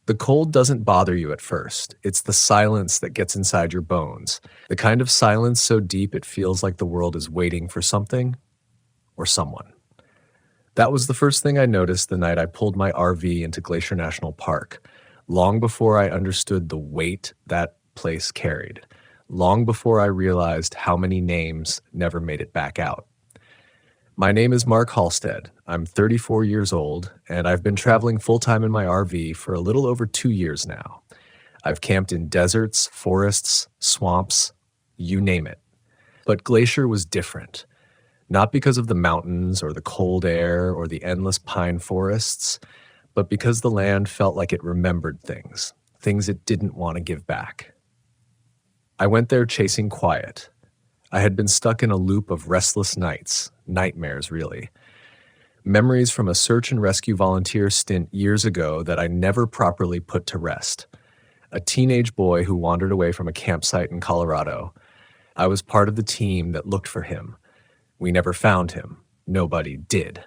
The cold doesn't bother you at first. It's the silence that gets inside your bones. The kind of silence so deep it feels like the world is waiting for something or someone. That was the first thing I noticed the night I pulled my RV into Glacier National Park, long before I understood the weight that place carried, long before I realized how many names never made it back out. My name is Mark Halstead. I'm 34 years old, and I've been traveling full-time in my RV for a little over 2 years now. I've camped in deserts, forests, swamps, you name it. But Glacier was different. Not because of the mountains or the cold air or the endless pine forests, but because the land felt like it remembered things it didn't want to give back. I went there chasing quiet. I had been stuck in a loop of restless nights, nightmares really. Memories from a search and rescue volunteer stint years ago that I never properly put to rest. A teenage boy who wandered away from a campsite in Colorado. I was part of the team that looked for him. We never found him. Nobody did.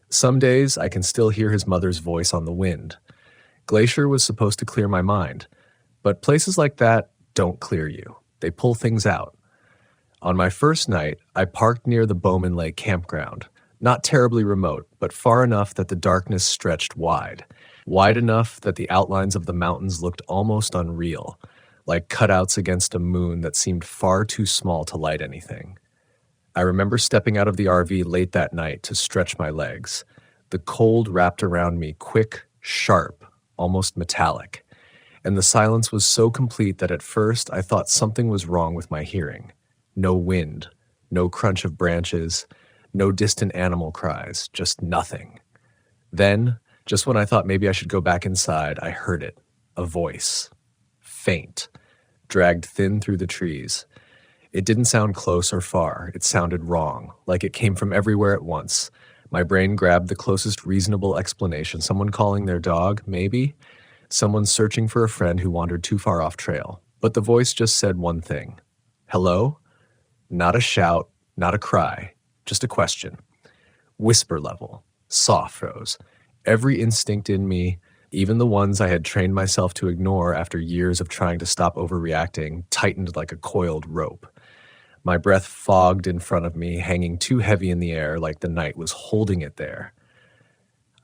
Some days I can still hear his mother's voice on the wind. Glacier was supposed to clear my mind, but places like that don't clear you. They pull things out. On my first night, I parked near the Bowman Lake campground, not terribly remote, but far enough that the darkness stretched wide enough that the outlines of the mountains looked almost unreal, like cutouts against a moon that seemed far too small to light anything. I remember stepping out of the RV late that night to stretch my legs. The cold wrapped around me, quick, sharp, almost metallic, and the silence was so complete that at first I thought something was wrong with my hearing. No wind, no crunch of branches, no distant animal cries, just nothing. Then, just when I thought maybe I should go back inside, I heard it, a voice, faint, dragged thin through the trees. It didn't sound close or far, it sounded wrong, like it came from everywhere at once. My brain grabbed the closest reasonable explanation, someone calling their dog, maybe? Someone searching for a friend who wandered too far off trail. But the voice just said one thing. Hello? Not a shout, not a cry, just a question. Whisper level, soft rose. Every instinct in me, even the ones I had trained myself to ignore after years of trying to stop overreacting, tightened like a coiled rope. My breath fogged in front of me, hanging too heavy in the air like the night was holding it there.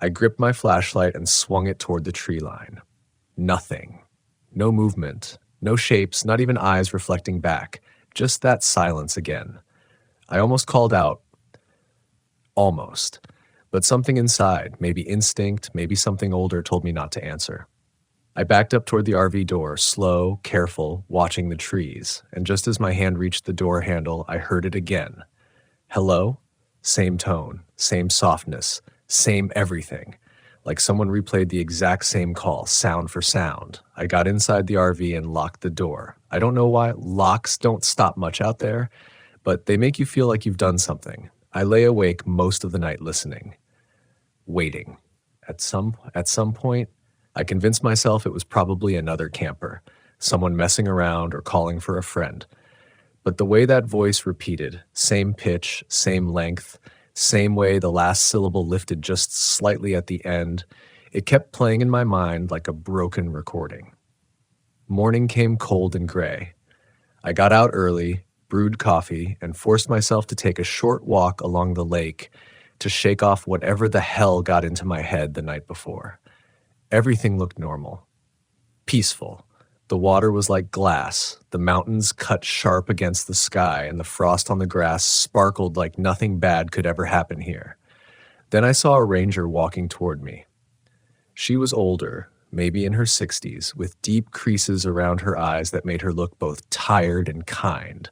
I gripped my flashlight and swung it toward the tree line. Nothing. No movement. No shapes, not even eyes reflecting back. Just that silence again. I almost called out. Almost. But something inside, maybe instinct, maybe something older, told me not to answer. I backed up toward the RV door, slow, careful, watching the trees, and just as my hand reached the door handle, I heard it again. Hello? Same tone, same softness, same everything. Like someone replayed the exact same call, sound for sound. I got inside the RV and locked the door. I don't know why locks don't stop much out there, but they make you feel like you've done something. I lay awake most of the night listening, waiting. At some point, I convinced myself it was probably another camper, someone messing around or calling for a friend. But the way that voice repeated, same pitch, same length, same way the last syllable lifted just slightly at the end, it kept playing in my mind like a broken recording. Morning came cold and gray. I got out early, brewed coffee, and forced myself to take a short walk along the lake to shake off whatever the hell got into my head the night before. Everything looked normal. Peaceful. The water was like glass, the mountains cut sharp against the sky, and the frost on the grass sparkled like nothing bad could ever happen here. Then I saw a ranger walking toward me. She was older, maybe in her 60s, with deep creases around her eyes that made her look both tired and kind.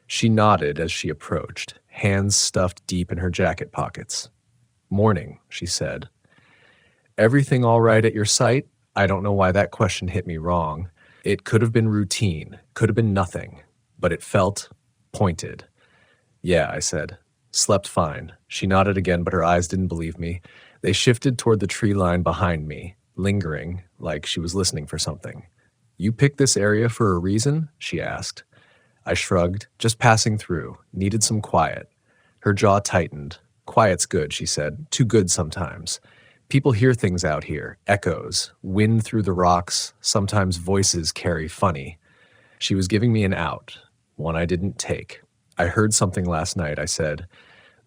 She nodded as she approached, hands stuffed deep in her jacket pockets. "Morning," she said. "Everything all right at your site?" I don't know why that question hit me wrong. It could have been routine, could have been nothing, but it felt pointed. "Yeah," I said. "Slept fine." She nodded again, but her eyes didn't believe me. They shifted toward the tree line behind me, lingering, like she was listening for something. "You picked this area for a reason?" she asked. I shrugged, just passing through, needed some quiet. Her jaw tightened. "Quiet's good," she said. "Too good sometimes. People hear things out here, echoes, wind through the rocks, sometimes voices carry funny. She was giving me an out, one I didn't take. I heard something last night, I said.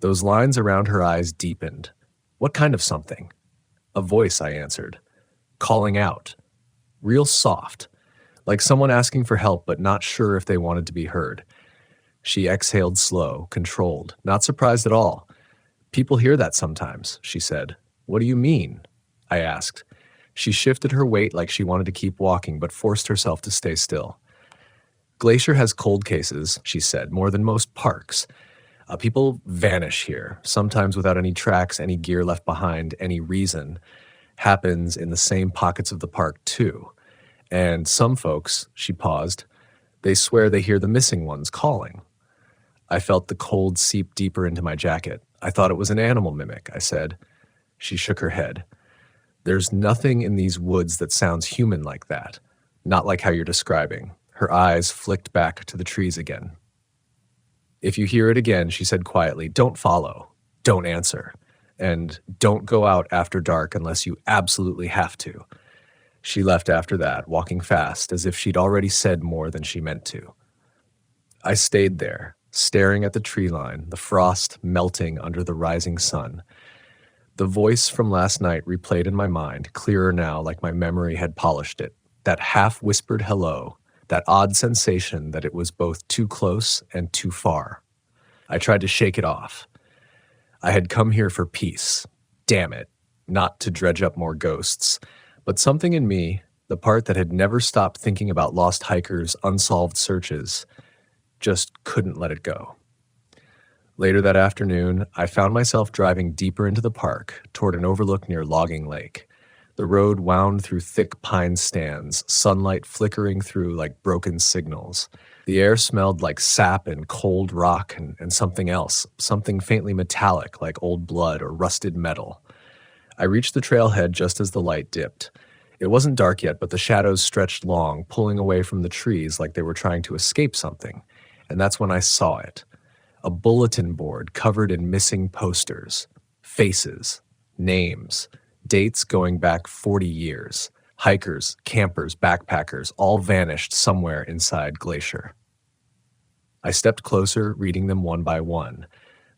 Those lines around her eyes deepened. What kind of something? A voice, I answered. Calling out. Real soft. Like someone asking for help but not sure if they wanted to be heard. She exhaled slow, controlled, not surprised at all. People hear that sometimes, she said. What do you mean? I asked. She shifted her weight like she wanted to keep walking but forced herself to stay still. Glacier has cold cases, she said, more than most parks. People vanish here, sometimes without any tracks, any gear left behind, any reason. Happens in the same pockets of the park, too. And some folks, she paused, they swear they hear the missing ones calling. I felt the cold seep deeper into my jacket. I thought it was an animal mimic, I said. She shook her head. There's nothing in these woods that sounds human like that. Not like how you're describing. Her eyes flicked back to the trees again. If you hear it again, she said quietly, don't follow, don't answer, and don't go out after dark unless you absolutely have to. She left after that, walking fast, as if she'd already said more than she meant to. I stayed there, staring at the tree line, the frost melting under the rising sun. The voice from last night replayed in my mind, clearer now like my memory had polished it. That half-whispered hello, that odd sensation that it was both too close and too far. I tried to shake it off. I had come here for peace. Damn it, not to dredge up more ghosts. But something in me, the part that had never stopped thinking about lost hikers, unsolved searches, just couldn't let it go. Later that afternoon, I found myself driving deeper into the park, toward an overlook near Logging Lake. The road wound through thick pine stands, sunlight flickering through like broken signals. The air smelled like sap and cold rock and something else, something faintly metallic like old blood or rusted metal. I reached the trailhead just as the light dipped. It wasn't dark yet, but the shadows stretched long, pulling away from the trees like they were trying to escape something. And that's when I saw it. A bulletin board covered in missing posters, faces, names, dates going back 40 years. Hikers, campers, backpackers, all vanished somewhere inside Glacier. I stepped closer, reading them one by one.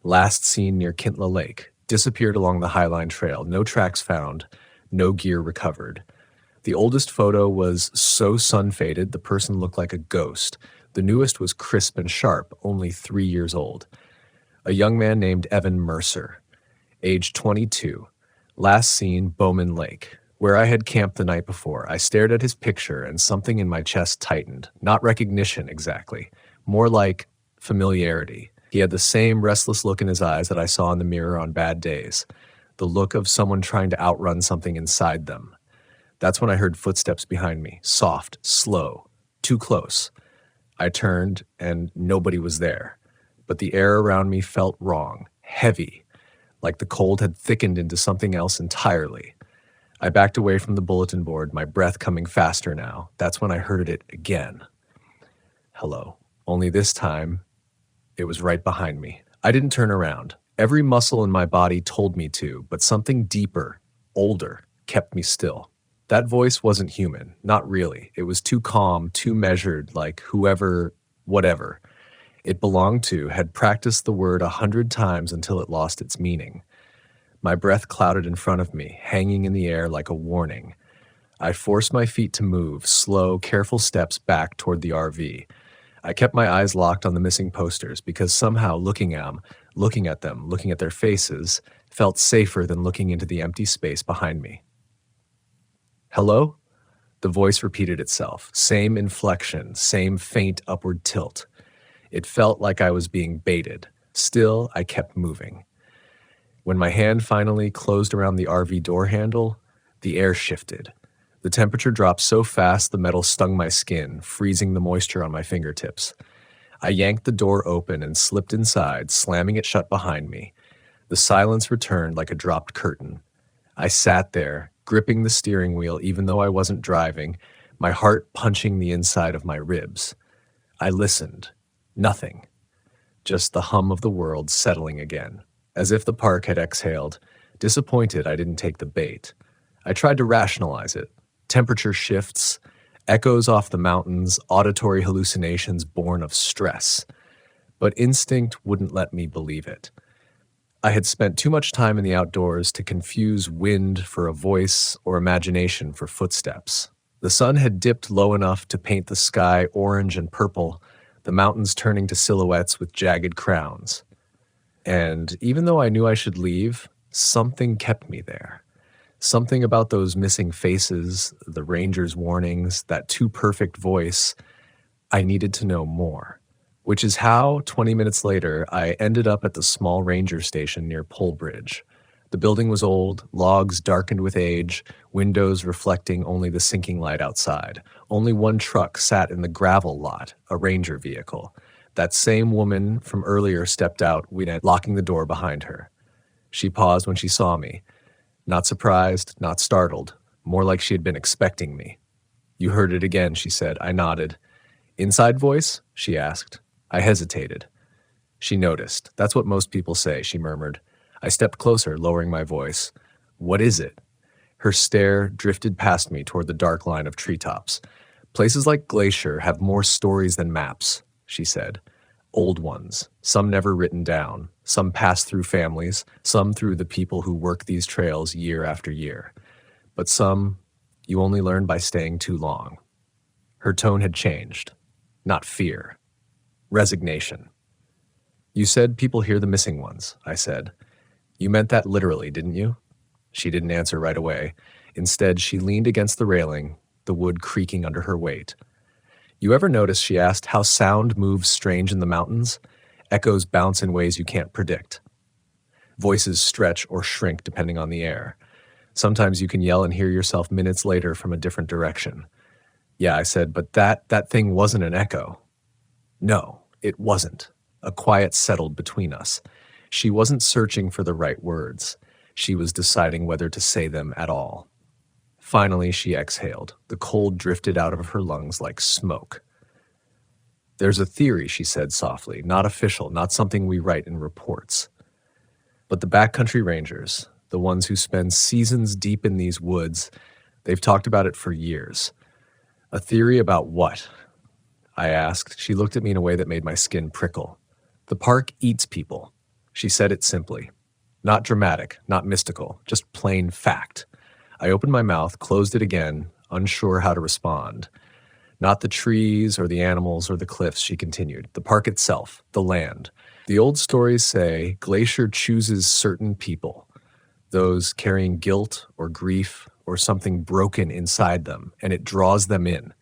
Last seen near Kintla Lake. Disappeared along the Highline Trail. No tracks found. No gear recovered. The oldest photo was so sun-faded the person looked like a ghost. The newest was crisp and sharp, only 3 years old. A young man named Evan Mercer, age 22. Last seen Bowman Lake, where I had camped the night before. I stared at his picture and something in my chest tightened. Not recognition exactly, more like familiarity. He had the same restless look in his eyes that I saw in the mirror on bad days, the look of someone trying to outrun something inside them. That's when I heard footsteps behind me, soft, slow, too close. I turned and nobody was there, but the air around me felt wrong, heavy, like the cold had thickened into something else entirely. I backed away from the bulletin board, my breath coming faster now. That's when I heard it again. Hello. Only this time, it was right behind me. I didn't turn around. Every muscle in my body told me to, but something deeper, older, kept me still. That voice wasn't human, not really. It was too calm, too measured, like whoever, whatever it belonged to had practiced the word 100 times until it lost its meaning. My breath clouded in front of me, hanging in the air like a warning. I forced my feet to move, slow, careful steps back toward the RV. I kept my eyes locked on the missing posters because somehow looking at them, looking at their faces, felt safer than looking into the empty space behind me. Hello? The voice repeated itself, same inflection, same faint upward tilt. It felt like I was being baited. Still, I kept moving. When my hand finally closed around the RV door handle, the air shifted. The temperature dropped so fast the metal stung my skin, freezing the moisture on my fingertips. I yanked the door open and slipped inside, slamming it shut behind me. The silence returned like a dropped curtain. I sat there, gripping the steering wheel even though I wasn't driving, my heart punching the inside of my ribs. I listened. Nothing. Just the hum of the world settling again, as if the park had exhaled, Disappointed I didn't take the bait. I tried to rationalize it. Temperature shifts, echoes off the mountains, auditory hallucinations born of stress. But instinct wouldn't let me believe it. I had spent too much time in the outdoors to confuse wind for a voice or imagination for footsteps. The sun had dipped low enough to paint the sky orange and purple, the mountains turning to silhouettes with jagged crowns. And even though I knew I should leave, something kept me there. Something about those missing faces, the ranger's warnings, that too perfect voice. I needed to know more. Which is how, 20 minutes later, I ended up at the small ranger station near Polebridge. The building was old, logs darkened with age, windows reflecting only the sinking light outside. Only one truck sat in the gravel lot, a ranger vehicle. That same woman from earlier stepped out, locking the door behind her. She paused when she saw me. Not surprised, not startled, more like she had been expecting me. "You heard it again," she said. I nodded. "Inside voice?" she asked. I hesitated. She noticed. "That's what most people say," she murmured. I stepped closer, lowering my voice. "What is it?" Her stare drifted past me toward the dark line of treetops. "Places like Glacier have more stories than maps," she said. "Old ones, some never written down, some passed through families, some through the people who work these trails year after year. But some you only learn by staying too long." Her tone had changed. Not fear. Resignation. "You said people hear the missing ones," I said. "You meant that literally, didn't you?" She didn't answer right away. Instead, she leaned against the railing, the wood creaking under her weight. "You ever notice," she asked, "how sound moves strange in the mountains? Echoes bounce in ways you can't predict. Voices stretch or shrink depending on the air. Sometimes you can yell and hear yourself minutes later from a different direction." "Yeah," I said, "but that thing wasn't an echo." "No, it wasn't." A quiet settled between us. She wasn't searching for the right words. She was deciding whether to say them at all. Finally, she exhaled. The cold drifted out of her lungs like smoke. "There's a theory," she said softly, "not official, not something we write in reports. But the backcountry rangers, the ones who spend seasons deep in these woods, they've talked about it for years." "A theory about what?" I asked. She looked at me in a way that made my skin prickle. "The park eats people." She said it simply. Not dramatic, not mystical, just plain fact. I opened my mouth, closed it again, unsure how to respond. "Not the trees or the animals or the cliffs," she continued. "The park itself, the land. The old stories say Glacier chooses certain people, those carrying guilt or grief or something broken inside them, and it draws them in.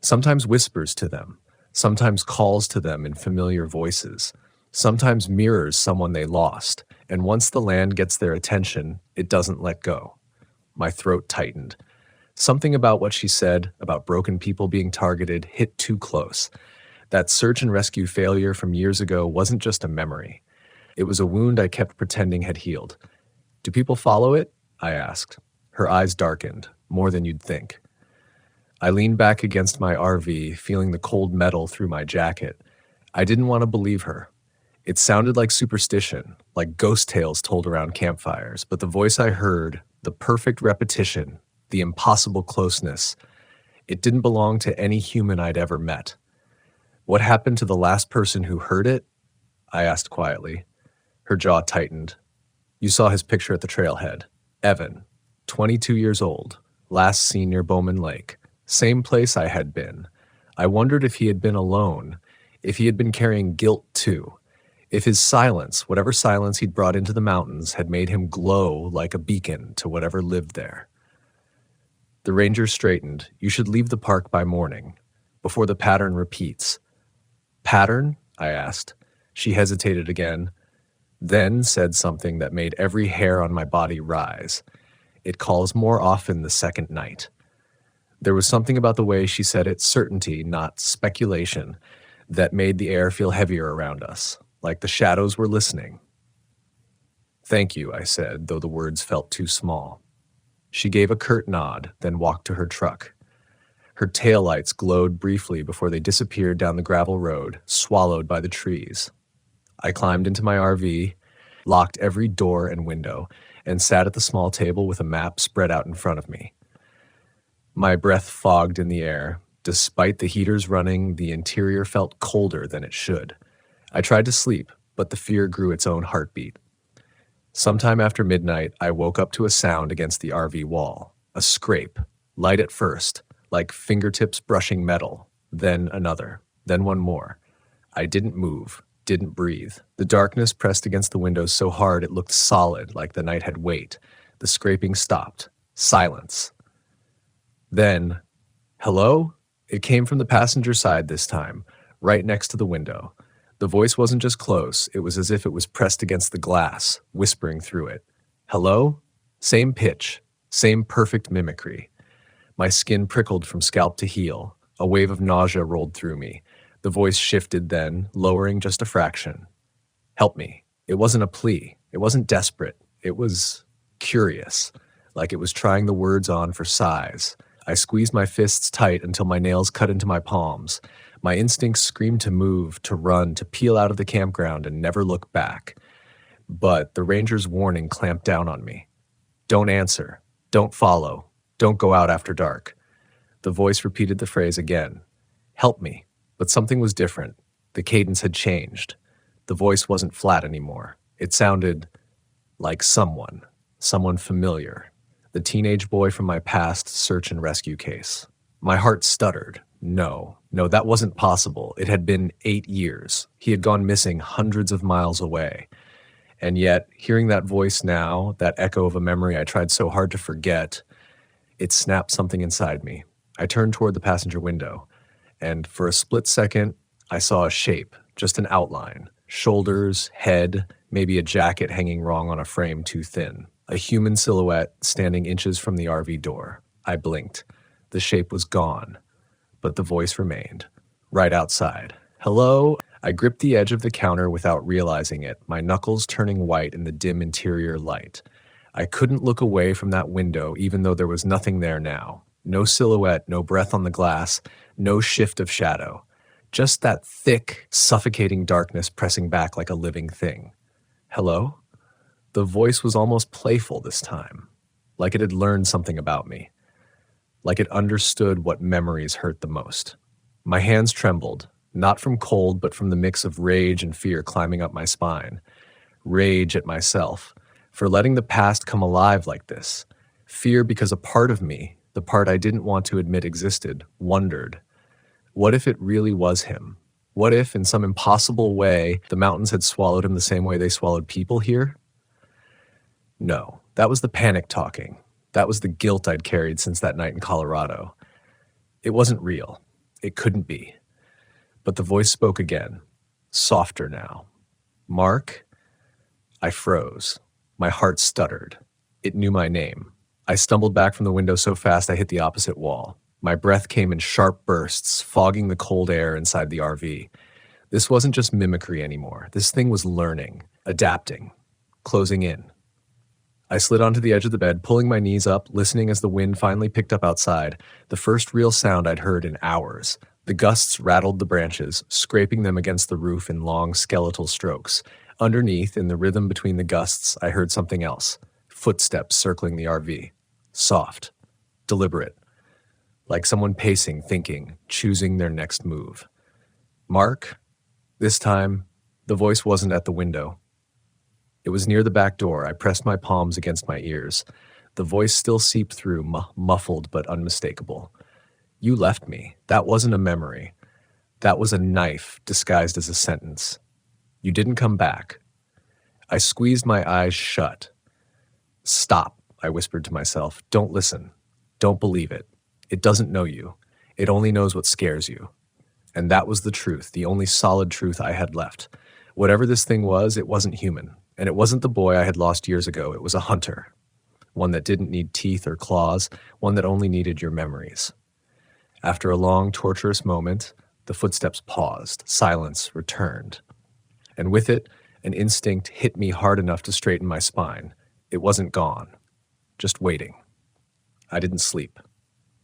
Sometimes whispers to them, sometimes calls to them in familiar voices, sometimes mirrors someone they lost, and once the land gets their attention, it doesn't let go." My throat tightened. Something about what she said, about broken people being targeted, hit too close. That search and rescue failure from years ago wasn't just a memory. It was a wound I kept pretending had healed. "Do people follow it?" I asked. Her eyes darkened, more than you'd think. I leaned back against my RV, feeling the cold metal through my jacket. I didn't want to believe her. It sounded like superstition, like ghost tales told around campfires, but the voice I heard, the perfect repetition, the impossible closeness, it didn't belong to any human I'd ever met. "What happened to the last person who heard it?" I asked quietly. Her jaw tightened. "You saw his picture at the trailhead. Evan, 22 years old, last seen near Bowman Lake. Same place I had been. I wondered if he had been alone, if he had been carrying guilt too, if his silence, whatever silence he'd brought into the mountains, had made him glow like a beacon to whatever lived there." The ranger straightened. "You should leave the park by morning, before the pattern repeats." "Pattern?" I asked. She hesitated again, then said something that made every hair on my body rise. "It calls more often the second night." There was something about the way she said it, certainty, not speculation, that made the air feel heavier around us, like the shadows were listening. "Thank you," I said, though the words felt too small. She gave a curt nod, then walked to her truck. Her taillights glowed briefly before they disappeared down the gravel road, swallowed by the trees. I climbed into my RV, locked every door and window, and sat at the small table with a map spread out in front of me. My breath fogged in the air. Despite the heaters running, the interior felt colder than it should. I tried to sleep, but the fear grew its own heartbeat. Sometime after midnight, I woke up to a sound against the RV wall. A scrape, light at first, like fingertips brushing metal, then another, then one more. I didn't move, didn't breathe. The darkness pressed against the windows so hard it looked solid, like the night had weight. The scraping stopped. Silence. Then, hello? It came from the passenger side this time, right next to the window. The voice wasn't just close, it was as if it was pressed against the glass, whispering through it. Hello? Same pitch, same perfect mimicry. My skin prickled from scalp to heel. A wave of nausea rolled through me. The voice shifted then, lowering just a fraction. Help me. It wasn't a plea. It wasn't desperate. It was curious, like it was trying the words on for size. I squeezed my fists tight until my nails cut into my palms. My instincts screamed to move, to run, to peel out of the campground and never look back. But the ranger's warning clamped down on me. Don't answer. Don't follow. Don't go out after dark. The voice repeated the phrase again. Help me. But something was different. The cadence had changed. The voice wasn't flat anymore. It sounded like someone familiar. The teenage boy from my past search and rescue case. My heart stuttered. No, that wasn't possible. It had been 8 years. He had gone missing hundreds of miles away. And yet, hearing that voice now, that echo of a memory I tried so hard to forget, it snapped something inside me. I turned toward the passenger window, and for a split second, I saw a shape, just an outline. Shoulders, head, maybe a jacket hanging wrong on a frame too thin. A human silhouette standing inches from the RV door. I blinked. The shape was gone, but the voice remained, right outside. Hello? I gripped the edge of the counter without realizing it, my knuckles turning white in the dim interior light. I couldn't look away from that window, even though there was nothing there now. No silhouette, no breath on the glass, no shift of shadow. Just that thick, suffocating darkness pressing back like a living thing. Hello? The voice was almost playful this time, like it had learned something about me, like it understood what memories hurt the most. My hands trembled, not from cold, but from the mix of rage and fear climbing up my spine. Rage at myself, for letting the past come alive like this. Fear because a part of me, the part I didn't want to admit existed, wondered, what if it really was him? What if, in some impossible way, the mountains had swallowed him the same way they swallowed people here? No, that was the panic talking. That was the guilt I'd carried since that night in Colorado. It wasn't real. It couldn't be. But the voice spoke again, softer now. Mark? I froze. My heart stuttered. It knew my name. I stumbled back from the window so fast I hit the opposite wall. My breath came in sharp bursts, fogging the cold air inside the RV. This wasn't just mimicry anymore. This thing was learning, adapting, closing in. I slid onto the edge of the bed, pulling my knees up, listening as the wind finally picked up outside, the first real sound I'd heard in hours. The gusts rattled the branches, scraping them against the roof in long, skeletal strokes. Underneath, in the rhythm between the gusts, I heard something else. Footsteps circling the RV. Soft. Deliberate. Like someone pacing, thinking, choosing their next move. Mark? This time, the voice wasn't at the window. It was near the back door. I pressed my palms against my ears. The voice still seeped through, muffled but unmistakable. You left me. That wasn't a memory. That was a knife disguised as a sentence. You didn't come back. I squeezed my eyes shut. Stop, I whispered to myself. Don't listen. Don't believe it. It doesn't know you. It only knows what scares you. And that was the truth, the only solid truth I had left. Whatever this thing was, it wasn't human. And it wasn't the boy I had lost years ago. It was a hunter. One that didn't need teeth or claws. One that only needed your memories. After a long, torturous moment, the footsteps paused. Silence returned. And with it, an instinct hit me hard enough to straighten my spine. It wasn't gone. Just waiting. I didn't sleep.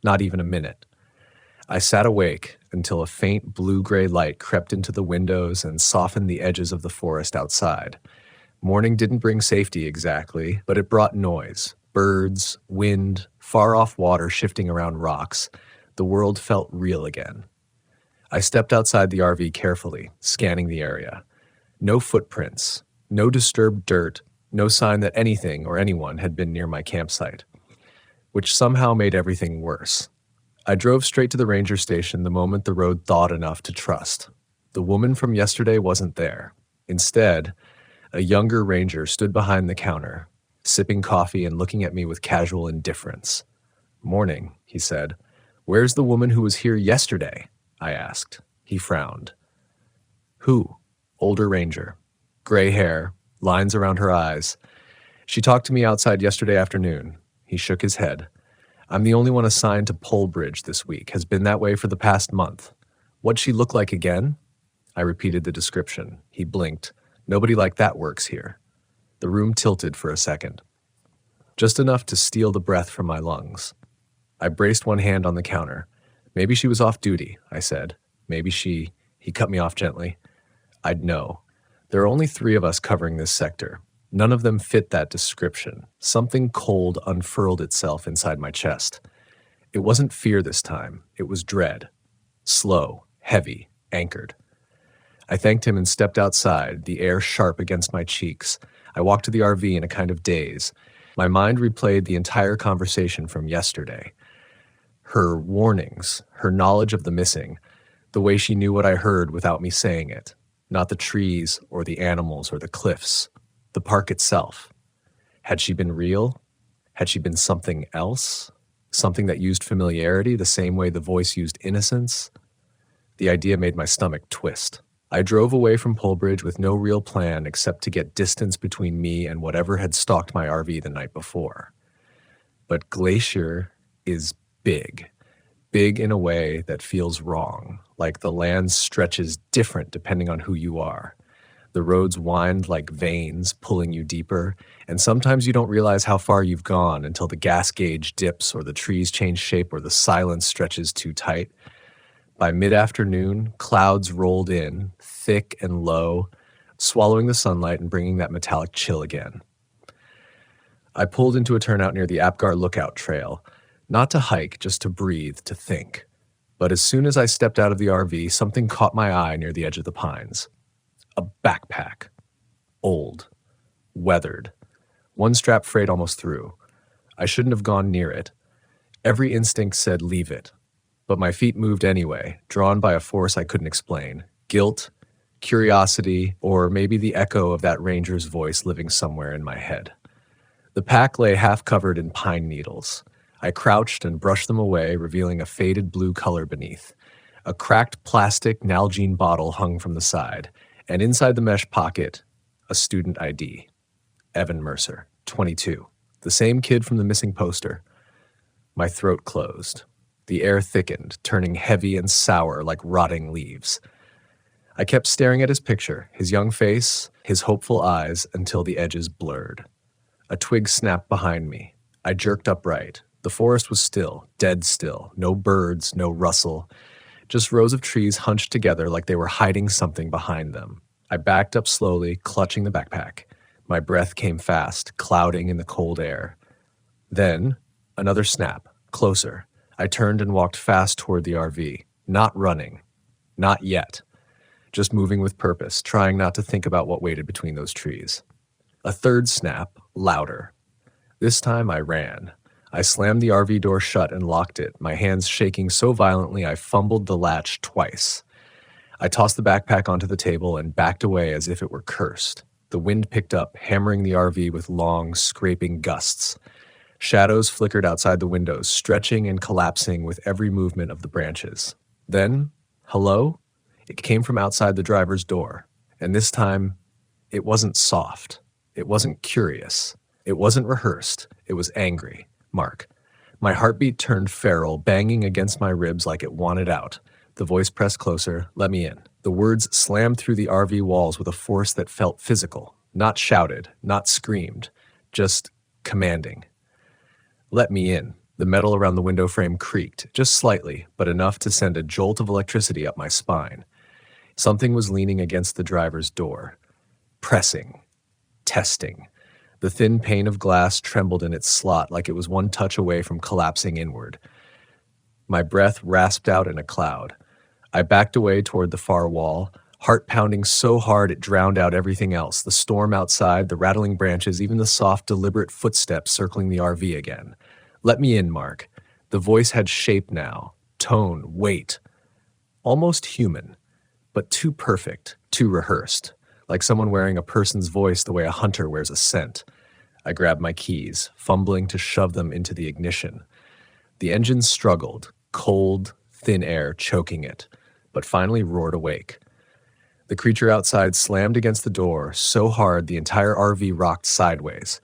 Not even a minute. I sat awake until a faint blue-gray light crept into the windows and softened the edges of the forest outside. Morning didn't bring safety exactly, but it brought noise, birds, wind, far-off water shifting around rocks. The world felt real again. I stepped outside the RV carefully, scanning the area. No footprints, no disturbed dirt, no sign that anything or anyone had been near my campsite, which somehow made everything worse. I drove straight to the ranger station the moment the road thawed enough to trust. The woman from yesterday wasn't there. Instead, a younger ranger stood behind the counter, sipping coffee and looking at me with casual indifference. "Morning," he said. "Where's the woman who was here yesterday?" I asked. He frowned. "Who?" "Older ranger. Gray hair, lines around her eyes. She talked to me outside yesterday afternoon." He shook his head. "I'm the only one assigned to Polebridge this week, has been that way for the past month." "What'd she look like again?" I repeated the description. He blinked. "Nobody like that works here." The room tilted for a second, just enough to steal the breath from my lungs. I braced one hand on the counter. "Maybe she was off duty," I said. "Maybe she—" He cut me off gently. "I'd know. There are only 3 of us covering this sector. None of them fit that description." Something cold unfurled itself inside my chest. It wasn't fear this time. It was dread. Slow, heavy, anchored. I thanked him and stepped outside, the air sharp against my cheeks. I walked to the RV in a kind of daze. My mind replayed the entire conversation from yesterday. Her warnings, her knowledge of the missing, the way she knew what I heard without me saying it. Not the trees or the animals or the cliffs. The park itself. Had she been real? Had she been something else? Something that used familiarity the same way the voice used innocence? The idea made my stomach twist. I drove away from Polebridge with no real plan except to get distance between me and whatever had stalked my RV the night before. But Glacier is big. Big in a way that feels wrong, like the land stretches different depending on who you are. The roads wind like veins, pulling you deeper, and sometimes you don't realize how far you've gone until the gas gauge dips or the trees change shape or the silence stretches too tight. By mid-afternoon, clouds rolled in, thick and low, swallowing the sunlight and bringing that metallic chill again. I pulled into a turnout near the Apgar Lookout Trail, not to hike, just to breathe, to think. But as soon as I stepped out of the RV, something caught my eye near the edge of the pines. A backpack. Old. Weathered. One strap frayed almost through. I shouldn't have gone near it. Every instinct said leave it. But my feet moved anyway, drawn by a force I couldn't explain. Guilt, curiosity, or maybe the echo of that ranger's voice living somewhere in my head. The pack lay half covered in pine needles. I crouched and brushed them away, revealing a faded blue color beneath. A cracked plastic Nalgene bottle hung from the side, and inside the mesh pocket, a student ID. Evan Mercer, 22. The same kid from the missing poster. My throat closed. The air thickened, turning heavy and sour like rotting leaves. I kept staring at his picture, his young face, his hopeful eyes, until the edges blurred. A twig snapped behind me. I jerked upright. The forest was still, dead still. No birds, no rustle. Just rows of trees hunched together like they were hiding something behind them. I backed up slowly, clutching the backpack. My breath came fast, clouding in the cold air. Then, another snap, closer. I turned and walked fast toward the RV. Not running. Not yet. Just moving with purpose, trying not to think about what waited between those trees. A third snap, louder. This time I ran. I slammed the RV door shut and locked it, my hands shaking so violently I fumbled the latch twice. I tossed the backpack onto the table and backed away as if it were cursed. The wind picked up, hammering the RV with long, scraping gusts. Shadows flickered outside the windows, stretching and collapsing with every movement of the branches. Then, hello? It came from outside the driver's door. And this time, it wasn't soft. It wasn't curious. It wasn't rehearsed. It was angry. Mark. My heartbeat turned feral, banging against my ribs like it wanted out. The voice pressed closer. Let me in. The words slammed through the RV walls with a force that felt physical. Not shouted, not screamed. Just commanding. Let me in. The metal around the window frame creaked, just slightly, but enough to send a jolt of electricity up my spine. Something was leaning against the driver's door. Pressing. testing. The thin pane of glass trembled in its slot like it was one touch away from collapsing inward. My breath rasped out in a cloud. I backed away toward the far wall, heart pounding so hard it drowned out everything else, the storm outside, the rattling branches, even the soft, deliberate footsteps circling the RV again. "Let me in, Mark." The voice had shape now, tone, weight. Almost human, but too perfect, too rehearsed, like someone wearing a person's voice the way a hunter wears a scent. I grabbed my keys, fumbling to shove them into the ignition. The engine struggled, cold, thin air choking it, but finally roared awake. The creature outside slammed against the door so hard the entire RV rocked sideways.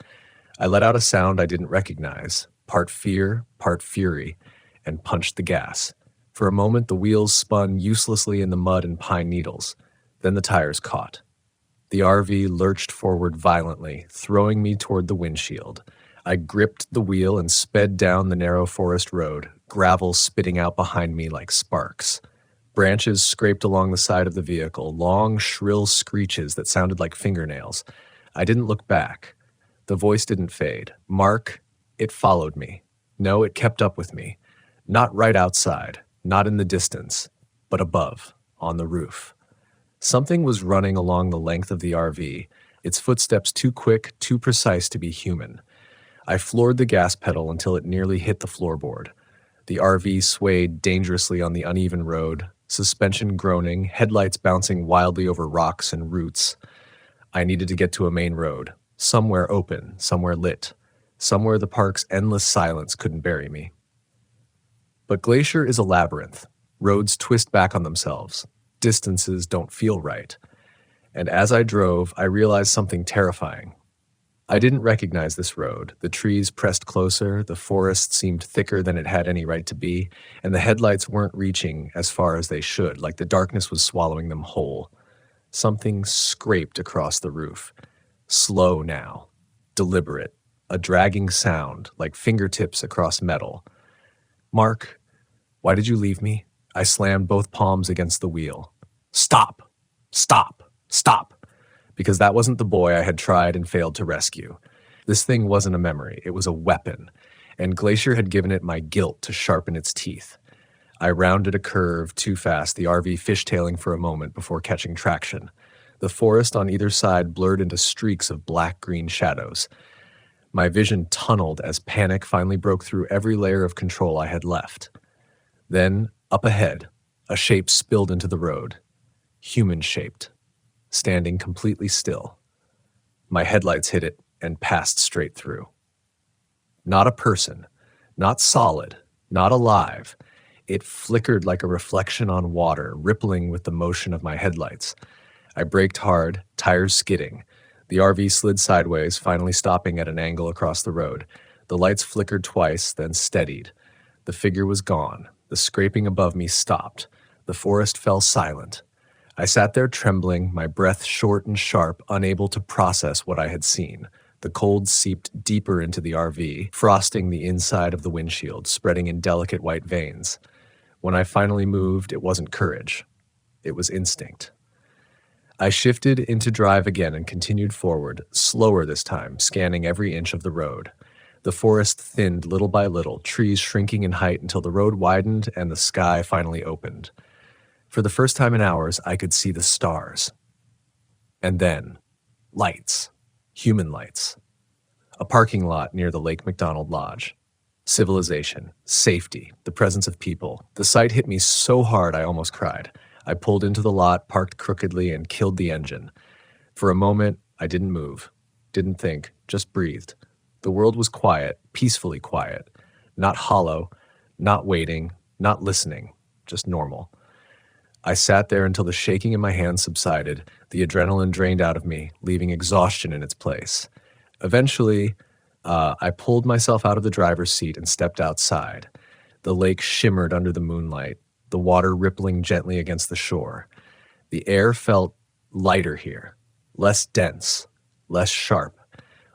I let out a sound I didn't recognize, part fear, part fury, and punched the gas. For a moment, the wheels spun uselessly in the mud and pine needles. Then the tires caught. The RV lurched forward violently, throwing me toward the windshield. I gripped the wheel and sped down the narrow forest road, gravel spitting out behind me like sparks. Branches scraped along the side of the vehicle, long, shrill screeches that sounded like fingernails. I didn't look back. The voice didn't fade. "Mark," it followed me. No, it kept up with me. Not right outside, not in the distance, but above, on the roof. Something was running along the length of the RV, its footsteps too quick, too precise to be human. I floored the gas pedal until it nearly hit the floorboard. The RV swayed dangerously on the uneven road, suspension groaning, headlights bouncing wildly over rocks and roots. I needed to get to a main road, somewhere open, somewhere lit, somewhere the park's endless silence couldn't bury me. But Glacier is a labyrinth. Roads twist back on themselves. Distances don't feel right. And as I drove, I realized something terrifying. I didn't recognize this road. The trees pressed closer, the forest seemed thicker than it had any right to be, and the headlights weren't reaching as far as they should, like the darkness was swallowing them whole. Something scraped across the roof. Slow now. Deliberate. A dragging sound, like fingertips across metal. "Mark, why did you leave me?" I slammed both palms against the wheel. "Stop! Stop! Stop!" Because that wasn't the boy I had tried and failed to rescue. This thing wasn't a memory, it was a weapon, and Glacier had given it my guilt to sharpen its teeth. I rounded a curve too fast, the RV fishtailing for a moment before catching traction. The forest on either side blurred into streaks of black-green shadows. My vision tunneled as panic finally broke through every layer of control I had left. Then, up ahead, a shape spilled into the road. Human-shaped. Standing completely still. My headlights hit it and passed straight through. Not a person, not solid, not alive. It flickered like a reflection on water, rippling with the motion of my headlights. I braked hard, tires skidding. The RV slid sideways, finally stopping at an angle across the road. The lights flickered twice, then steadied. The figure was gone. The scraping above me stopped. The forest fell silent. I sat there trembling, my breath short and sharp, unable to process what I had seen. The cold seeped deeper into the RV, frosting the inside of the windshield, spreading in delicate white veins. When I finally moved, it wasn't courage. It was instinct. I shifted into drive again and continued forward, slower this time, scanning every inch of the road. The forest thinned little by little, trees shrinking in height until the road widened and the sky finally opened. For the first time in hours, I could see the stars. And then, lights. Human lights. A parking lot near the Lake McDonald Lodge. Civilization. Safety. The presence of people. The sight hit me so hard I almost cried. I pulled into the lot, parked crookedly, and killed the engine. For a moment, I didn't move. Didn't think. Just breathed. The world was quiet, peacefully quiet. Not hollow. Not waiting. Not listening. Just normal. I sat there until the shaking in my hands subsided, the adrenaline drained out of me, leaving exhaustion in its place. Eventually, I pulled myself out of the driver's seat and stepped outside. The lake shimmered under the moonlight, the water rippling gently against the shore. The air felt lighter here, less dense, less sharp,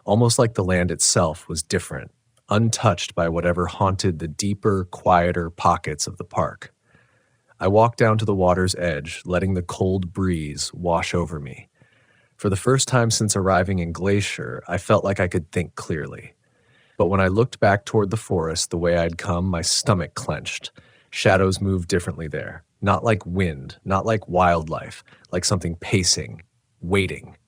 almost like the land itself was different, untouched by whatever haunted the deeper, quieter pockets of the park. I walked down to the water's edge, letting the cold breeze wash over me. For the first time since arriving in Glacier, I felt like I could think clearly. But when I looked back toward the forest the way I'd come, my stomach clenched. Shadows moved differently there. Not like wind, not like wildlife, like something pacing, waiting.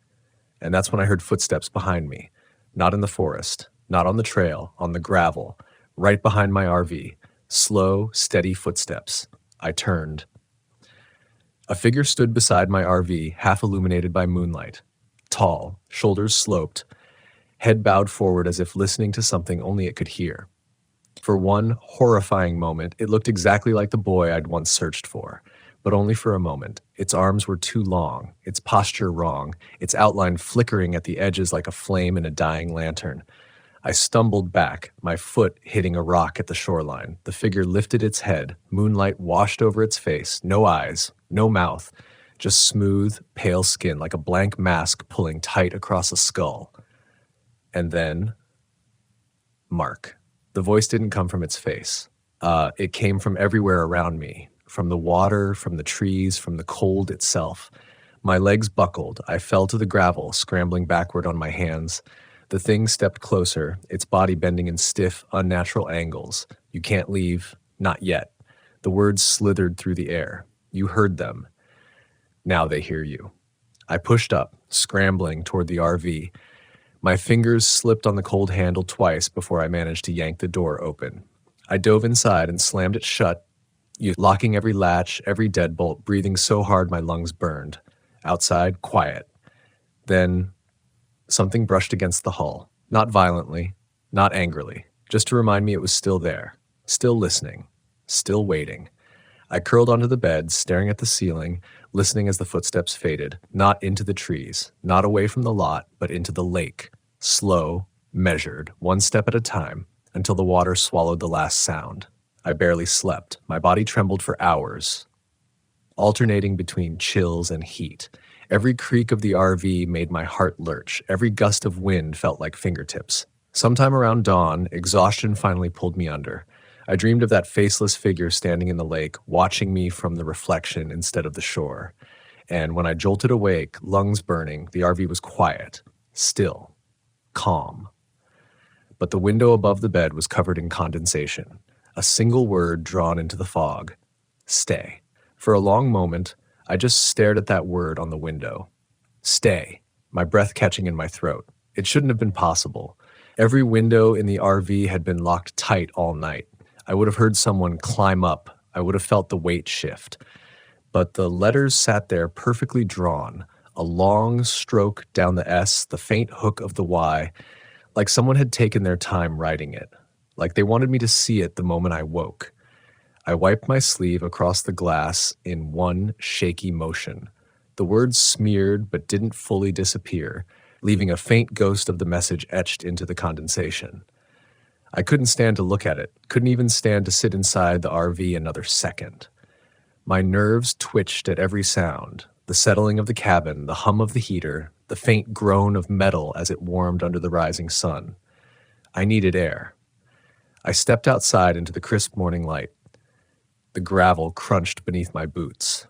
And that's when I heard footsteps behind me. Not in the forest, not on the trail, on the gravel, right behind my RV. Slow, steady footsteps. I turned. A figure stood beside my RV, half illuminated by moonlight. Tall, shoulders sloped, head bowed forward as if listening to something only it could hear. For one horrifying moment, it looked exactly like the boy I'd once searched for, but only for a moment. Its arms were too long, its posture wrong, its outline flickering at the edges like a flame in a dying lantern. I stumbled back, my foot hitting a rock at the shoreline. The figure lifted its head, moonlight washed over its face, no eyes, no mouth, just smooth, pale skin like a blank mask pulling tight across a skull. And then, Mark. The voice didn't come from its face. It came from everywhere around me, from the water, from the trees, from the cold itself. My legs buckled. I fell to the gravel, scrambling backward on my hands. The thing stepped closer, its body bending in stiff, unnatural angles. You can't leave, not yet. The words slithered through the air. You heard them. Now they hear you. I pushed up, scrambling toward the RV. My fingers slipped on the cold handle twice before I managed to yank the door open. I dove inside and slammed it shut, locking every latch, every deadbolt, breathing so hard my lungs burned. Outside, quiet. Then, something brushed against the hull. Not violently, not angrily, just to remind me it was still there, still listening, still waiting. I curled onto the bed, staring at the ceiling, listening as the footsteps faded, not into the trees, not away from the lot, but into the lake. Slow, measured, one step at a time, until the water swallowed the last sound. I barely slept. My body trembled for hours, alternating between chills and heat. Every creak of the RV made my heart lurch. Every gust of wind felt like fingertips. Sometime around dawn, exhaustion finally pulled me under. I dreamed of that faceless figure standing in the lake, watching me from the reflection instead of the shore. And when I jolted awake, lungs burning, the RV was quiet, still, calm. But the window above the bed was covered in condensation. A single word drawn into the fog. Stay. For a long moment, I just stared at that word on the window. Stay. My breath catching in my throat. It shouldn't have been possible. Every window in the RV had been locked tight all night. I would have heard someone climb up. I would have felt the weight shift. But the letters sat there perfectly drawn, a long stroke down the S, the faint hook of the Y, like someone had taken their time writing it, like they wanted me to see it the moment I woke. I wiped my sleeve across the glass in one shaky motion. The words smeared but didn't fully disappear, leaving a faint ghost of the message etched into the condensation. I couldn't stand to look at it, couldn't even stand to sit inside the RV another second. My nerves twitched at every sound, the settling of the cabin, the hum of the heater, the faint groan of metal as it warmed under the rising sun. I needed air. I stepped outside into the crisp morning light. The gravel crunched beneath my boots.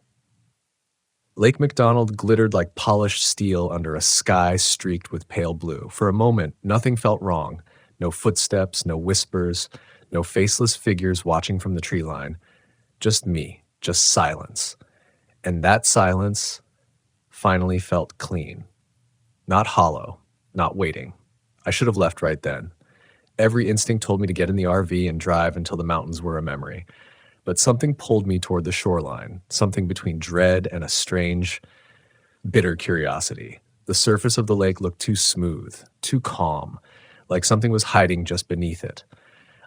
Lake McDonald glittered like polished steel under a sky streaked with pale blue. For a moment, nothing felt wrong. No footsteps, no whispers, no faceless figures watching from the tree line. Just me, just silence. And that silence finally felt clean. Not hollow, not waiting. I should have left right then. Every instinct told me to get in the RV and drive until the mountains were a memory. But something pulled me toward the shoreline, something between dread and a strange, bitter curiosity. The surface of the lake looked too smooth, too calm, like something was hiding just beneath it.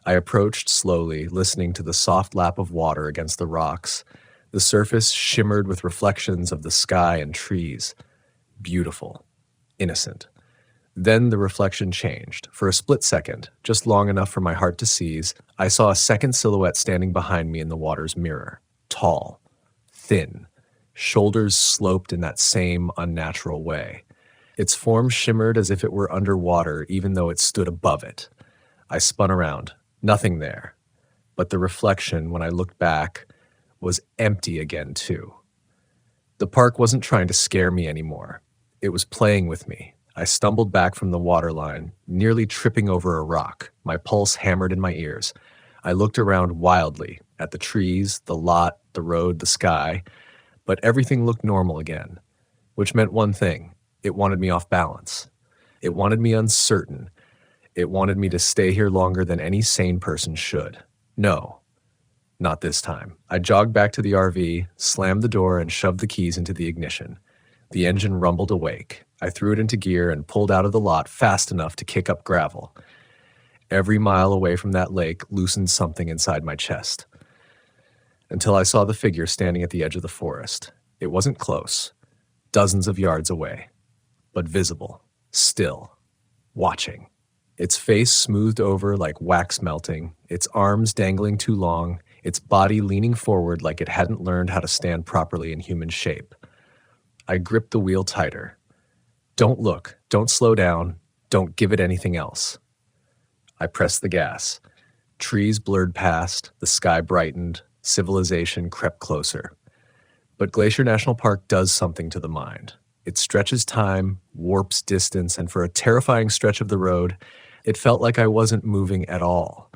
I approached slowly, listening to the soft lap of water against the rocks. The surface shimmered with reflections of the sky and trees. Beautiful, innocent. Then the reflection changed. For a split second, just long enough for my heart to seize, I saw a second silhouette standing behind me in the water's mirror. Tall, thin, shoulders sloped in that same unnatural way. Its form shimmered as if it were underwater, even though it stood above it. I spun around. Nothing there. But the reflection, when I looked back, was empty again, too. The park wasn't trying to scare me anymore. It was playing with me. I stumbled back from the waterline, nearly tripping over a rock, my pulse hammered in my ears. I looked around wildly, at the trees, the lot, the road, the sky, but everything looked normal again, which meant one thing. It wanted me off balance. It wanted me uncertain. It wanted me to stay here longer than any sane person should. No, not this time. I jogged back to the RV, slammed the door, and shoved the keys into the ignition. The engine rumbled awake. I threw it into gear and pulled out of the lot fast enough to kick up gravel. Every mile away from that lake loosened something inside my chest, until I saw the figure standing at the edge of the forest. It wasn't close, dozens of yards away, but visible, still, watching. Its face smoothed over like wax melting, its arms dangling too long, its body leaning forward like it hadn't learned how to stand properly in human shape. I gripped the wheel tighter. Don't look, don't slow down, don't give it anything else. I pressed the gas. Trees blurred past, the sky brightened, civilization crept closer. But Glacier National Park does something to the mind. It stretches time, warps distance, and for a terrifying stretch of the road, it felt like I wasn't moving at all.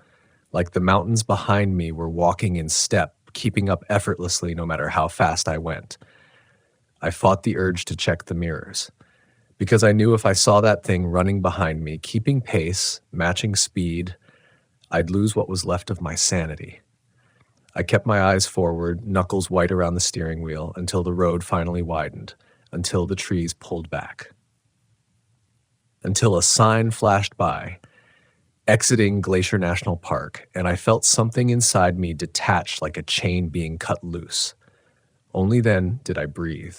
Like the mountains behind me were walking in step, keeping up effortlessly no matter how fast I went. I fought the urge to check the mirrors, because I knew if I saw that thing running behind me, keeping pace, matching speed, I'd lose what was left of my sanity. I kept my eyes forward, knuckles white around the steering wheel, until the road finally widened, until the trees pulled back. Until a sign flashed by, exiting Glacier National Park, and I felt something inside me detach like a chain being cut loose. Only then did I breathe.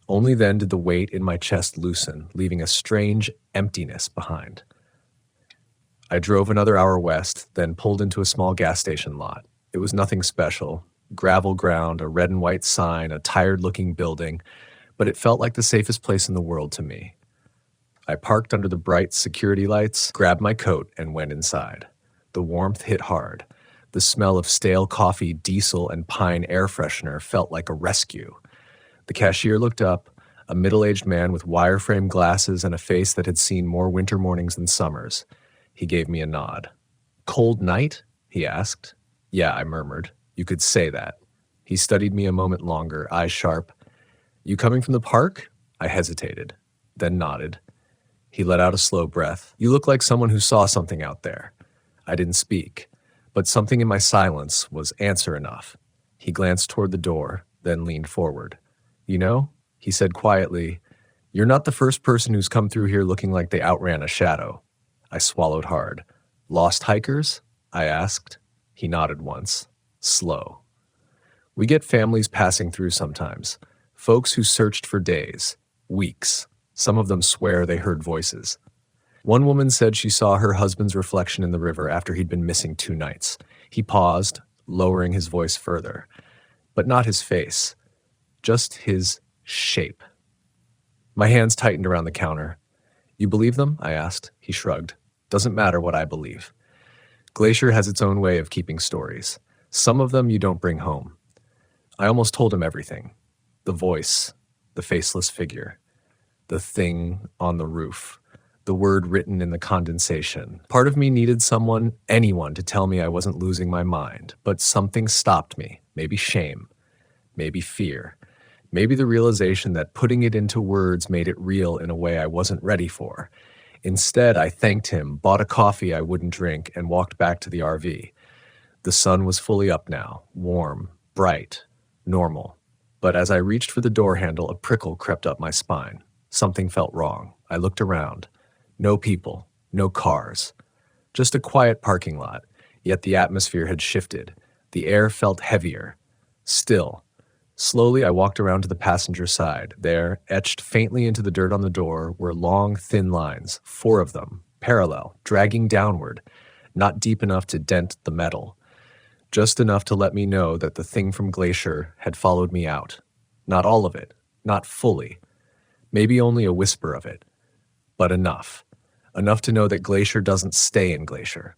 Only then did the weight in my chest loosen, leaving a strange emptiness behind. I drove another hour west, then pulled into a small gas station lot. It was nothing special. Gravel ground, a red and white sign, a tired-looking building, but it felt like the safest place in the world to me. I parked under the bright security lights, grabbed my coat, and went inside. The warmth hit hard. The smell of stale coffee, diesel, and pine air freshener felt like a rescue. The cashier looked up, a middle-aged man with wireframe glasses and a face that had seen more winter mornings than summers. He gave me a nod. "Cold night?" he asked. "Yeah," I murmured. "You could say that." He studied me a moment longer, eyes sharp. "You coming from the park?" I hesitated, then nodded. He let out a slow breath. "You look like someone who saw something out there." I didn't speak, but something in my silence was answer enough. He glanced toward the door, then leaned forward. "You know," he said quietly, "you're not the first person who's come through here looking like they outran a shadow." I swallowed hard. "Lost hikers?" I asked. He nodded once. Slow. "We get families passing through sometimes. Folks who searched for days, weeks. Some of them swear they heard voices. One woman said she saw her husband's reflection in the river after he'd been missing 2 nights. He paused, lowering his voice further. But not his face. Just his shape." My hands tightened around the counter. "You believe them?" I asked. He shrugged. "Doesn't matter what I believe. Glacier has its own way of keeping stories. Some of them you don't bring home." I almost told him everything. The voice, the faceless figure, the thing on the roof, the word written in the condensation. Part of me needed someone, anyone, to tell me I wasn't losing my mind, but something stopped me. Maybe shame, maybe fear, maybe the realization that putting it into words made it real in a way I wasn't ready for. Instead, I thanked him, bought a coffee I wouldn't drink, and walked back to the RV. The sun was fully up now, warm, bright, normal. But as I reached for the door handle, a prickle crept up my spine. Something felt wrong. I looked around. No people, no cars. Just a quiet parking lot, yet the atmosphere had shifted. The air felt heavier. Still. Slowly, I walked around to the passenger side. There, etched faintly into the dirt on the door, were long, thin lines, 4 of them, parallel, dragging downward, not deep enough to dent the metal, just enough to let me know that the thing from Glacier had followed me out. Not all of it, not fully, maybe only a whisper of it, but enough. Enough to know that Glacier doesn't stay in Glacier.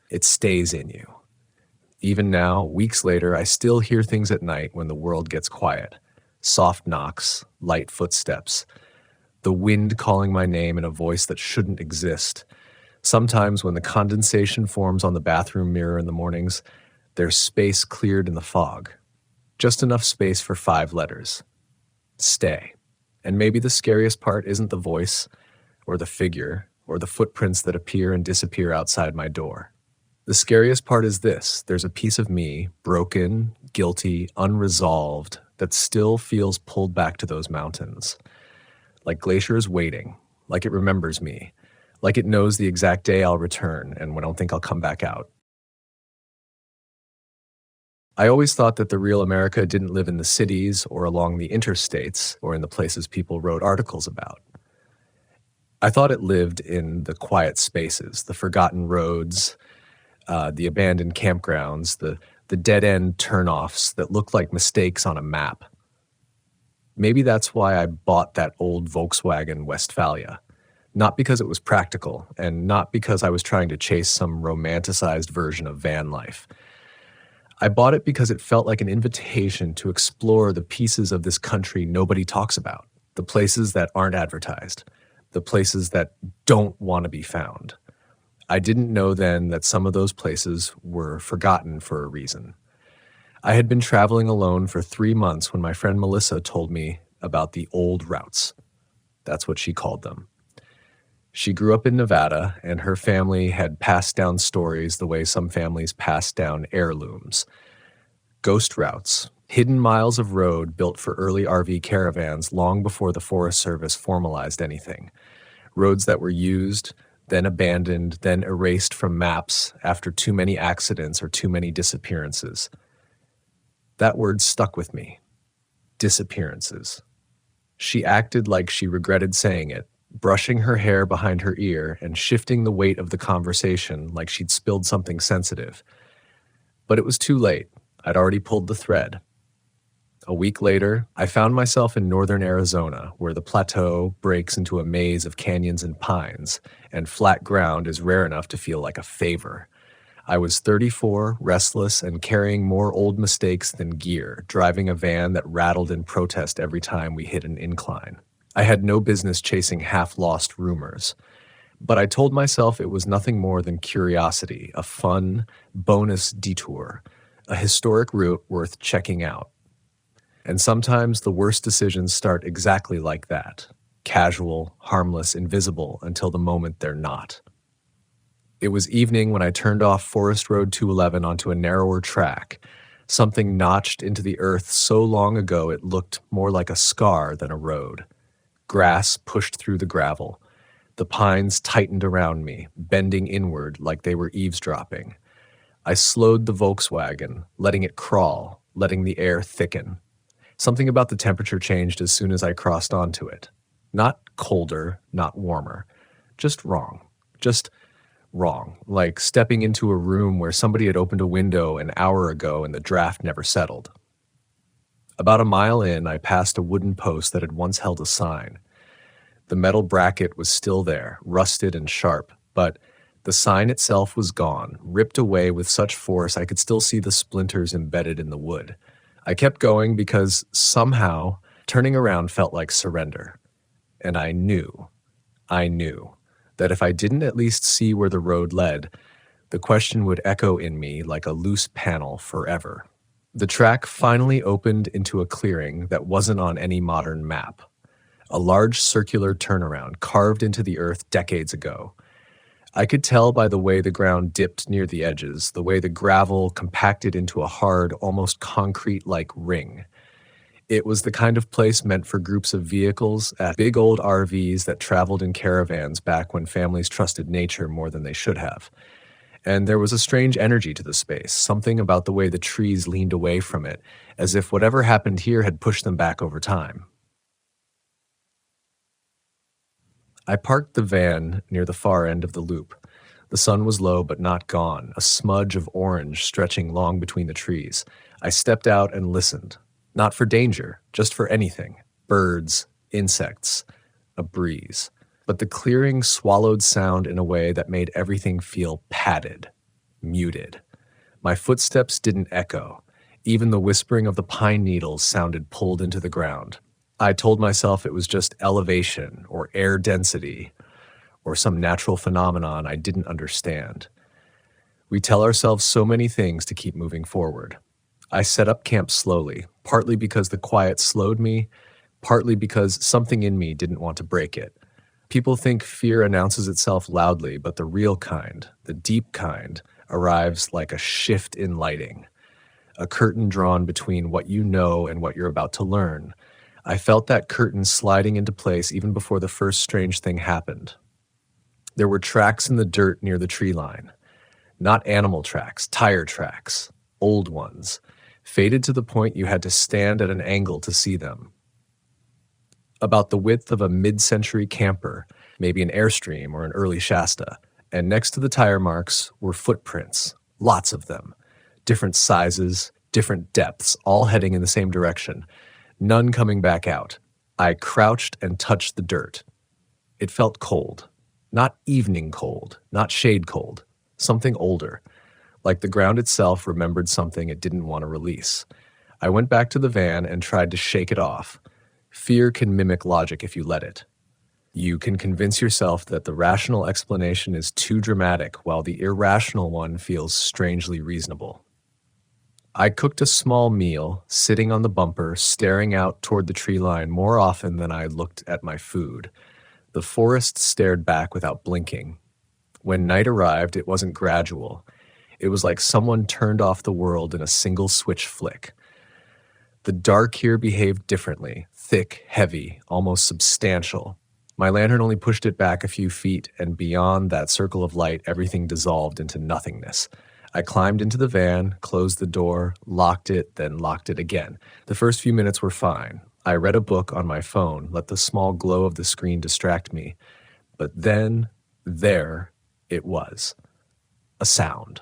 It stays in you. Even now, weeks later, I still hear things at night when the world gets quiet. Soft knocks, light footsteps. the wind calling my name in a voice that shouldn't exist. Sometimes when the condensation forms on the bathroom mirror in the mornings, there's space cleared in the fog. Just enough space for 5 letters. Stay. And maybe the scariest part isn't the voice, or the figure, or the footprints that appear and disappear outside my door. The scariest part is this: there's a piece of me, broken, guilty, unresolved, that still feels pulled back to those mountains. Like glaciers waiting, like it remembers me, like it knows the exact day I'll return and when I don't think I'll come back out. I always thought that the real America didn't live in the cities or along the interstates or in the places people wrote articles about. I thought it lived in the quiet spaces, the forgotten roads, the abandoned campgrounds, the dead-end turnoffs that looked like mistakes on a map. Maybe that's why I bought that old Volkswagen Westphalia. Not because it was practical, and not because I was trying to chase some romanticized version of van life. I bought it because it felt like an invitation to explore the pieces of this country nobody talks about, the places that aren't advertised, the places that don't want to be found. I didn't know then that some of those places were forgotten for a reason. I had been traveling alone for 3 months when my friend Melissa told me about the old routes. That's what she called them. She grew up in Nevada, and her family had passed down stories the way some families pass down heirlooms. Ghost routes, hidden miles of road built for early RV caravans long before the Forest Service formalized anything. Roads that were used, then abandoned, then erased from maps after too many accidents or too many disappearances. That word stuck with me. Disappearances. She acted like she regretted saying it, brushing her hair behind her ear and shifting the weight of the conversation like she'd spilled something sensitive. But it was too late. I'd already pulled the thread. A week later, I found myself in northern Arizona, where the plateau breaks into a maze of canyons and pines, and flat ground is rare enough to feel like a favor. I was 34, restless, and carrying more old mistakes than gear, driving a van that rattled in protest every time we hit an incline. I had no business chasing half-lost rumors, but I told myself it was nothing more than curiosity, a fun, bonus detour, a historic route worth checking out. And sometimes the worst decisions start exactly like that, casual, harmless, invisible until the moment they're not. It was evening when I turned off Forest Road 211 onto a narrower track, something notched into the earth so long ago it looked more like a scar than a road. Grass pushed through the gravel. The pines tightened around me, bending inward like they were eavesdropping. I slowed the Volkswagen, letting it crawl, letting the air thicken. Something about the temperature changed as soon as I crossed onto it. Not colder, not warmer. Just wrong. Just wrong. Like stepping into a room where somebody had opened a window an hour ago and the draft never settled. About a mile in, I passed a wooden post that had once held a sign. The metal bracket was still there, rusted and sharp, but the sign itself was gone, ripped away with such force I could still see the splinters embedded in the wood. I kept going because somehow turning around felt like surrender. And I knew that if I didn't at least see where the road led, the question would echo in me like a loose panel forever. The track finally opened into a clearing that wasn't on any modern map. A large circular turnaround carved into the earth decades ago. I could tell by the way the ground dipped near the edges, the way the gravel compacted into a hard, almost concrete-like ring. It was the kind of place meant for groups of vehicles at big old RVs that traveled in caravans back when families trusted nature more than they should have. And there was a strange energy to the space, something about the way the trees leaned away from it, as if whatever happened here had pushed them back over time. I parked the van near the far end of the loop. The sun was low but not gone, a smudge of orange stretching long between the trees. I stepped out and listened, not for danger, just for anything. Birds, insects, a breeze. But the clearing swallowed sound in a way that made everything feel padded, muted. My footsteps didn't echo. Even the whispering of the pine needles sounded pulled into the ground. I told myself it was just elevation or air density or some natural phenomenon I didn't understand. We tell ourselves so many things to keep moving forward. I set up camp slowly, partly because the quiet slowed me, partly because something in me didn't want to break it. People think fear announces itself loudly, but the real kind, the deep kind, arrives like a shift in lighting, a curtain drawn between what you know and what you're about to learn. I felt that curtain sliding into place even before the first strange thing happened. There were tracks in the dirt near the tree line. Not animal tracks, tire tracks, old ones, faded to the point you had to stand at an angle to see them. About the width of a mid-century camper, maybe an Airstream or an early Shasta, and next to the tire marks were footprints, lots of them, different sizes, different depths, all heading in the same direction, none coming back out. I crouched and touched the dirt. It felt cold, not evening cold, not shade cold, something older, like the ground itself remembered something it didn't want to release. I went back to the van and tried to shake it off. Fear can mimic logic if you let it. You can convince yourself that the rational explanation is too dramatic while the irrational one feels strangely reasonable. I cooked a small meal, sitting on the bumper, staring out toward the tree line more often than I looked at my food. The forest stared back without blinking. When night arrived, it wasn't gradual. It was like someone turned off the world in a single switch flick. The dark here behaved differently, thick, heavy, almost substantial. My lantern only pushed it back a few feet, and beyond that circle of light, everything dissolved into nothingness. I climbed into the van, closed the door, locked it, then locked it again. The first few minutes were fine. I read a book on my phone, let the small glow of the screen distract me. But then, there it was. A sound.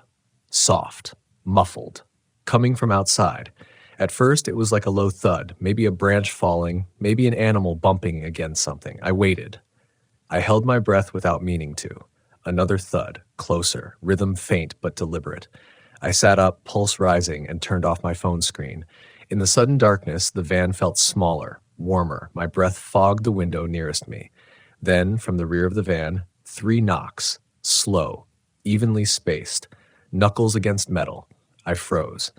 Soft, muffled, coming from outside. At first, it was like a low thud, maybe a branch falling, maybe an animal bumping against something. I waited. I held my breath without meaning to. Another thud, closer, rhythm faint but deliberate. I sat up, pulse rising, and turned off my phone screen. In the sudden darkness, the van felt smaller, warmer. My breath fogged the window nearest me. Then, from the rear of the van, 3 knocks, slow, evenly spaced, knuckles against metal. I froze.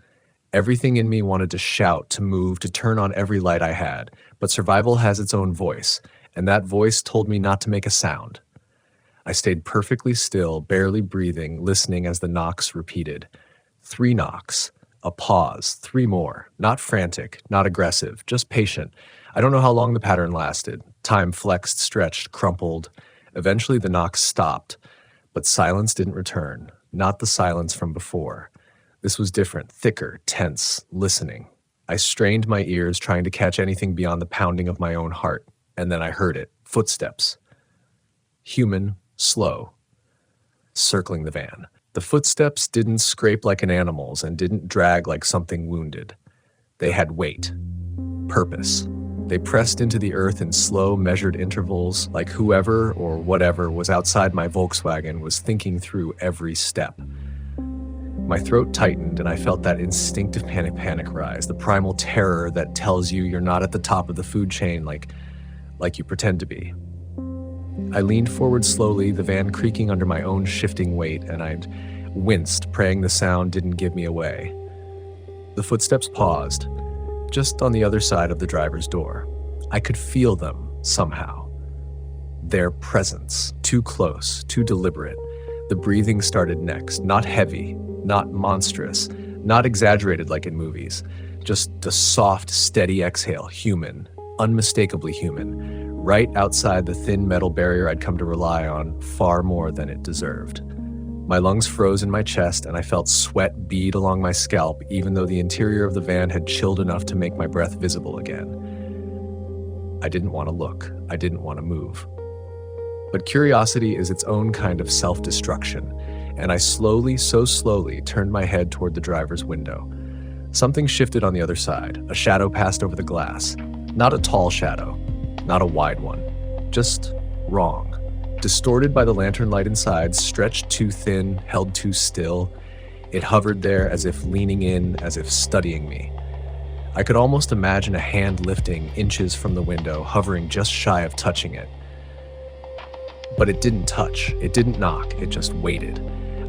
Everything in me wanted to shout, to move, to turn on every light I had, but survival has its own voice, and that voice told me not to make a sound. I stayed perfectly still, barely breathing, listening as the knocks repeated. 3 knocks, a pause, 3 more, not frantic, not aggressive, just patient. I don't know how long the pattern lasted. Time flexed, stretched, crumpled. Eventually the knocks stopped, but silence didn't return, not the silence from before. This was different, thicker, tense, listening. I strained my ears, trying to catch anything beyond the pounding of my own heart, and then I heard it. Footsteps. Human, slow. Circling the van. The footsteps didn't scrape like an animal's and didn't drag like something wounded. They had weight. Purpose. They pressed into the earth in slow, measured intervals, like whoever or whatever was outside my Volkswagen was thinking through every step. My throat tightened, and I felt that instinctive panic rise, the primal terror that tells you you're not at the top of the food chain like you pretend to be. I leaned forward slowly, the van creaking under my own shifting weight, and I winced, praying the sound didn't give me away. The footsteps paused, just on the other side of the driver's door. I could feel them, somehow. Their presence, too close, too deliberate. The breathing started next, not heavy, not monstrous, not exaggerated like in movies. Just a soft, steady exhale, human, unmistakably human, right outside the thin metal barrier I'd come to rely on far more than it deserved. My lungs froze in my chest, and I felt sweat bead along my scalp, even though the interior of the van had chilled enough to make my breath visible again. I didn't want to look. I didn't want to move. But curiosity is its own kind of self-destruction, and I slowly, so slowly, turned my head toward the driver's window. Something shifted on the other side. A shadow passed over the glass. Not a tall shadow, not a wide one. Just wrong. Distorted by the lantern light inside, stretched too thin, held too still. It hovered there as if leaning in, as if studying me. I could almost imagine a hand lifting inches from the window, hovering just shy of touching it. But it didn't touch, it didn't knock, it just waited.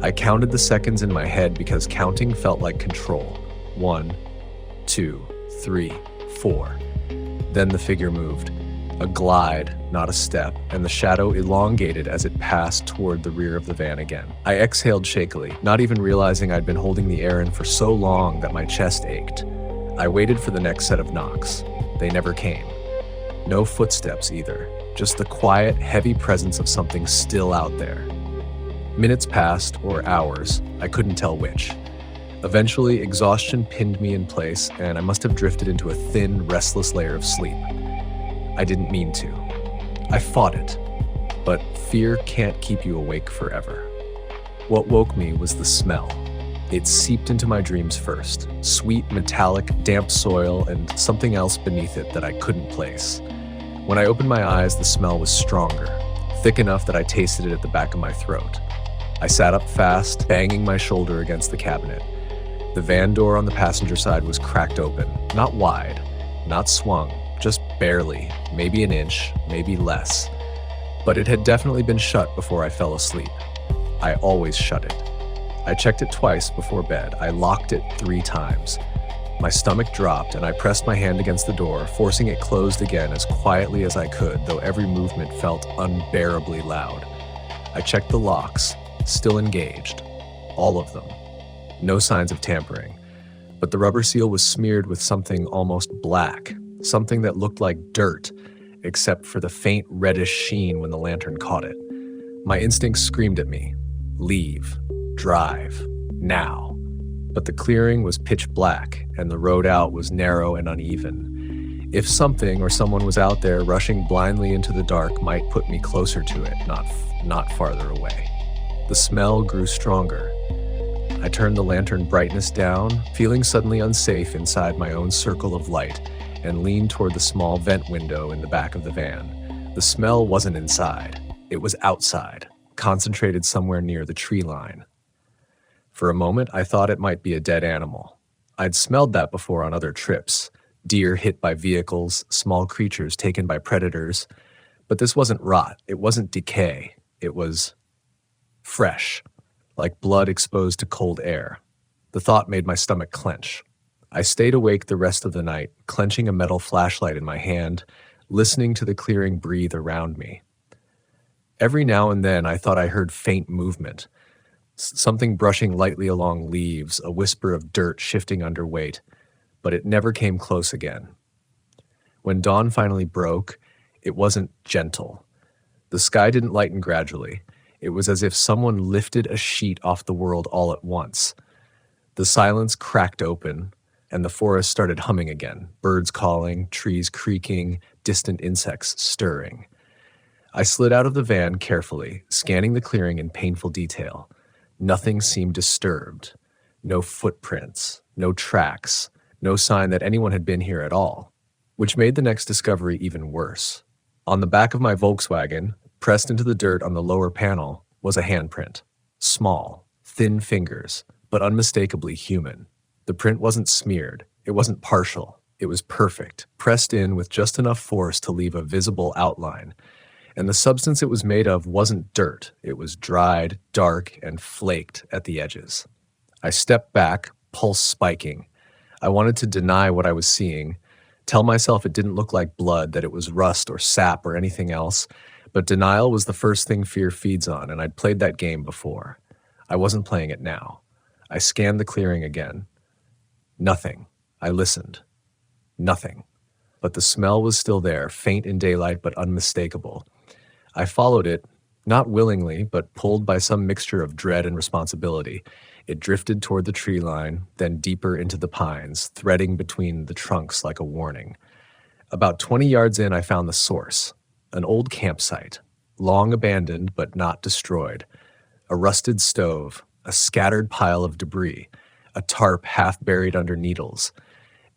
I counted the seconds in my head because counting felt like control. 1, 2, 3, 4. Then the figure moved. A glide, not a step, and the shadow elongated as it passed toward the rear of the van again. I exhaled shakily, not even realizing I'd been holding the air in for so long that my chest ached. I waited for the next set of knocks. They never came. No footsteps either, just the quiet, heavy presence of something still out there. Minutes passed, or hours, I couldn't tell which. Eventually, exhaustion pinned me in place, and I must have drifted into a thin, restless layer of sleep. I didn't mean to. I fought it, but fear can't keep you awake forever. What woke me was the smell. It seeped into my dreams first, sweet, metallic, damp soil, and something else beneath it that I couldn't place. When I opened my eyes, the smell was stronger, thick enough that I tasted it at the back of my throat. I sat up fast, banging my shoulder against the cabinet. The van door on the passenger side was cracked open, not wide, not swung, just barely, maybe an inch, maybe less. But it had definitely been shut before I fell asleep. I always shut it. I checked it twice before bed. I locked it 3 times. My stomach dropped and I pressed my hand against the door, forcing it closed again as quietly as I could, though every movement felt unbearably loud. I checked the locks, still engaged. All of them. No signs of tampering. But the rubber seal was smeared with something almost black, something that looked like dirt, except for the faint reddish sheen when the lantern caught it. My instincts screamed at me. Leave. Drive. Now. But the clearing was pitch black, and the road out was narrow and uneven. If something or someone was out there, rushing blindly into the dark might put me closer to it, not farther away. The smell grew stronger. I turned the lantern brightness down, feeling suddenly unsafe inside my own circle of light, and leaned toward the small vent window in the back of the van. The smell wasn't inside. It was outside, concentrated somewhere near the tree line. For a moment, I thought it might be a dead animal. I'd smelled that before on other trips. Deer hit by vehicles, small creatures taken by predators. But this wasn't rot. It wasn't decay. It was fresh, like blood exposed to cold air. The thought made my stomach clench. I stayed awake the rest of the night, clenching a metal flashlight in my hand, listening to the clearing breathe around me. Every now and then I thought I heard faint movement, something brushing lightly along leaves, a whisper of dirt shifting under weight, but it never came close again. When dawn finally broke, it wasn't gentle. The sky didn't lighten gradually. It was as if someone lifted a sheet off the world all at once. The silence cracked open, and the forest started humming again, birds calling, trees creaking, distant insects stirring. I slid out of the van carefully, scanning the clearing in painful detail. Nothing seemed disturbed. No footprints, no tracks, no sign that anyone had been here at all, which made the next discovery even worse. On the back of my Volkswagen, pressed into the dirt on the lower panel, was a handprint. Small, thin fingers, but unmistakably human. The print wasn't smeared. It wasn't partial. It was perfect, pressed in with just enough force to leave a visible outline. And the substance it was made of wasn't dirt. It was dried, dark, and flaked at the edges. I stepped back, pulse spiking. I wanted to deny what I was seeing, tell myself it didn't look like blood, that it was rust or sap or anything else, but denial was the first thing fear feeds on, and I'd played that game before. I wasn't playing it now. I scanned the clearing again. Nothing. I listened. Nothing. But the smell was still there, faint in daylight but unmistakable. I followed it, not willingly, but pulled by some mixture of dread and responsibility. It drifted toward the tree line, then deeper into the pines, threading between the trunks like a warning. About 20 yards in, I found the source, an old campsite, long abandoned but not destroyed. A rusted stove, a scattered pile of debris, a tarp half buried under needles,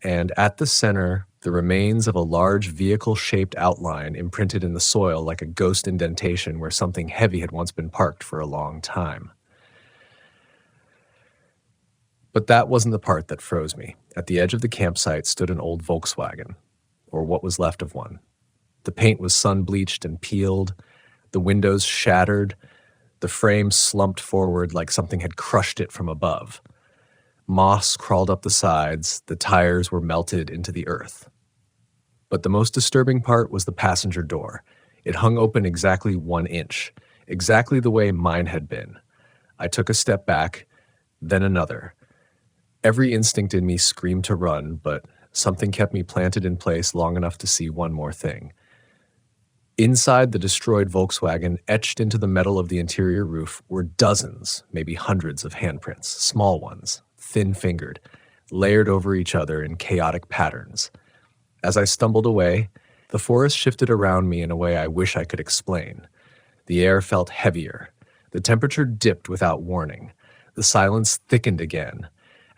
and at the center, the remains of a large vehicle-shaped outline imprinted in the soil like a ghost indentation where something heavy had once been parked for a long time. But that wasn't the part that froze me. At the edge of the campsite stood an old Volkswagen, or what was left of one. The paint was sun-bleached and peeled, the windows shattered, the frame slumped forward like something had crushed it from above. Moss crawled up the sides, the tires were melted into the earth. But the most disturbing part was the passenger door. It hung open exactly 1 inch, exactly the way mine had been. I took a step back, then another. Every instinct in me screamed to run, but something kept me planted in place long enough to see one more thing. Inside the destroyed Volkswagen, etched into the metal of the interior roof, were dozens, maybe hundreds of handprints, small ones, thin-fingered, layered over each other in chaotic patterns. As I stumbled away, the forest shifted around me in a way I wish I could explain. The air felt heavier. The temperature dipped without warning. The silence thickened again,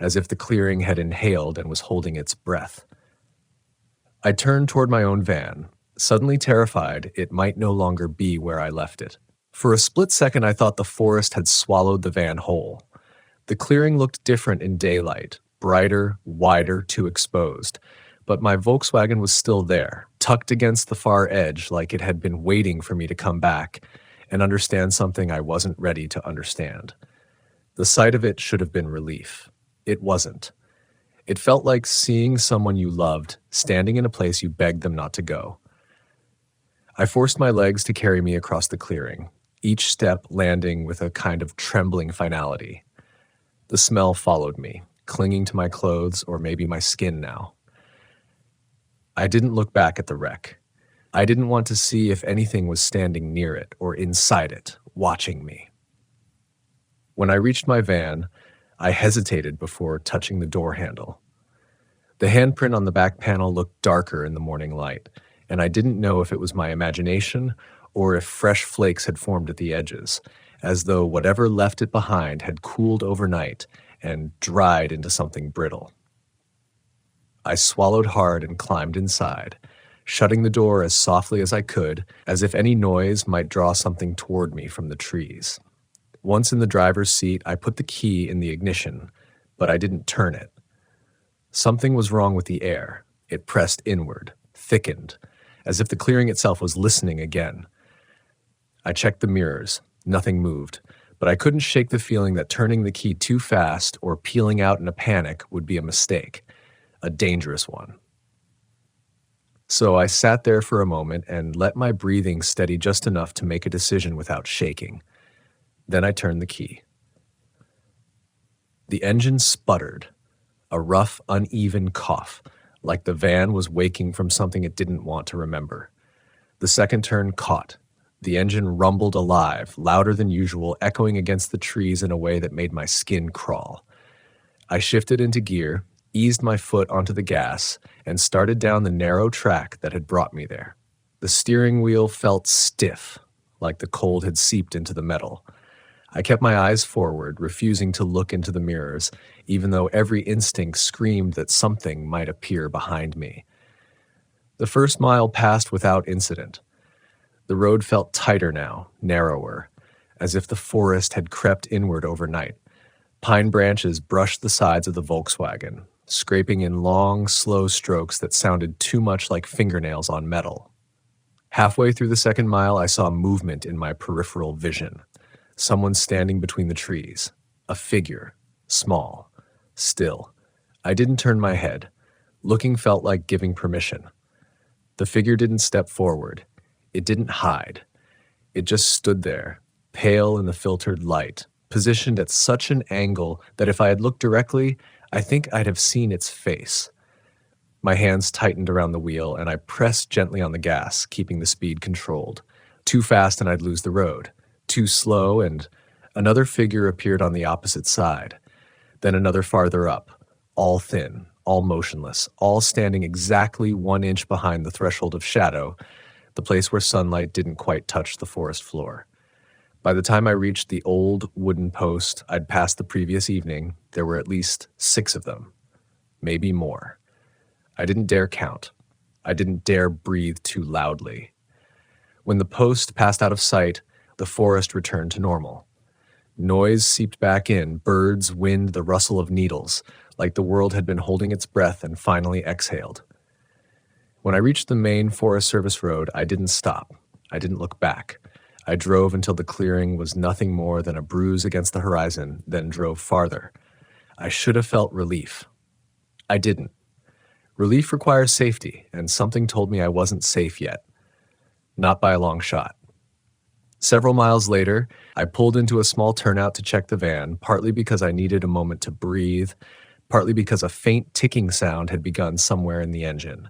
as if the clearing had inhaled and was holding its breath. I turned toward my own van, suddenly terrified it might no longer be where I left it. For a split second, I thought the forest had swallowed the van whole. The clearing looked different in daylight, brighter, wider, too exposed. But my Volkswagen was still there, tucked against the far edge like it had been waiting for me to come back and understand something I wasn't ready to understand. The sight of it should have been relief. It wasn't. It felt like seeing someone you loved standing in a place you begged them not to go. I forced my legs to carry me across the clearing, each step landing with a kind of trembling finality. The smell followed me, clinging to my clothes or maybe my skin now. I didn't look back at the wreck. I didn't want to see if anything was standing near it or inside it, watching me. When I reached my van, I hesitated before touching the door handle. The handprint on the back panel looked darker in the morning light, and I didn't know if it was my imagination or if fresh flakes had formed at the edges, as though whatever left it behind had cooled overnight and dried into something brittle. I swallowed hard and climbed inside, shutting the door as softly as I could, as if any noise might draw something toward me from the trees. Once in the driver's seat, I put the key in the ignition, but I didn't turn it. Something was wrong with the air. It pressed inward, thickened, as if the clearing itself was listening again. I checked the mirrors. Nothing moved, but I couldn't shake the feeling that turning the key too fast or peeling out in a panic would be a mistake, a dangerous one. So I sat there for a moment and let my breathing steady just enough to make a decision without shaking. Then I turned the key. The engine sputtered, a rough, uneven cough, like the van was waking from something it didn't want to remember. The second turn caught. The engine rumbled alive, louder than usual, echoing against the trees in a way that made my skin crawl. I shifted into gear, eased my foot onto the gas, and started down the narrow track that had brought me there. The steering wheel felt stiff, like the cold had seeped into the metal. I kept my eyes forward, refusing to look into the mirrors, even though every instinct screamed that something might appear behind me. The first mile passed without incident. The road felt tighter now, narrower, as if the forest had crept inward overnight. Pine branches brushed the sides of the Volkswagen, scraping in long, slow strokes that sounded too much like fingernails on metal. Halfway through the second mile, I saw movement in my peripheral vision. Someone standing between the trees. A figure. Small. Still. I didn't turn my head. Looking felt like giving permission. The figure didn't step forward. It didn't hide. It just stood there, pale in the filtered light, positioned at such an angle that if I had looked directly, I think I'd have seen its face. My hands tightened around the wheel, and I pressed gently on the gas, keeping the speed controlled. Too fast and I'd lose the road. Too slow, and another figure appeared on the opposite side. Then another farther up, all thin, all motionless, all standing exactly 1 inch behind the threshold of shadow, the place where sunlight didn't quite touch the forest floor. By the time I reached the old wooden post I'd passed the previous evening, there were at least 6 of them, maybe more. I didn't dare count. I didn't dare breathe too loudly. When the post passed out of sight, the forest returned to normal. Noise seeped back in, birds, wind, the rustle of needles, like the world had been holding its breath and finally exhaled. When I reached the main Forest Service road, I didn't stop. I didn't look back. I drove until the clearing was nothing more than a bruise against the horizon, then drove farther. I should have felt relief. I didn't. Relief requires safety, and something told me I wasn't safe yet. Not by a long shot. Several miles later, I pulled into a small turnout to check the van, partly because I needed a moment to breathe, partly because a faint ticking sound had begun somewhere in the engine.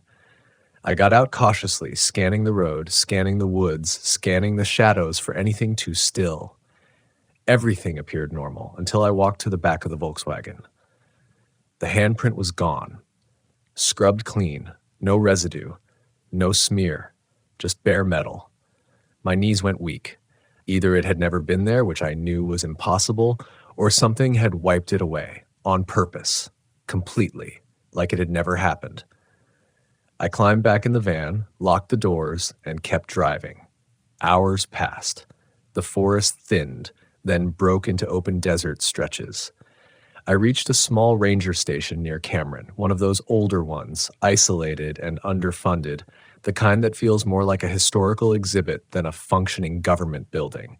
I got out cautiously, scanning the road, scanning the woods, scanning the shadows for anything too still. Everything appeared normal until I walked to the back of the Volkswagen. The handprint was gone. Scrubbed clean, no residue, no smear, just bare metal. My knees went weak. Either it had never been there, which I knew was impossible, or something had wiped it away, on purpose, completely, like it had never happened. I climbed back in the van, locked the doors, and kept driving. Hours passed. The forest thinned, then broke into open desert stretches. I reached a small ranger station near Cameron, one of those older ones, isolated and underfunded, the kind that feels more like a historical exhibit than a functioning government building.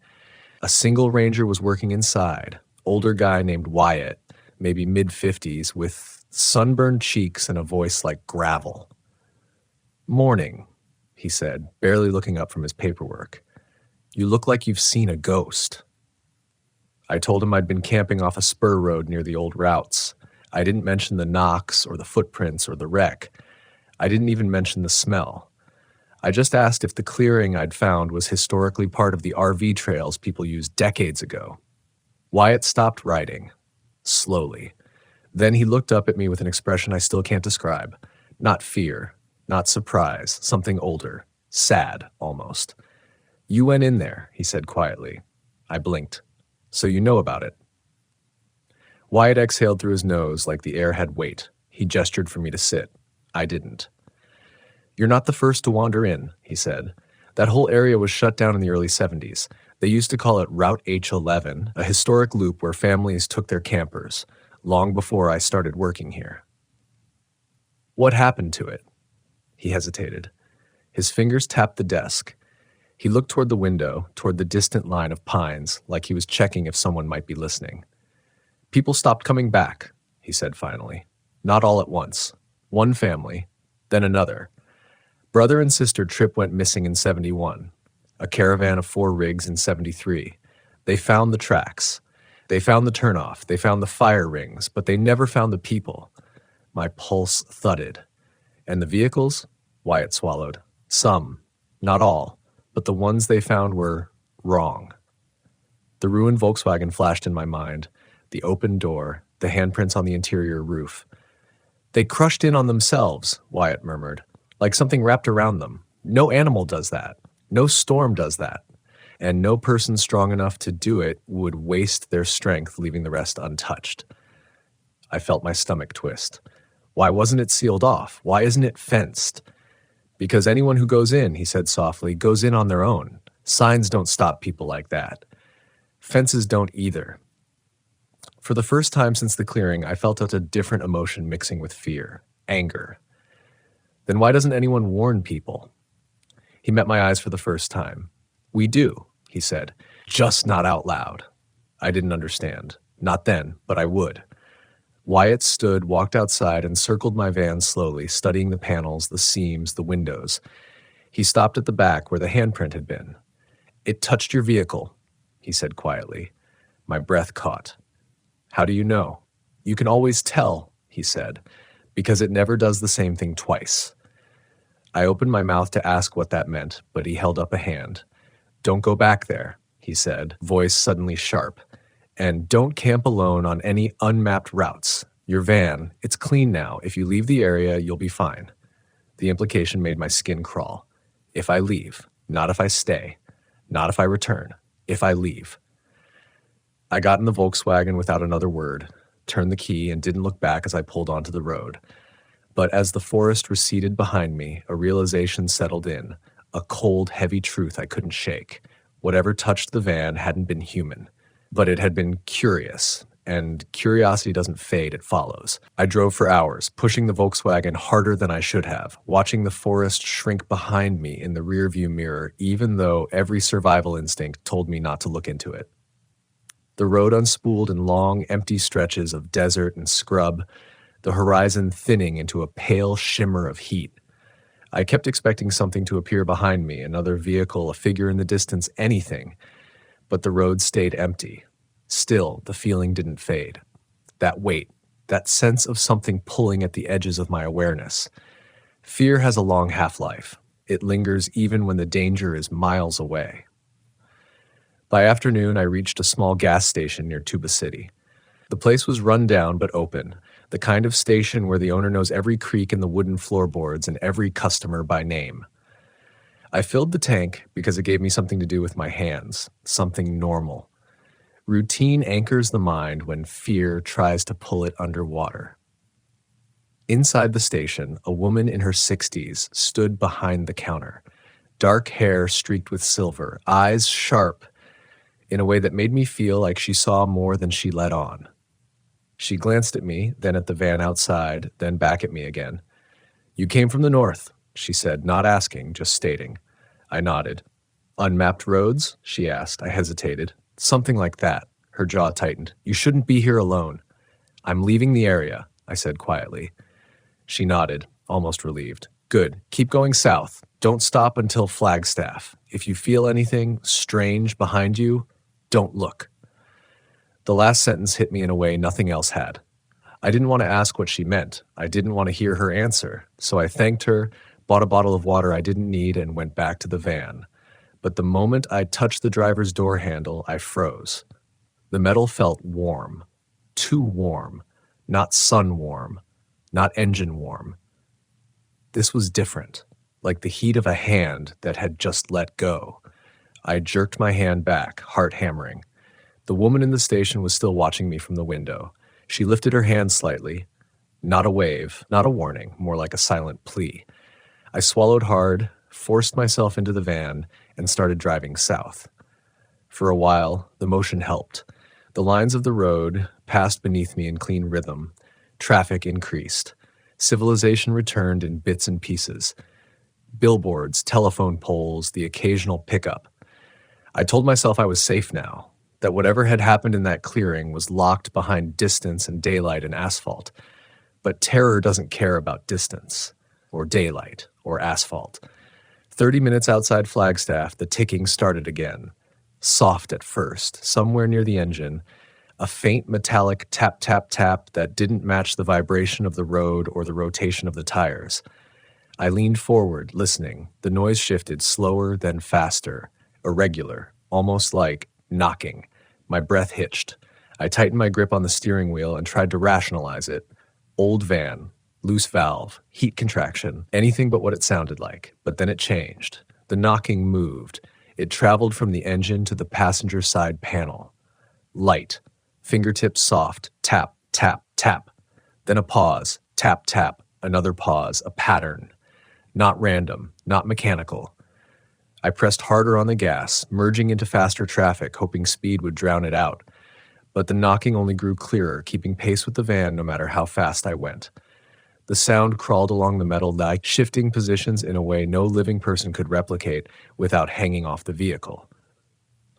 A single ranger was working inside, older guy named Wyatt, maybe mid-50s, with sunburned cheeks and a voice like gravel. "Morning," he said, barely looking up from his paperwork. "You look like you've seen a ghost." I told him I'd been camping off a spur road near the old routes. I didn't mention the knocks or the footprints or the wreck. I didn't even mention the smell. I just asked if the clearing I'd found was historically part of the RV trails people used decades ago. Wyatt stopped writing, slowly. Then he looked up at me with an expression I still can't describe. Not fear, not surprise, something older, sad almost. "You went in there," he said quietly. I blinked. "So you know about it." Wyatt exhaled through his nose like the air had weight. He gestured for me to sit. I didn't. "You're not the first to wander in," he said. "That whole area was shut down in the early 70s. They used to call it Route H11, a historic loop where families took their campers, long before I started working here." "What happened to it?" He hesitated. His fingers tapped the desk. He looked toward the window, toward the distant line of pines, like he was checking if someone might be listening. "People stopped coming back," he said finally. "Not all at once. One family, then another. Brother and sister Tripp went missing in 71. A caravan of 4 rigs in 73. They found the tracks. They found the turnoff. They found the fire rings, but they never found the people." My pulse thudded. "And the vehicles?" Wyatt swallowed. "Some. Not all. But the ones they found were wrong." The ruined Volkswagen flashed in my mind. The open door, the handprints on the interior roof. "They crushed in on themselves," Wyatt murmured. "Like something wrapped around them. No animal does that. No storm does that. And no person strong enough to do it would waste their strength leaving the rest untouched." I felt my stomach twist. Why wasn't it sealed off? Why isn't it fenced? "Because anyone who goes in," he said softly, "goes in on their own. Signs don't stop people like that. Fences don't either." For the first time since the clearing, I felt a different emotion mixing with fear, anger. "Then why doesn't anyone warn people?" He met my eyes for the first time. "We do," he said, "just not out loud." I didn't understand. Not then, but I would. Wyatt stood, walked outside, and circled my van slowly, studying the panels, the seams, the windows. He stopped at the back where the handprint had been. "It touched your vehicle," he said quietly. My breath caught. "How do you know?" "You can always tell," he said, "because it never does the same thing twice." I opened my mouth to ask what that meant, but he held up a hand. "Don't go back there," he said, voice suddenly sharp. "And don't camp alone on any unmapped routes. Your van, it's clean now. If you leave the area, you'll be fine." The implication made my skin crawl. If I leave, not if I stay, not if I return, if I leave. I got in the Volkswagen without another word, turned the key, and didn't look back as I pulled onto the road. But as the forest receded behind me, a realization settled in, a cold, heavy truth I couldn't shake. Whatever touched the van hadn't been human. but it had been curious, and curiosity doesn't fade, it follows. I drove for hours, pushing the Volkswagen harder than I should have, watching the forest shrink behind me in the rearview mirror, even though every survival instinct told me not to look into it. The road unspooled in long, empty stretches of desert and scrub, the horizon thinning into a pale shimmer of heat. I kept expecting something to appear behind me, another vehicle, a figure in the distance, anything. But the road stayed empty. Still, the feeling didn't fade. That weight, that sense of something pulling at the edges of my awareness. Fear has a long half-life. It lingers even when the danger is miles away. By afternoon, I reached a small gas station near Tuba City. The place was run down but open, the kind of station where the owner knows every creak in the wooden floorboards and every customer by name. I filled the tank because it gave me something to do with my hands, something normal. Routine anchors the mind when fear tries to pull it underwater. Inside the station, a woman in her 60s stood behind the counter, dark hair streaked with silver, eyes sharp, in a way that made me feel like she saw more than she let on. She glanced at me, then at the van outside, then back at me again. "You came from the north," she said, not asking, just stating. I nodded. "Unmapped roads?" she asked. I hesitated. "Something like that." Her jaw tightened. "You shouldn't be here alone." "I'm leaving the area," I said quietly. She nodded, almost relieved. "Good. Keep going south. Don't stop until Flagstaff. If you feel anything strange behind you, don't look." The last sentence hit me in a way nothing else had. I didn't want to ask what she meant. I didn't want to hear her answer. So I thanked her, bought a bottle of water I didn't need, and went back to the van. But the moment I touched the driver's door handle, I froze. The metal felt warm. Too warm. Not sun warm. Not engine warm. This was different, like the heat of a hand that had just let go. I jerked my hand back, heart hammering. The woman in the station was still watching me from the window. She lifted her hand slightly. Not a wave, not a warning, more like a silent plea. I swallowed hard, forced myself into the van, and started driving south. For a while, the motion helped. The lines of the road passed beneath me in clean rhythm. Traffic increased. Civilization returned in bits and pieces. Billboards, telephone poles, the occasional pickup. I told myself I was safe now, that whatever had happened in that clearing was locked behind distance and daylight and asphalt. But terror doesn't care about distance, or daylight, or asphalt. 30 minutes outside Flagstaff, the ticking started again. Soft at first, somewhere near the engine, a faint metallic tap, tap, tap that didn't match the vibration of the road or the rotation of the tires. I leaned forward, listening. The noise shifted slower, then faster, irregular, almost like knocking. My breath hitched. I tightened my grip on the steering wheel and tried to rationalize it. Old van, loose valve, heat contraction, anything but what it sounded like. But then it changed. The knocking moved. It traveled from the engine to the passenger side panel. Light. Fingertips soft. Tap, tap, tap. Then a pause. Tap, tap. Another pause. A pattern. Not random. Not mechanical. I pressed harder on the gas, merging into faster traffic, hoping speed would drown it out. But the knocking only grew clearer, keeping pace with the van no matter how fast I went. The sound crawled along the metal dike, shifting positions in a way no living person could replicate without hanging off the vehicle.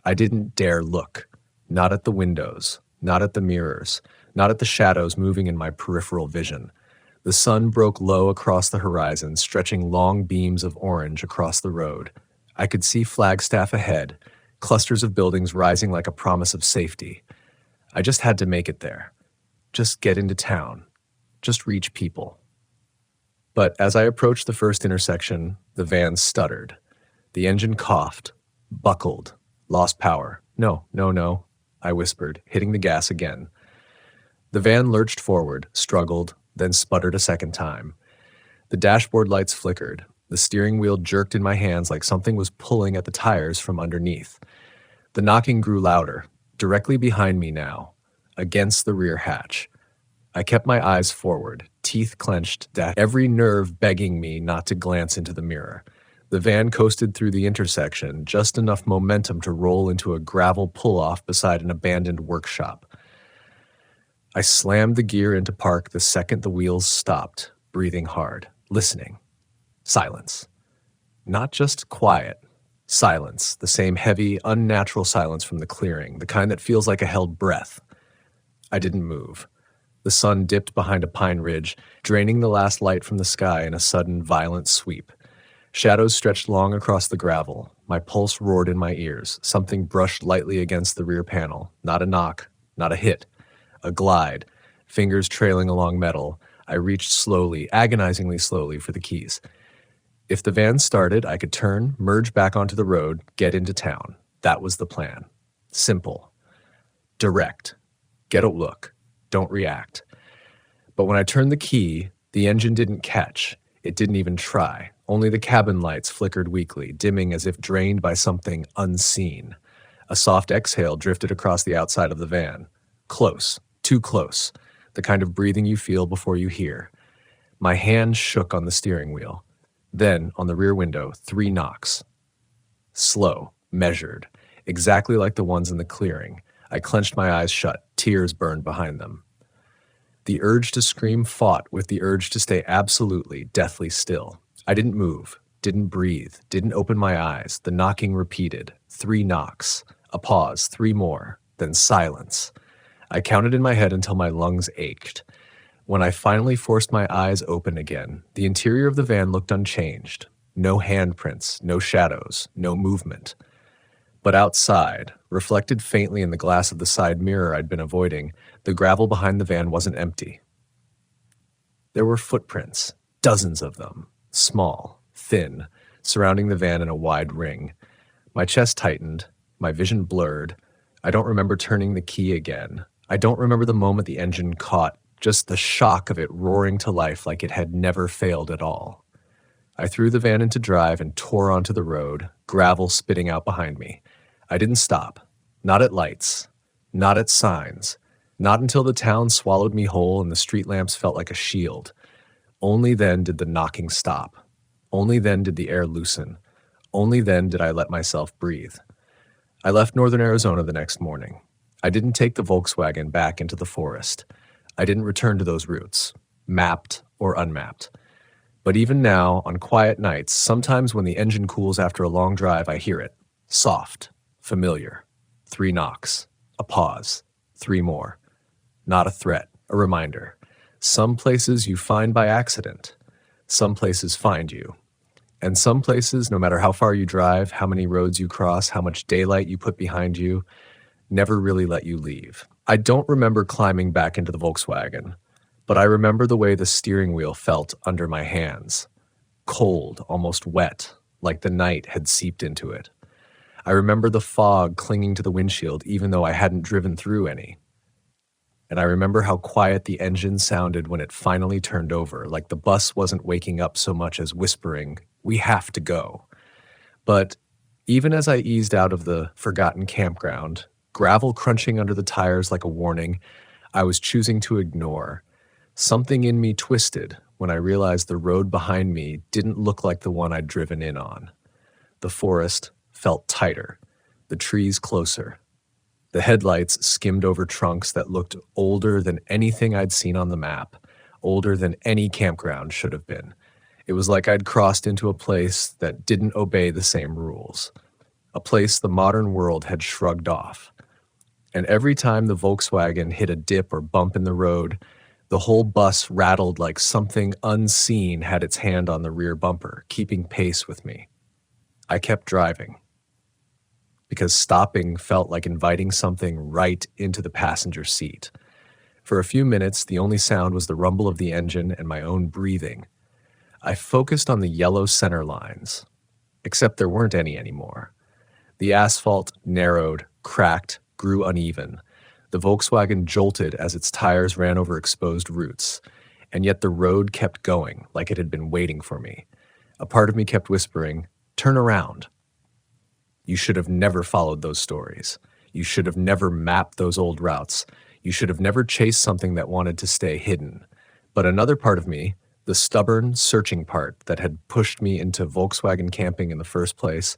I didn't dare look. Not at the windows, not at the mirrors, not at the shadows moving in my peripheral vision. The sun broke low across the horizon, stretching long beams of orange across the road. I could see Flagstaff ahead, clusters of buildings rising like a promise of safety. I just had to make it there. Just get into town. Just reach people. But as I approached the first intersection, the van stuttered. The engine coughed, buckled, lost power. No, no, no, I whispered, hitting the gas again. The van lurched forward, struggled, then sputtered a second time. The dashboard lights flickered. The steering wheel jerked in my hands like something was pulling at the tires from underneath. The knocking grew louder, directly behind me now, against the rear hatch. I kept my eyes forward, teeth clenched, every nerve begging me not to glance into the mirror. The van coasted through the intersection, just enough momentum to roll into a gravel pull-off beside an abandoned workshop. I slammed the gear into park the second the wheels stopped, breathing hard, listening. Silence. Not just quiet. Silence, the same heavy, unnatural silence from the clearing, the kind that feels like a held breath. I didn't move. The sun dipped behind a pine ridge, draining the last light from the sky in a sudden, violent sweep. Shadows stretched long across the gravel. My pulse roared in my ears. Something brushed lightly against the rear panel. Not a knock, not a hit. A glide, fingers trailing along metal. I reached slowly, agonizingly slowly, for the keys. If the van started, I could turn, merge back onto the road, get into town. That was the plan. Simple. Direct. Get a look. Don't react. But when I turned the key, the engine didn't catch. It didn't even try. Only the cabin lights flickered weakly, dimming as if drained by something unseen. A soft exhale drifted across the outside of the van. Close. Too close. The kind of breathing you feel before you hear. My hand shook on the steering wheel. Then, on the rear window, 3 knocks. Slow, measured, exactly like the ones in the clearing. I clenched my eyes shut, tears burned behind them. The urge to scream fought with the urge to stay absolutely, deathly still. I didn't move, didn't breathe, didn't open my eyes. The knocking repeated. 3 knocks. A pause, 3 more, then silence. I counted in my head until my lungs ached. When I finally forced my eyes open again, the interior of the van looked unchanged. No handprints, no shadows, no movement. But outside, reflected faintly in the glass of the side mirror I'd been avoiding, the gravel behind the van wasn't empty. There were footprints, dozens of them, small, thin, surrounding the van in a wide ring. My chest tightened, my vision blurred. I don't remember turning the key again. I don't remember the moment the engine caught, just the shock of it roaring to life like it had never failed at all. I threw the van into drive and tore onto the road, gravel spitting out behind me. I didn't stop. Not at lights. Not at signs. Not until the town swallowed me whole and the street lamps felt like a shield. Only then did the knocking stop. Only then did the air loosen. Only then did I let myself breathe. I left northern Arizona the next morning. I didn't take the Volkswagen back into the forest. I didn't return to those routes, mapped or unmapped. But even now, on quiet nights, sometimes when the engine cools after a long drive, I hear it. Soft, familiar. 3 knocks, a pause, 3 more. Not a threat, a reminder. Some places you find by accident. Some places find you. And some places, no matter how far you drive, how many roads you cross, how much daylight you put behind you, never really let you leave. I don't remember climbing back into the Volkswagen, but I remember the way the steering wheel felt under my hands. Cold, almost wet, like the night had seeped into it. I remember the fog clinging to the windshield even though I hadn't driven through any. And I remember how quiet the engine sounded when it finally turned over, like the bus wasn't waking up so much as whispering, "We have to go." But even as I eased out of the forgotten campground, gravel crunching under the tires like a warning, I was choosing to ignore. Something in me twisted when I realized the road behind me didn't look like the one I'd driven in on. The forest felt tighter, the trees closer. The headlights skimmed over trunks that looked older than anything I'd seen on the map, older than any campground should have been. It was like I'd crossed into a place that didn't obey the same rules, a place the modern world had shrugged off. And every time the Volkswagen hit a dip or bump in the road, the whole bus rattled like something unseen had its hand on the rear bumper, keeping pace with me. I kept driving, because stopping felt like inviting something right into the passenger seat. For a few minutes, the only sound was the rumble of the engine and my own breathing. I focused on the yellow center lines, except there weren't any anymore. The asphalt narrowed, cracked, grew uneven. The Volkswagen jolted as its tires ran over exposed roots, and yet the road kept going like it had been waiting for me. A part of me kept whispering, "Turn around." You should have never followed those stories. You should have never mapped those old routes. You should have never chased something that wanted to stay hidden. But another part of me, the The stubborn, searching part that had pushed me into Volkswagen camping in the first place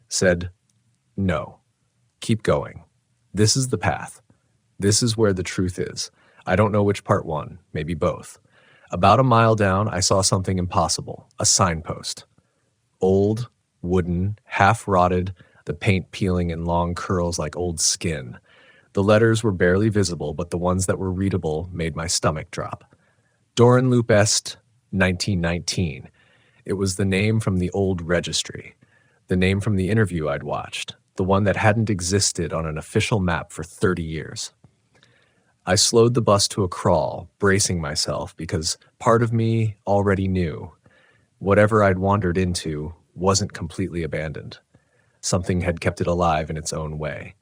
said, "No, keep going. This is the path. This is where the truth is. I don't know which part won, maybe both." About a mile down, I saw something impossible, a signpost. Old, wooden, half-rotted, the paint peeling in long curls like old skin. The letters were barely visible, but the ones that were readable made my stomach drop. Dorenloop Est, 1919. It was the name from the old registry, the name from the interview I'd watched, the one that hadn't existed on an official map for 30 years. I slowed the bus to a crawl, bracing myself because part of me already knew whatever I'd wandered into wasn't completely abandoned. Something had kept it alive in its own way.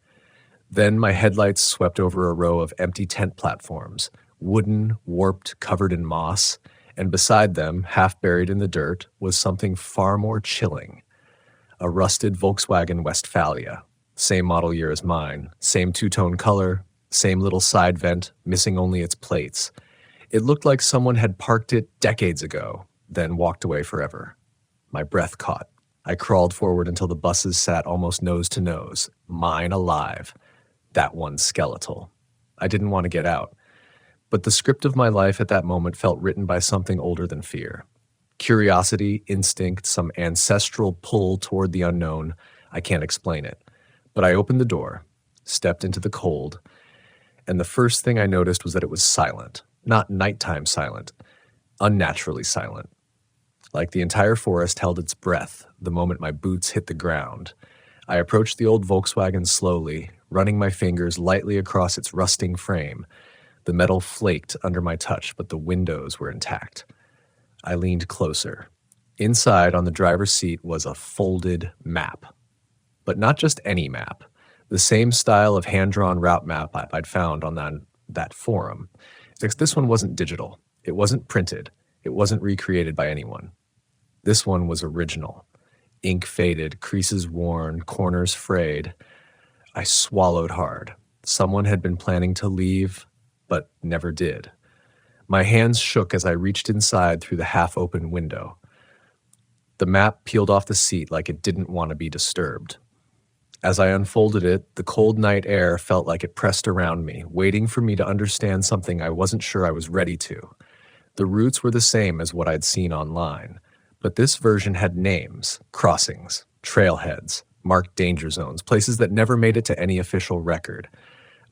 Then my headlights swept over a row of empty tent platforms, wooden, warped, covered in moss, and beside them, half buried in the dirt, was something far more chilling. A rusted Volkswagen Westphalia, same model year as mine, same two-tone color, same little side vent, missing only its plates. It looked like someone had parked it decades ago, then walked away forever. My breath caught. I crawled forward until the buses sat almost nose to nose, mine alive. That one skeletal. I didn't want to get out. But the script of my life at that moment felt written by something older than fear. Curiosity, instinct, some ancestral pull toward the unknown. I can't explain it. But I opened the door, stepped into the cold, and the first thing I noticed was that it was silent. Not nighttime silent, unnaturally silent. Like the entire forest held its breath the moment my boots hit the ground. I approached the old Volkswagen slowly, running my fingers lightly across its rusting frame. The metal flaked under my touch, but the windows were intact. I leaned closer. Inside, on the driver's seat, was a folded map. But not just any map. The same style of hand-drawn route map I'd found on that forum. This one wasn't digital. It wasn't printed. It wasn't recreated by anyone. This one was original. Ink faded, creases worn, corners frayed. I swallowed hard. Someone had been planning to leave, but never did. My hands shook as I reached inside through the half-open window. The map peeled off the seat like it didn't want to be disturbed. As I unfolded it, the cold night air felt like it pressed around me, waiting for me to understand something I wasn't sure I was ready to. The routes were the same as what I'd seen online, but this version had names, crossings, trailheads, marked danger zones, places that never made it to any official record,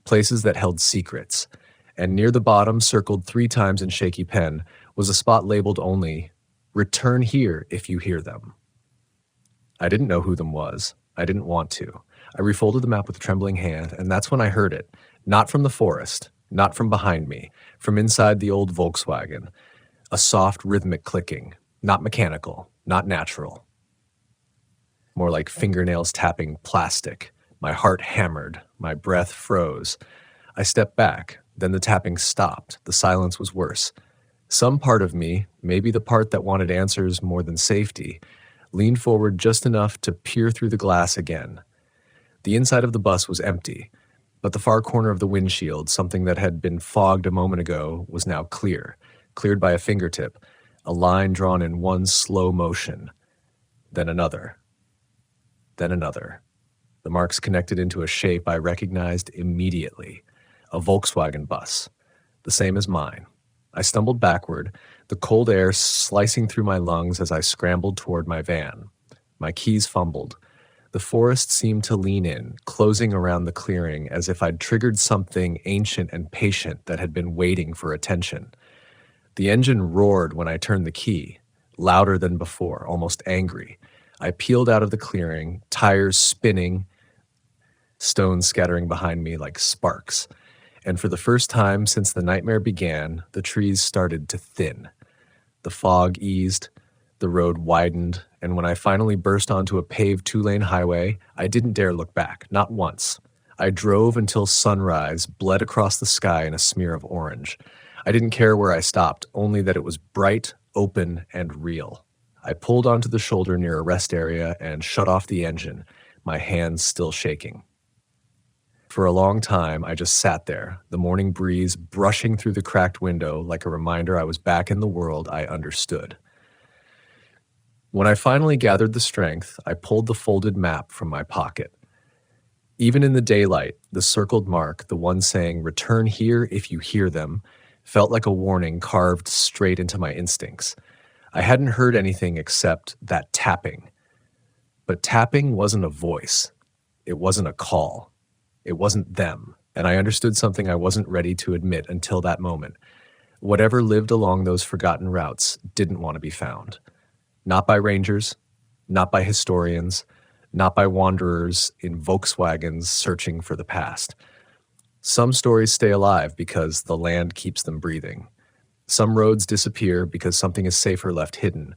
places that held secrets. And near the bottom, circled 3 times in shaky pen, was a spot labeled only, "Return here if you hear them." I didn't know who them was. I didn't want to. I refolded the map with a trembling hand, and that's when I heard it. Not from the forest, not from behind me, from inside the old Volkswagen. A soft, rhythmic clicking, not mechanical, not natural. More like fingernails tapping plastic. My heart hammered, my breath froze. I stepped back, then the tapping stopped. The silence was worse. Some part of me, maybe the part that wanted answers more than safety, leaned forward just enough to peer through the glass again. The inside of the bus was empty, but the far corner of the windshield, something that had been fogged a moment ago, was now clear, cleared by a fingertip, a line drawn in one slow motion. Then another. Then another. The marks connected into a shape I recognized immediately. A Volkswagen bus, the same as mine. I stumbled backward, the cold air slicing through my lungs as I scrambled toward my van. My keys fumbled. The forest seemed to lean in, closing around the clearing as if I'd triggered something ancient and patient that had been waiting for attention. The engine roared when I turned the key, louder than before, almost angry. I peeled out of the clearing, tires spinning, stones scattering behind me like sparks. And for the first time since the nightmare began, the trees started to thin. The fog eased, the road widened, and when I finally burst onto a paved 2-lane highway, I didn't dare look back, not once. I drove until sunrise bled across the sky in a smear of orange. I didn't care where I stopped, only that it was bright, open, and real. I pulled onto the shoulder near a rest area and shut off the engine, my hands still shaking. For a long time, I just sat there, the morning breeze brushing through the cracked window like a reminder I was back in the world I understood. When I finally gathered the strength, I pulled the folded map from my pocket. Even in the daylight, the circled mark, the one saying, "Return here if you hear them," felt like a warning carved straight into my instincts. I hadn't heard anything except that tapping. But tapping wasn't a voice. It wasn't a call. It wasn't them. And I understood something I wasn't ready to admit until that moment. Whatever lived along those forgotten routes didn't want to be found. Not by rangers, not by historians, not by wanderers in Volkswagens searching for the past. Some stories stay alive because the land keeps them breathing. Some roads disappear because something is safer left hidden.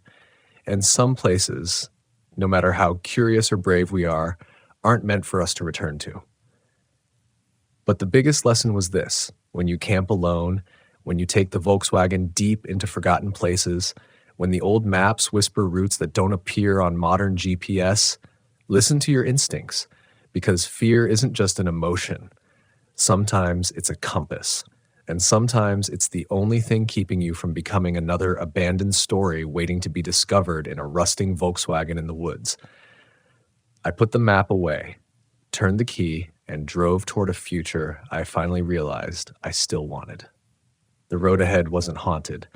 And some places, no matter how curious or brave we are, aren't meant for us to return to. But the biggest lesson was this: when you camp alone, when you take the Volkswagen deep into forgotten places, when the old maps whisper routes that don't appear on modern GPS, listen to your instincts, because fear isn't just an emotion. Sometimes it's a compass, and sometimes it's the only thing keeping you from becoming another abandoned story waiting to be discovered in a rusting Volkswagen in the woods. I put the map away, turned the key, and drove toward a future I finally realized I still wanted. The road ahead wasn't haunted,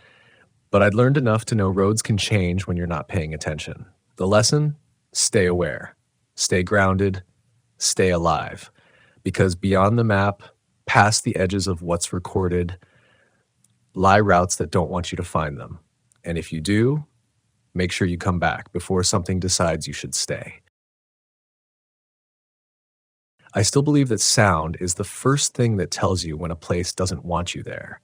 but I'd learned enough to know roads can change when you're not paying attention. The lesson? Stay aware, stay grounded, stay alive. Because beyond the map, past the edges of what's recorded, lie routes that don't want you to find them. And if you do, make sure you come back before something decides you should stay. I still believe that sound is the first thing that tells you when a place doesn't want you there.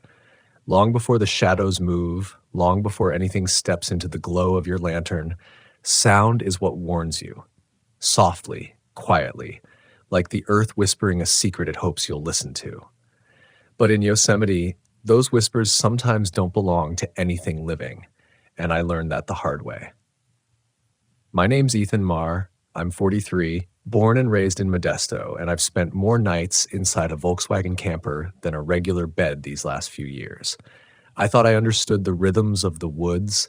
Long before the shadows move, long before anything steps into the glow of your lantern, sound is what warns you. Softly, quietly, like the earth whispering a secret it hopes you'll listen to. But in Yosemite, those whispers sometimes don't belong to anything living, and I learned that the hard way. My name's Ethan Marr. I'm 43, born and raised in Modesto, and I've spent more nights inside a Volkswagen camper than a regular bed these last few years. I thought I understood the rhythms of the woods,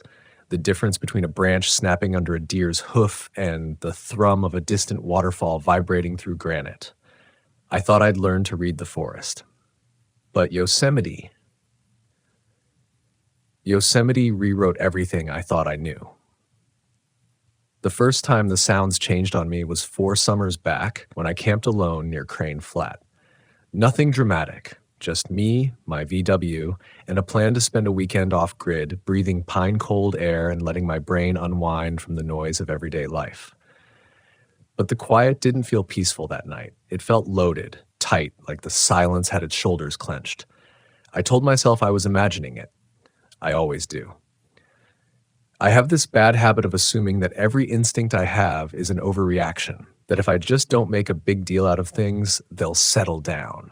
the difference between a branch snapping under a deer's hoof and the thrum of a distant waterfall vibrating through granite. I thought I'd learned to read the forest. But Yosemite rewrote everything I thought I knew. The first time the sounds changed on me was 4 summers back when I camped alone near Crane Flat. Nothing dramatic, just me, my VW, and a plan to spend a weekend off-grid, breathing pine-cold air and letting my brain unwind from the noise of everyday life. But the quiet didn't feel peaceful that night. It felt loaded, tight, like the silence had its shoulders clenched. I told myself I was imagining it. I always do. I have this bad habit of assuming that every instinct I have is an overreaction, that if I just don't make a big deal out of things, they'll settle down.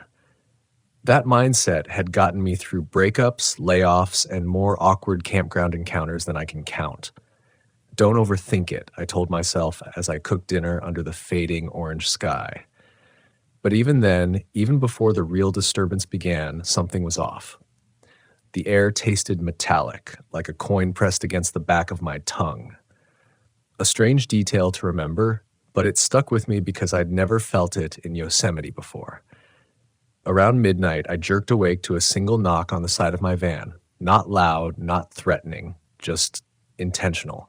That mindset had gotten me through breakups, layoffs, and more awkward campground encounters than I can count. Don't overthink it, I told myself as I cooked dinner under the fading orange sky. But even then, even before the real disturbance began, something was off. The air tasted metallic, like a coin pressed against the back of my tongue. A strange detail to remember, but it stuck with me because I'd never felt it in Yosemite before. Around midnight, I jerked awake to a single knock on the side of my van. Not loud, not threatening, just intentional.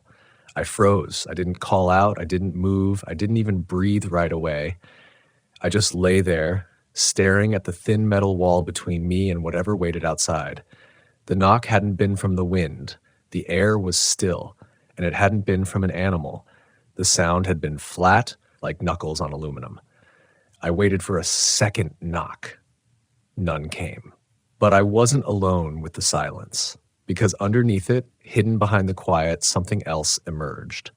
I froze. I didn't call out. I didn't move. I didn't even breathe right away. I just lay there, staring at the thin metal wall between me and whatever waited outside. The knock hadn't been from the wind. The air was still, and it hadn't been from an animal. The sound had been flat, like knuckles on aluminum. I waited for a second knock. None came. But I wasn't alone with the silence, because underneath it, hidden behind the quiet, something else emerged.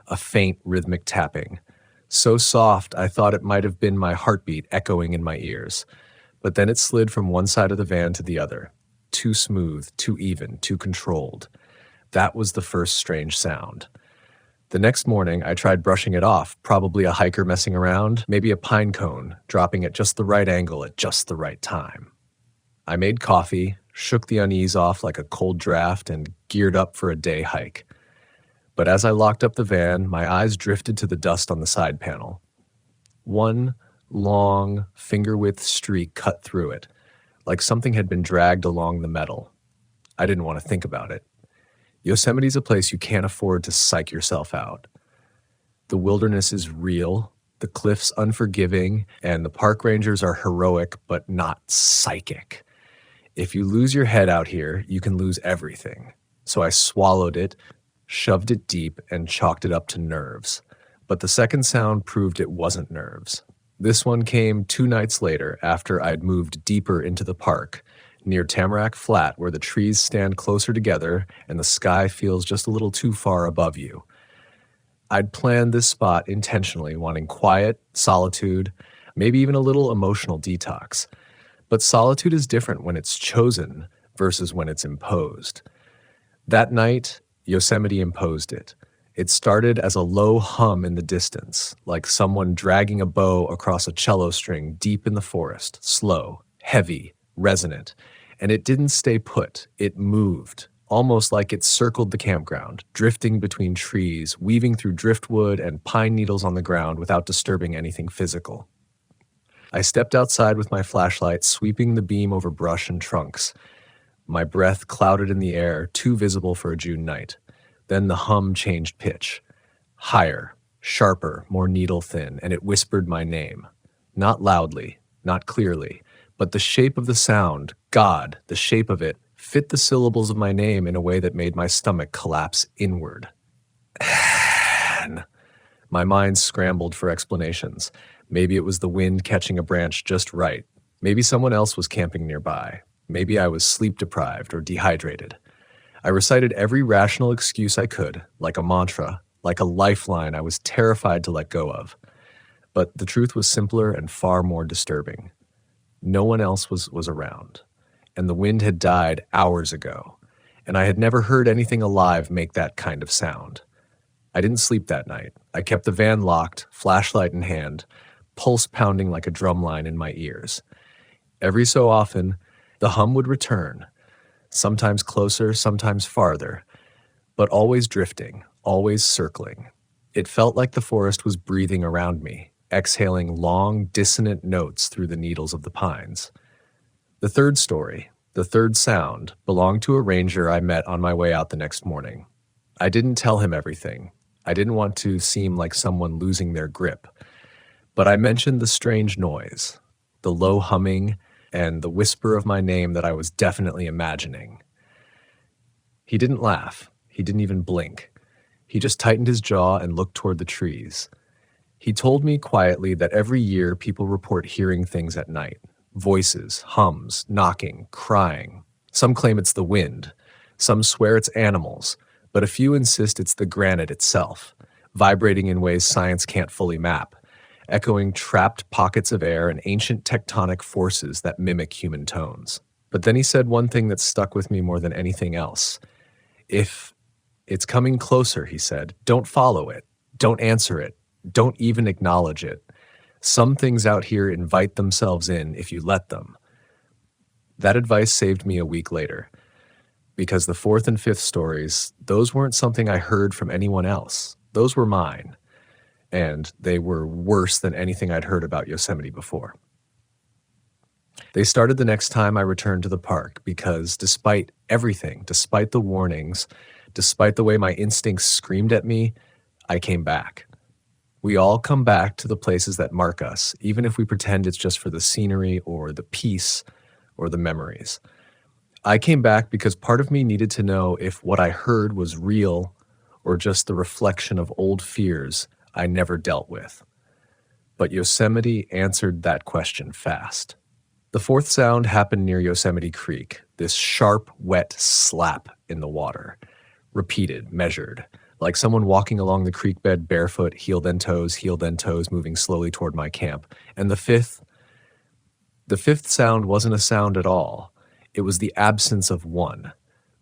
A faint rhythmic tapping. So soft, I thought it might have been my heartbeat echoing in my ears. But then it slid from one side of the van to the other. Too smooth, too even, too controlled. That was the first strange sound. The next morning, I tried brushing it off, probably a hiker messing around, maybe a pine cone, dropping at just the right angle at just the right time. I made coffee, shook the unease off like a cold draft, and geared up for a day hike. But as I locked up the van, my eyes drifted to the dust on the side panel. One long, finger-width streak cut through it, like something had been dragged along the metal. I didn't want to think about it. Yosemite's a place you can't afford to psych yourself out. The wilderness is real, the cliffs unforgiving, and the park rangers are heroic but not psychic. If you lose your head out here, you can lose everything. So I swallowed it, shoved it deep, and chalked it up to nerves. But the second sound proved it wasn't nerves. This one came 2 nights later after I'd moved deeper into the park, near Tamarack Flat, where the trees stand closer together and the sky feels just a little too far above you. I'd planned this spot intentionally, wanting quiet, solitude, maybe even a little emotional detox. But solitude is different when it's chosen versus when it's imposed. That night, Yosemite imposed it. It started as a low hum in the distance, like someone dragging a bow across a cello string deep in the forest, slow, heavy, resonant. And it didn't stay put, it moved, almost like it circled the campground, drifting between trees, weaving through driftwood and pine needles on the ground without disturbing anything physical. I stepped outside with my flashlight, sweeping the beam over brush and trunks. My breath clouded in the air, too visible for a June night. Then the hum changed pitch. Higher, sharper, more needle-thin, and it whispered my name. Not loudly, not clearly, but the shape of the sound, God, the shape of it, fit the syllables of my name in a way that made my stomach collapse inward. My mind scrambled for explanations. Maybe it was the wind catching a branch just right. Maybe someone else was camping nearby. Maybe I was sleep-deprived or dehydrated. I recited every rational excuse I could, like a mantra, like a lifeline I was terrified to let go of. But the truth was simpler and far more disturbing. No one else was around, and the wind had died hours ago, and I had never heard anything alive make that kind of sound. I didn't sleep that night. I kept the van locked, flashlight in hand, pulse pounding like a drumline in my ears. Every so often, the hum would return, sometimes closer, sometimes farther, but always drifting, always circling. It felt like the forest was breathing around me, exhaling long, dissonant notes through the needles of the pines. The third story, the third sound, belonged to a ranger I met on my way out the next morning. I didn't tell him everything. I didn't want to seem like someone losing their grip. But I mentioned the strange noise, the low humming, and the whisper of my name that I was definitely imagining. He didn't laugh. He didn't even blink. He just tightened his jaw and looked toward the trees. He told me quietly that every year people report hearing things at night. Voices, hums, knocking, crying. Some claim it's the wind. Some swear it's animals, but a few insist it's the granite itself, vibrating in ways science can't fully map, echoing trapped pockets of air and ancient tectonic forces that mimic human tones. But then he said one thing that stuck with me more than anything else. If it's coming closer, he said, don't follow it. Don't answer it. Don't even acknowledge it. Some things out here invite themselves in if you let them. That advice saved me a week later, because the fourth and fifth stories, those weren't something I heard from anyone else. Those were mine, and they were worse than anything I'd heard about Yosemite before. They started the next time I returned to the park, because despite everything, despite the warnings, despite the way my instincts screamed at me, I came back. We all come back to the places that mark us, even if we pretend it's just for the scenery or the peace or the memories. I came back because part of me needed to know if what I heard was real or just the reflection of old fears I never dealt with. But Yosemite answered that question fast. The fourth sound happened near Yosemite Creek, this sharp, wet slap in the water. Repeated, measured. Like someone walking along the creek bed barefoot, heel then toes, moving slowly toward my camp. And the fifth sound wasn't a sound at all. It was the absence of one,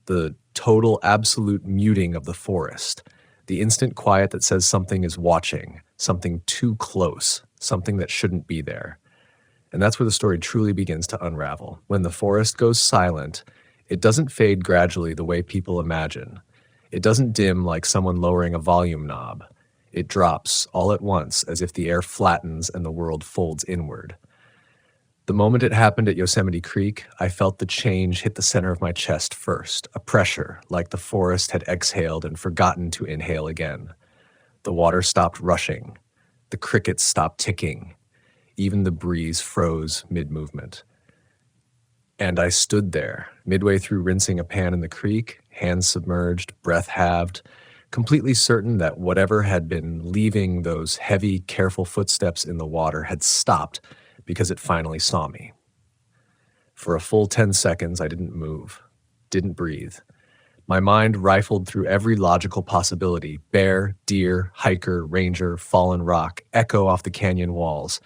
the total absolute muting of the forest, The instant quiet that says something is watching, something too close, something that shouldn't be there. And that's where the story truly begins to unravel. When the forest goes silent, it doesn't fade gradually the way people imagine. It doesn't dim like someone lowering a volume knob. It drops all at once as if the air flattens and the world folds inward. The moment it happened at Yosemite Creek, I felt the change hit the center of my chest first, a pressure like the forest had exhaled and forgotten to inhale again. The water stopped rushing. The crickets stopped ticking. Even the breeze froze mid-movement. And I stood there, midway through rinsing a pan in the creek, hands submerged, breath halved, completely certain that whatever had been leaving those heavy, careful footsteps in the water had stopped because it finally saw me. For a full 10 seconds, I didn't move, didn't breathe. My mind rifled through every logical possibility: bear, deer, hiker, ranger, fallen rock, echo off the canyon walls,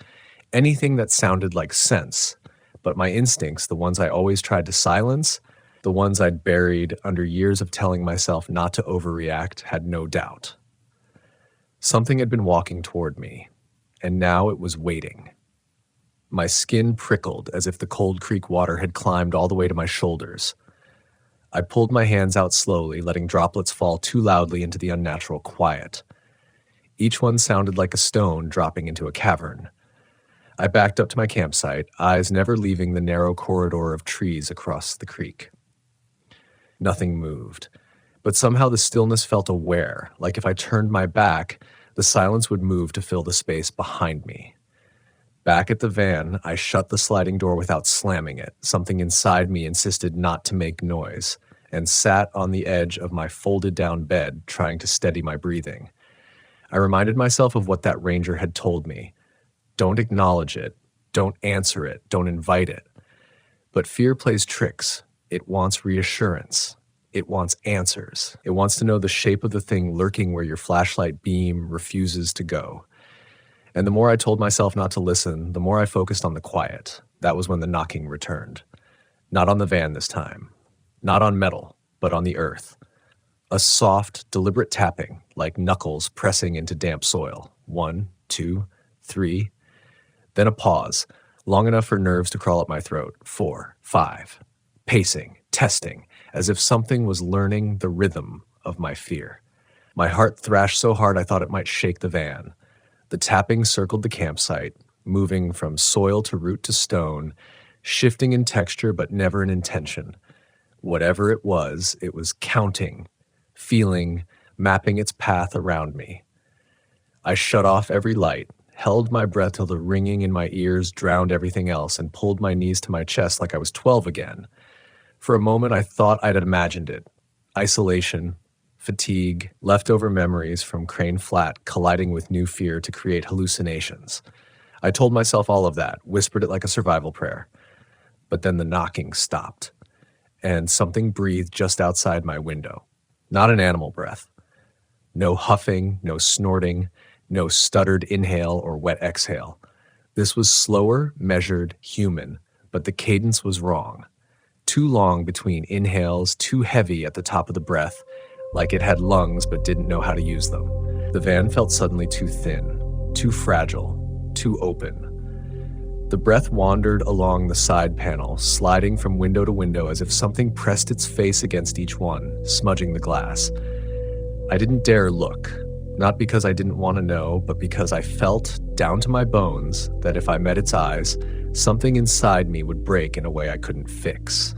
anything that sounded like sense. But my instincts, the ones I always tried to silence, the ones I'd buried under years of telling myself not to overreact, had no doubt. Something had been walking toward me, and now it was waiting. My skin prickled as if the cold creek water had climbed all the way to my shoulders. I pulled my hands out slowly, letting droplets fall too loudly into the unnatural quiet. Each one sounded like a stone dropping into a cavern. I backed up to my campsite, eyes never leaving the narrow corridor of trees across the creek. Nothing moved, but somehow the stillness felt aware, like if I turned my back, the silence would move to fill the space behind me. Back at the van, I shut the sliding door without slamming it. Something inside me insisted not to make noise, and sat on the edge of my folded-down bed, trying to steady my breathing. I reminded myself of what that ranger had told me. Don't acknowledge it. Don't answer it. Don't invite it. But fear plays tricks. It wants reassurance. It wants answers. It wants to know the shape of the thing lurking where your flashlight beam refuses to go. And the more I told myself not to listen, the more I focused on the quiet. That was when the knocking returned. Not on the van this time. Not on metal, but on the earth. A soft, deliberate tapping, like knuckles pressing into damp soil. 1, 2, 3. Then a pause, long enough for nerves to crawl up my throat. 4, 5. Pacing, testing, as if something was learning the rhythm of my fear. My heart thrashed so hard I thought it might shake the van. The tapping circled the campsite, moving from soil to root to stone, shifting in texture but never in intention. Whatever it was counting, feeling, mapping its path around me. I shut off every light, held my breath till the ringing in my ears drowned everything else, and pulled my knees to my chest like I was 12 again. For a moment I thought I'd imagined it. Isolation, fatigue, leftover memories from Crane Flat colliding with new fear to create hallucinations. I told myself all of that, whispered it like a survival prayer. But then the knocking stopped, and something breathed just outside my window. Not an animal breath. No huffing, no snorting, no stuttered inhale or wet exhale. This was slower, measured, human, but the cadence was wrong. Too long between inhales, too heavy at the top of the breath, like it had lungs but didn't know how to use them. The van felt suddenly too thin, too fragile, too open. The breath wandered along the side panel, sliding from window to window as if something pressed its face against each one, smudging the glass. I didn't dare look, not because I didn't want to know, but because I felt, down to my bones, that if I met its eyes, something inside me would break in a way I couldn't fix.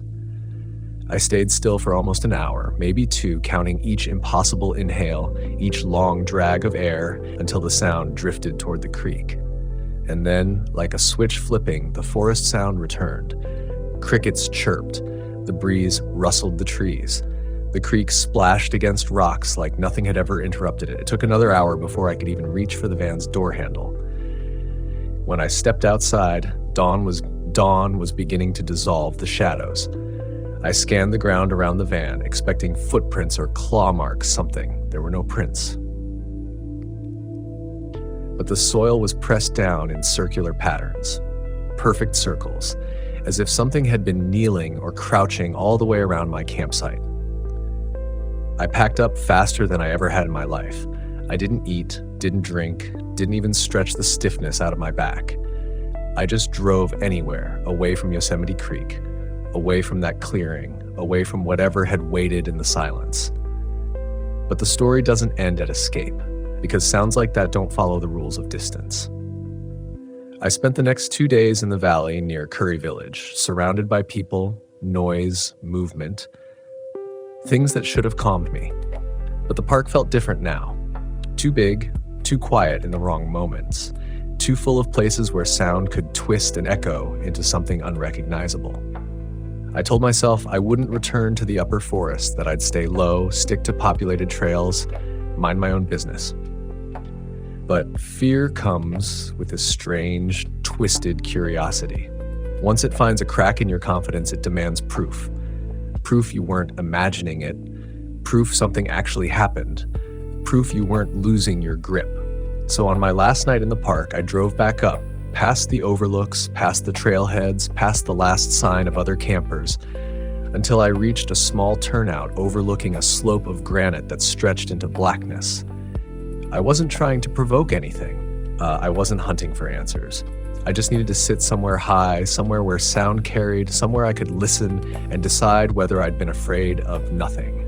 I stayed still for almost an hour, maybe 2, counting each impossible inhale, each long drag of air, until the sound drifted toward the creek. And then, like a switch flipping, the forest sound returned. Crickets chirped. The breeze rustled the trees. The creek splashed against rocks like nothing had ever interrupted it. It took another hour before I could even reach for the van's door handle. When I stepped outside, dawn was beginning to dissolve the shadows. I scanned the ground around the van, expecting footprints or claw marks, something. There were no prints. But the soil was pressed down in circular patterns, perfect circles, as if something had been kneeling or crouching all the way around my campsite. I packed up faster than I ever had in my life. I didn't eat, didn't drink, didn't even stretch the stiffness out of my back. I just drove anywhere, away from Yosemite Creek, away from that clearing, away from whatever had waited in the silence. But the story doesn't end at escape, because sounds like that don't follow the rules of distance. I spent the next 2 days in the valley near Curry Village, surrounded by people, noise, movement, things that should have calmed me. But the park felt different now. Too big, too quiet in the wrong moments, too full of places where sound could twist and echo into something unrecognizable. I told myself I wouldn't return to the upper forest, that I'd stay low, stick to populated trails, mind my own business. But fear comes with this strange, twisted curiosity. Once it finds a crack in your confidence, it demands proof. Proof you weren't imagining it, proof something actually happened, proof you weren't losing your grip. So on my last night in the park, I drove back up, past the overlooks, past the trailheads, past the last sign of other campers, until I reached a small turnout overlooking a slope of granite that stretched into blackness. I wasn't trying to provoke anything. I wasn't hunting for answers. I just needed to sit somewhere high, somewhere where sound carried, somewhere I could listen and decide whether I'd been afraid of nothing.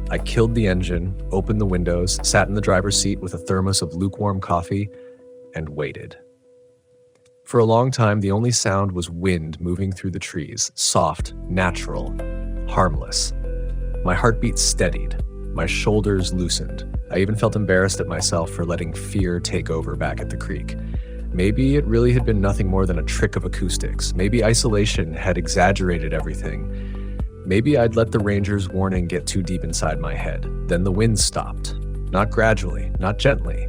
I killed the engine, opened the windows, sat in the driver's seat with a thermos of lukewarm coffee, and waited. For a long time, the only sound was wind moving through the trees, soft, natural, harmless. My heartbeat steadied, my shoulders loosened. I even felt embarrassed at myself for letting fear take over back at the creek. Maybe it really had been nothing more than a trick of acoustics. Maybe isolation had exaggerated everything. Maybe I'd let the ranger's warning get too deep inside my head. Then the wind stopped. Not gradually, not gently.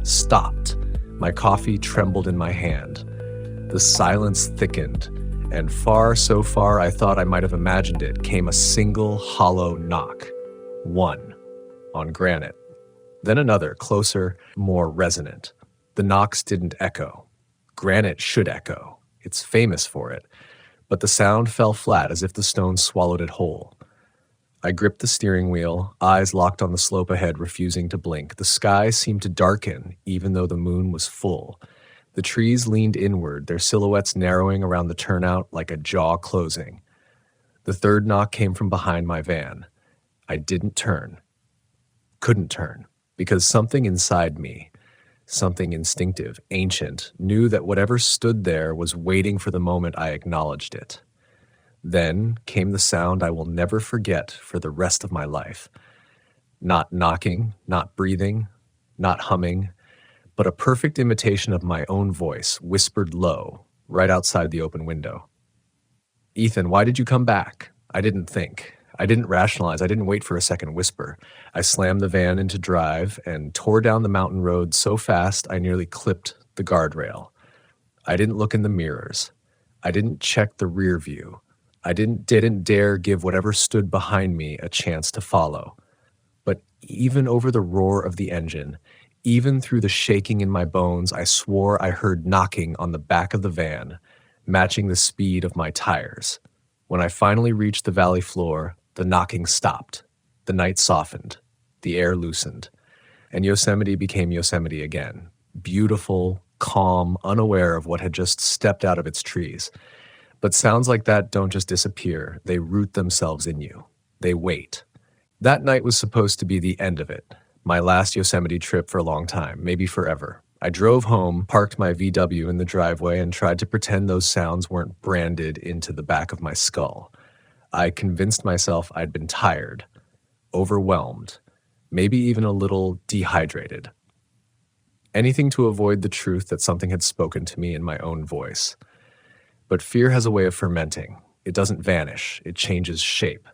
Stopped. My coffee trembled in my hand. The silence thickened, and far, so far I thought I might have imagined it, came a single hollow knock. One. On granite. Then another, closer, more resonant. The knocks didn't echo. Granite should echo. It's famous for it. But the sound fell flat as if the stone swallowed it whole. I gripped the steering wheel, eyes locked on the slope ahead, refusing to blink. The sky seemed to darken, even though the moon was full. The trees leaned inward, their silhouettes narrowing around the turnout like a jaw closing. The third knock came from behind my van. I didn't turn. Couldn't turn, because something inside me, something instinctive, ancient, knew that whatever stood there was waiting for the moment I acknowledged it. Then came the sound I will never forget for the rest of my life. Not knocking, not breathing, not humming, but a perfect imitation of my own voice, whispered low, right outside the open window. "Ethan, why did you come back?" I didn't think. I didn't rationalize. I didn't wait for a second whisper. I slammed the van into drive and tore down the mountain road so fast I nearly clipped the guardrail. I didn't look in the mirrors. I didn't check the rear view. I didn't dare give whatever stood behind me a chance to follow. But even over the roar of the engine, even through the shaking in my bones, I swore I heard knocking on the back of the van, matching the speed of my tires. When I finally reached the valley floor, the knocking stopped. The night softened. The air loosened. And Yosemite became Yosemite again. Beautiful, calm, unaware of what had just stepped out of its trees. But sounds like that don't just disappear. They root themselves in you. They wait. That night was supposed to be the end of it. My last Yosemite trip for a long time, maybe forever. I drove home, parked my VW in the driveway, and tried to pretend those sounds weren't branded into the back of my skull. I convinced myself I'd been tired, overwhelmed, maybe even a little dehydrated. Anything to avoid the truth that something had spoken to me in my own voice. But fear has a way of fermenting. It doesn't vanish. It changes shape.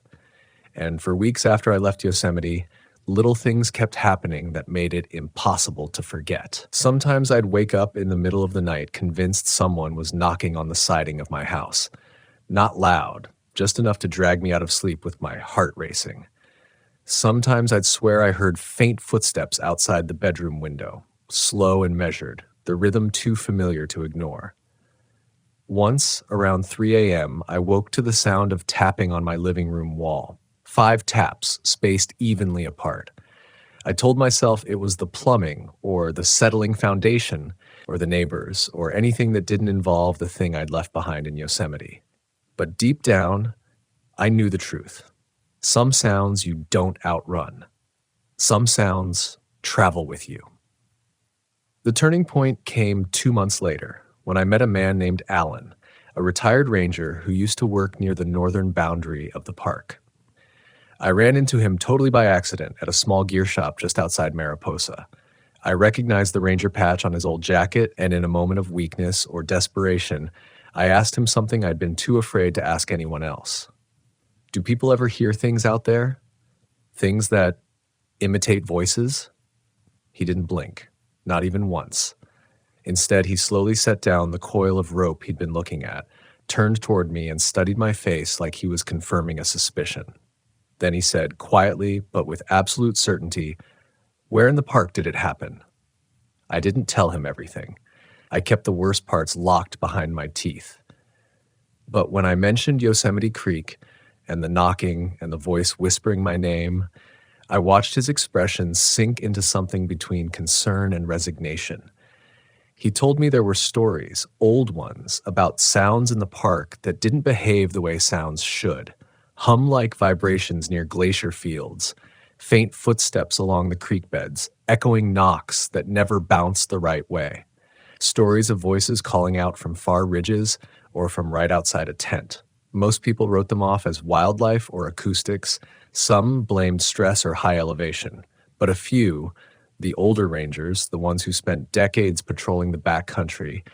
And for weeks after I left Yosemite, little things kept happening that made it impossible to forget. Sometimes I'd wake up in the middle of the night convinced someone was knocking on the siding of my house. Not loud, just enough to drag me out of sleep with my heart racing. Sometimes I'd swear I heard faint footsteps outside the bedroom window, slow and measured, the rhythm too familiar to ignore. Once, around 3 a.m., I woke to the sound of tapping on my living room wall. 5 taps spaced evenly apart. I told myself it was the plumbing or the settling foundation or the neighbors or anything that didn't involve the thing I'd left behind in Yosemite. But deep down, I knew the truth. Some sounds you don't outrun. Some sounds travel with you. The turning point came 2 months later when I met a man named Alan, a retired ranger who used to work near the northern boundary of the park. I ran into him totally by accident at a small gear shop just outside Mariposa. I recognized the ranger patch on his old jacket, and in a moment of weakness or desperation, I asked him something I'd been too afraid to ask anyone else. Do people ever hear things out there? Things that imitate voices? He didn't blink, not even once. Instead, he slowly set down the coil of rope he'd been looking at, turned toward me, and studied my face like he was confirming a suspicion. Then he said, quietly but with absolute certainty, "Where in the park did it happen?" I didn't tell him everything. I kept the worst parts locked behind my teeth. But when I mentioned Yosemite Creek and the knocking and the voice whispering my name, I watched his expression sink into something between concern and resignation. He told me there were stories, old ones, about sounds in the park that didn't behave the way sounds should. Hum-like vibrations near glacier fields, faint footsteps along the creek beds, echoing knocks that never bounced the right way. Stories of voices calling out from far ridges or from right outside a tent. Most people wrote them off as wildlife or acoustics. Some blamed stress or high elevation. But a few, the older rangers, the ones who spent decades patrolling the backcountry,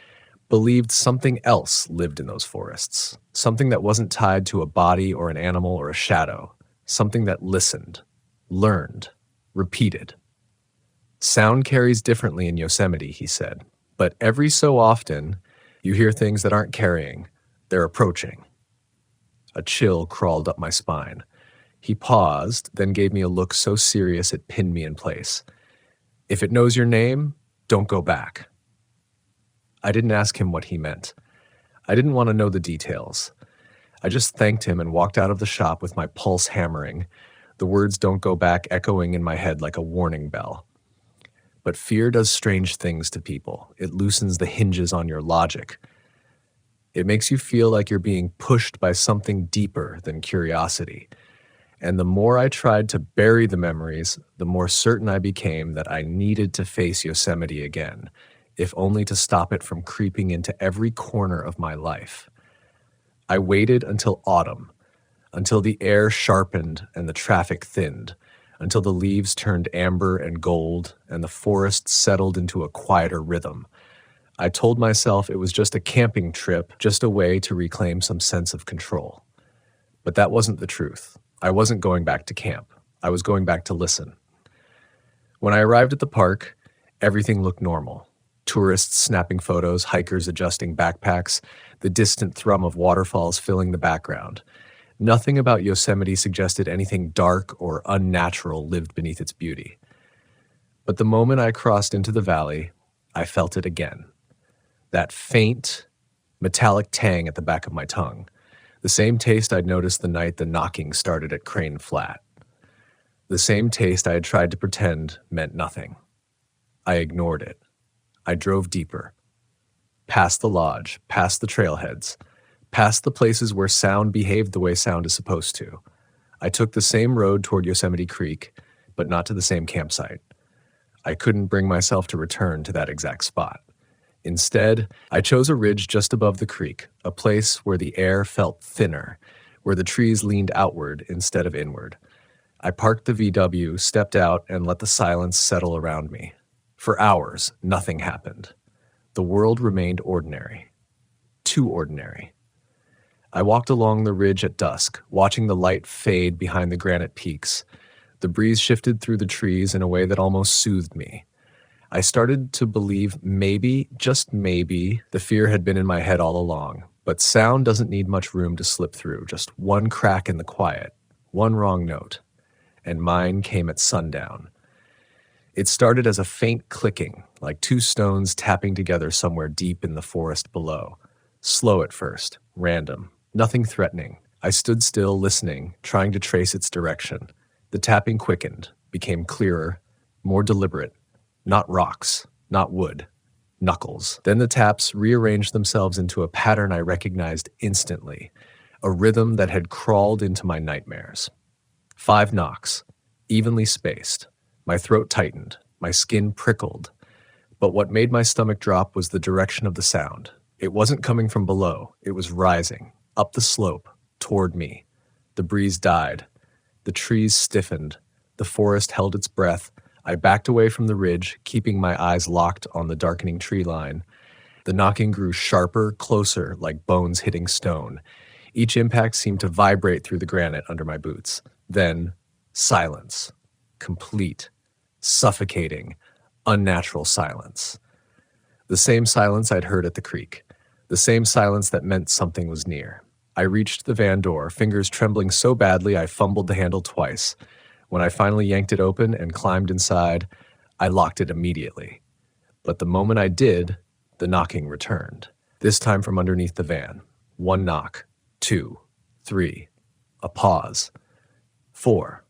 believed something else lived in those forests. Something that wasn't tied to a body or an animal or a shadow. Something that listened, learned, repeated. Sound carries differently in Yosemite, he said. But every so often, you hear things that aren't carrying. They're approaching. A chill crawled up my spine. He paused, then gave me a look so serious it pinned me in place. If it knows your name, don't go back. I didn't ask him what he meant. I didn't want to know the details. I just thanked him and walked out of the shop with my pulse hammering, the words "don't go back" echoing in my head like a warning bell. But fear does strange things to people. It loosens the hinges on your logic. It makes you feel like you're being pushed by something deeper than curiosity. And the more I tried to bury the memories, the more certain I became that I needed to face Yosemite again, if only to stop it from creeping into every corner of my life. I waited until autumn, until the air sharpened and the traffic thinned, until the leaves turned amber and gold and the forest settled into a quieter rhythm. I told myself it was just a camping trip, just a way to reclaim some sense of control. But that wasn't the truth. I wasn't going back to camp. I was going back to listen. When I arrived at the park, everything looked normal. Tourists snapping photos, hikers adjusting backpacks, the distant thrum of waterfalls filling the background. Nothing about Yosemite suggested anything dark or unnatural lived beneath its beauty. But the moment I crossed into the valley, I felt it again. That faint, metallic tang at the back of my tongue. The same taste I'd noticed the night the knocking started at Crane Flat. The same taste I had tried to pretend meant nothing. I ignored it. I drove deeper. Past the lodge, past the trailheads, past the places where sound behaved the way sound is supposed to. I took the same road toward Yosemite Creek, but not to the same campsite. I couldn't bring myself to return to that exact spot. Instead, I chose a ridge just above the creek, a place where the air felt thinner, where the trees leaned outward instead of inward. I parked the VW, stepped out, and let the silence settle around me. For hours, nothing happened. The world remained ordinary. Too ordinary. I walked along the ridge at dusk, watching the light fade behind the granite peaks. The breeze shifted through the trees in a way that almost soothed me. I started to believe maybe, just maybe, the fear had been in my head all along. But sound doesn't need much room to slip through, just one crack in the quiet, one wrong note. And mine came at sundown. It started as a faint clicking, like two stones tapping together somewhere deep in the forest below. Slow at first, random, nothing threatening. I stood still, listening, trying to trace its direction. The tapping quickened, became clearer, more deliberate. Not rocks, not wood, knuckles. Then the taps rearranged themselves into a pattern I recognized instantly, a rhythm that had crawled into my nightmares. 5 knocks, evenly spaced. My throat tightened, my skin prickled. But what made my stomach drop was the direction of the sound. It wasn't coming from below, it was rising, up the slope, toward me. The breeze died. The trees stiffened. The forest held its breath. I backed away from the ridge, keeping my eyes locked on the darkening tree line. The knocking grew sharper, closer, like bones hitting stone. Each impact seemed to vibrate through the granite under my boots. Then, silence. Complete, suffocating, unnatural silence. The same silence I'd heard at the creek. The same silence that meant something was near. I reached the van door, fingers trembling so badly I fumbled the handle twice. When I finally yanked it open and climbed inside, I locked it immediately. But the moment I did, the knocking returned. This time from underneath the van. 1 knock, 2, 3, a pause, 4,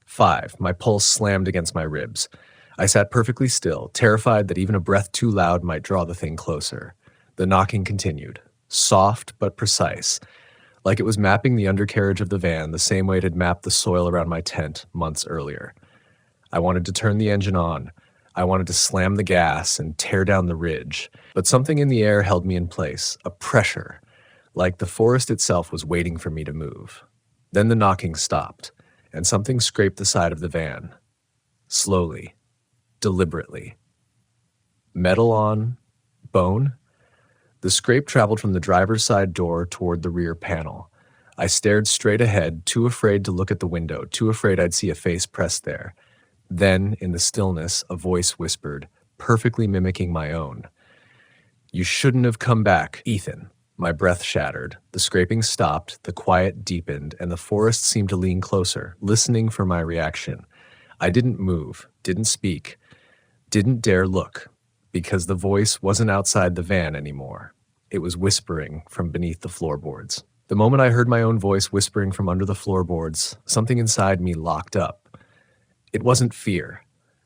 5. My pulse slammed against my ribs. I sat perfectly still, terrified that even a breath too loud might draw the thing closer. The knocking continued, soft but precise, like it was mapping the undercarriage of the van the same way it had mapped the soil around my tent months earlier. I wanted to turn the engine on. I wanted to slam the gas and tear down the ridge, but something in the air held me in place, a pressure, like the forest itself was waiting for me to move. Then the knocking stopped, and something scraped the side of the van. Slowly, deliberately. Metal on bone? The scrape traveled from the driver's side door toward the rear panel. I stared straight ahead, too afraid to look at the window, too afraid I'd see a face pressed there. Then, in the stillness, a voice whispered, perfectly mimicking my own. "You shouldn't have come back, Ethan." My breath shattered. The scraping stopped, the quiet deepened, and the forest seemed to lean closer, listening for my reaction. I didn't move, didn't speak, didn't dare look, because the voice wasn't outside the van anymore. It was whispering from beneath the floorboards. The moment I heard my own voice whispering from under the floorboards, something inside me locked up. It wasn't fear,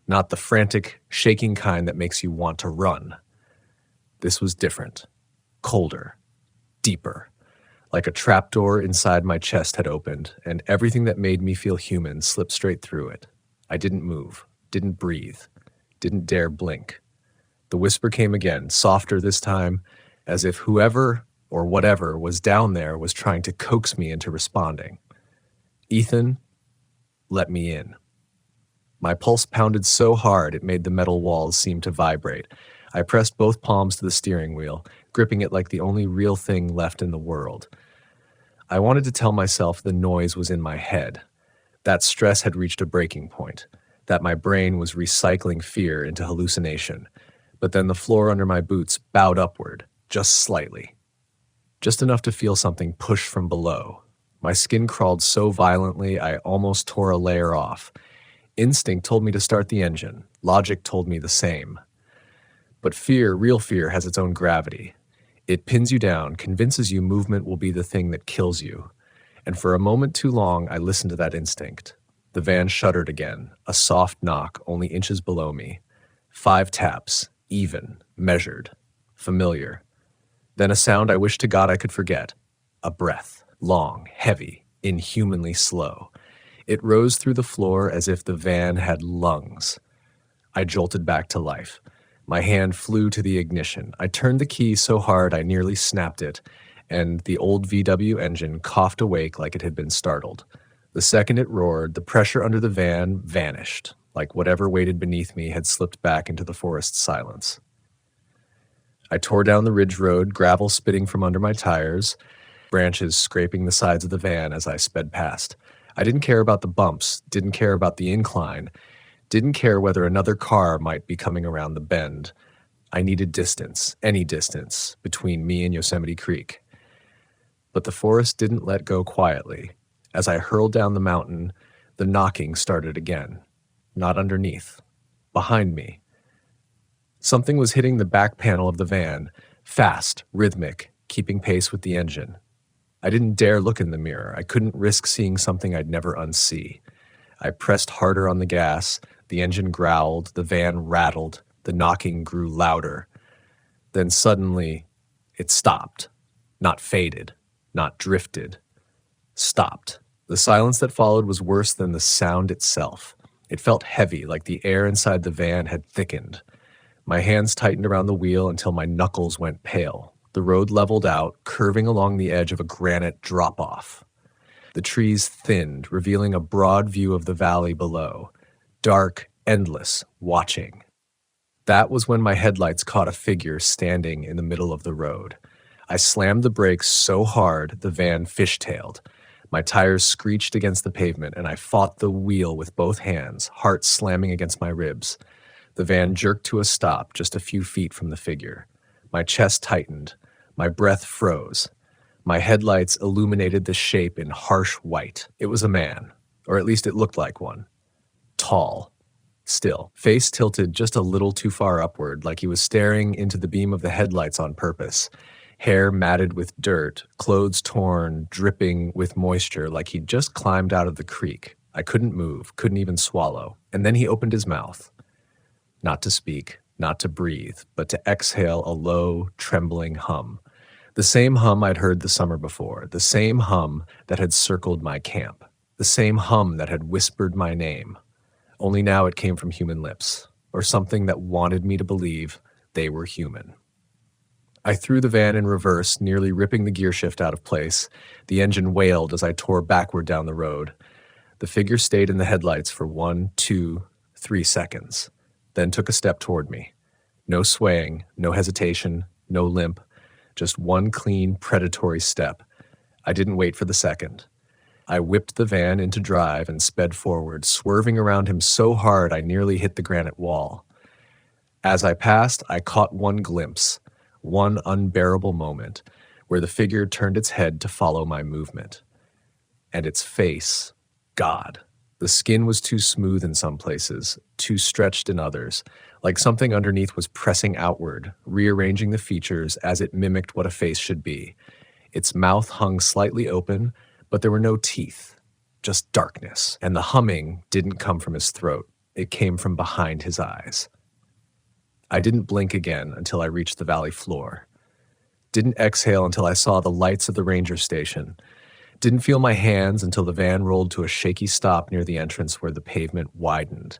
not the frantic, shaking kind that makes you want to run. This was different, colder, deeper, like a trapdoor inside my chest had opened, and everything that made me feel human slipped straight through it. I didn't move, didn't breathe, didn't dare blink. The whisper came again, softer this time, as if whoever or whatever was down there was trying to coax me into responding. "Ethan, let me in." My pulse pounded so hard it made the metal walls seem to vibrate. I pressed both palms to the steering wheel, gripping it like the only real thing left in the world. I wanted to tell myself the noise was in my head, that stress had reached a breaking point, that my brain was recycling fear into hallucination. But then the floor under my boots bowed upward, just slightly. Just enough to feel something push from below. My skin crawled so violently I almost tore a layer off. Instinct told me to start the engine. Logic told me the same. But fear, real fear, has its own gravity. It pins you down, convinces you movement will be the thing that kills you. And for a moment too long, I listened to that instinct. The van shuddered again, a soft knock only inches below me. 5 taps, even, measured, familiar. Then a sound I wish to God I could forget. A breath, long, heavy, inhumanly slow. It rose through the floor as if the van had lungs. I jolted back to life. My hand flew to the ignition. I turned the key so hard I nearly snapped it, and the old VW engine coughed awake like it had been startled. The second it roared, the pressure under the van vanished, like whatever waited beneath me had slipped back into the forest silence. I tore down the ridge road, gravel spitting from under my tires, branches scraping the sides of the van as I sped past. I didn't care about the bumps, didn't care about the incline, didn't care whether another car might be coming around the bend. I needed distance, any distance, between me and Yosemite Creek. But the forest didn't let go quietly. As I hurled down the mountain, the knocking started again. Not underneath. Behind me. Something was hitting the back panel of the van, fast, rhythmic, keeping pace with the engine. I didn't dare look in the mirror. I couldn't risk seeing something I'd never unsee. I pressed harder on the gas. The engine growled. The van rattled. The knocking grew louder. Then suddenly, it stopped. Not faded. Not drifted. Stopped. The silence that followed was worse than the sound itself. It felt heavy, like the air inside the van had thickened. My hands tightened around the wheel until my knuckles went pale. The road leveled out, curving along the edge of a granite drop-off. The trees thinned, revealing a broad view of the valley below. Dark, endless, watching. That was when my headlights caught a figure standing in the middle of the road. I slammed the brakes so hard the van fishtailed. My tires screeched against the pavement, and I fought the wheel with both hands, heart slamming against my ribs. The van jerked to a stop just a few feet from the figure. My chest tightened. My breath froze. My headlights illuminated the shape in harsh white. It was a man, or at least it looked like one. Tall. Still, face tilted just a little too far upward, like he was staring into the beam of the headlights on purpose. Hair matted with dirt, clothes torn, dripping with moisture, like he'd just climbed out of the creek. I couldn't move, couldn't even swallow. And then he opened his mouth. Not to speak, not to breathe, but to exhale a low, trembling hum. The same hum I'd heard the summer before, the same hum that had circled my camp, the same hum that had whispered my name. Only now it came from human lips, or something that wanted me to believe they were human. I threw the van in reverse, nearly ripping the gear shift out of place. The engine wailed as I tore backward down the road. The figure stayed in the headlights for 1, 2, 3 seconds, then took a step toward me. No swaying, no hesitation, no limp, just one clean, predatory step. I didn't wait for the second. I whipped the van into drive and sped forward, swerving around him so hard I nearly hit the granite wall. As I passed, I caught one glimpse, one unbearable moment, where the figure turned its head to follow my movement. And its face, God. The skin was too smooth in some places, too stretched in others, like something underneath was pressing outward, rearranging the features as it mimicked what a face should be. Its mouth hung slightly open, but there were no teeth, just darkness, and the humming didn't come from his throat. It came from behind his eyes. I didn't blink again until I reached the valley floor. Didn't exhale until I saw the lights of the ranger station. Didn't feel my hands until the van rolled to a shaky stop near the entrance where the pavement widened.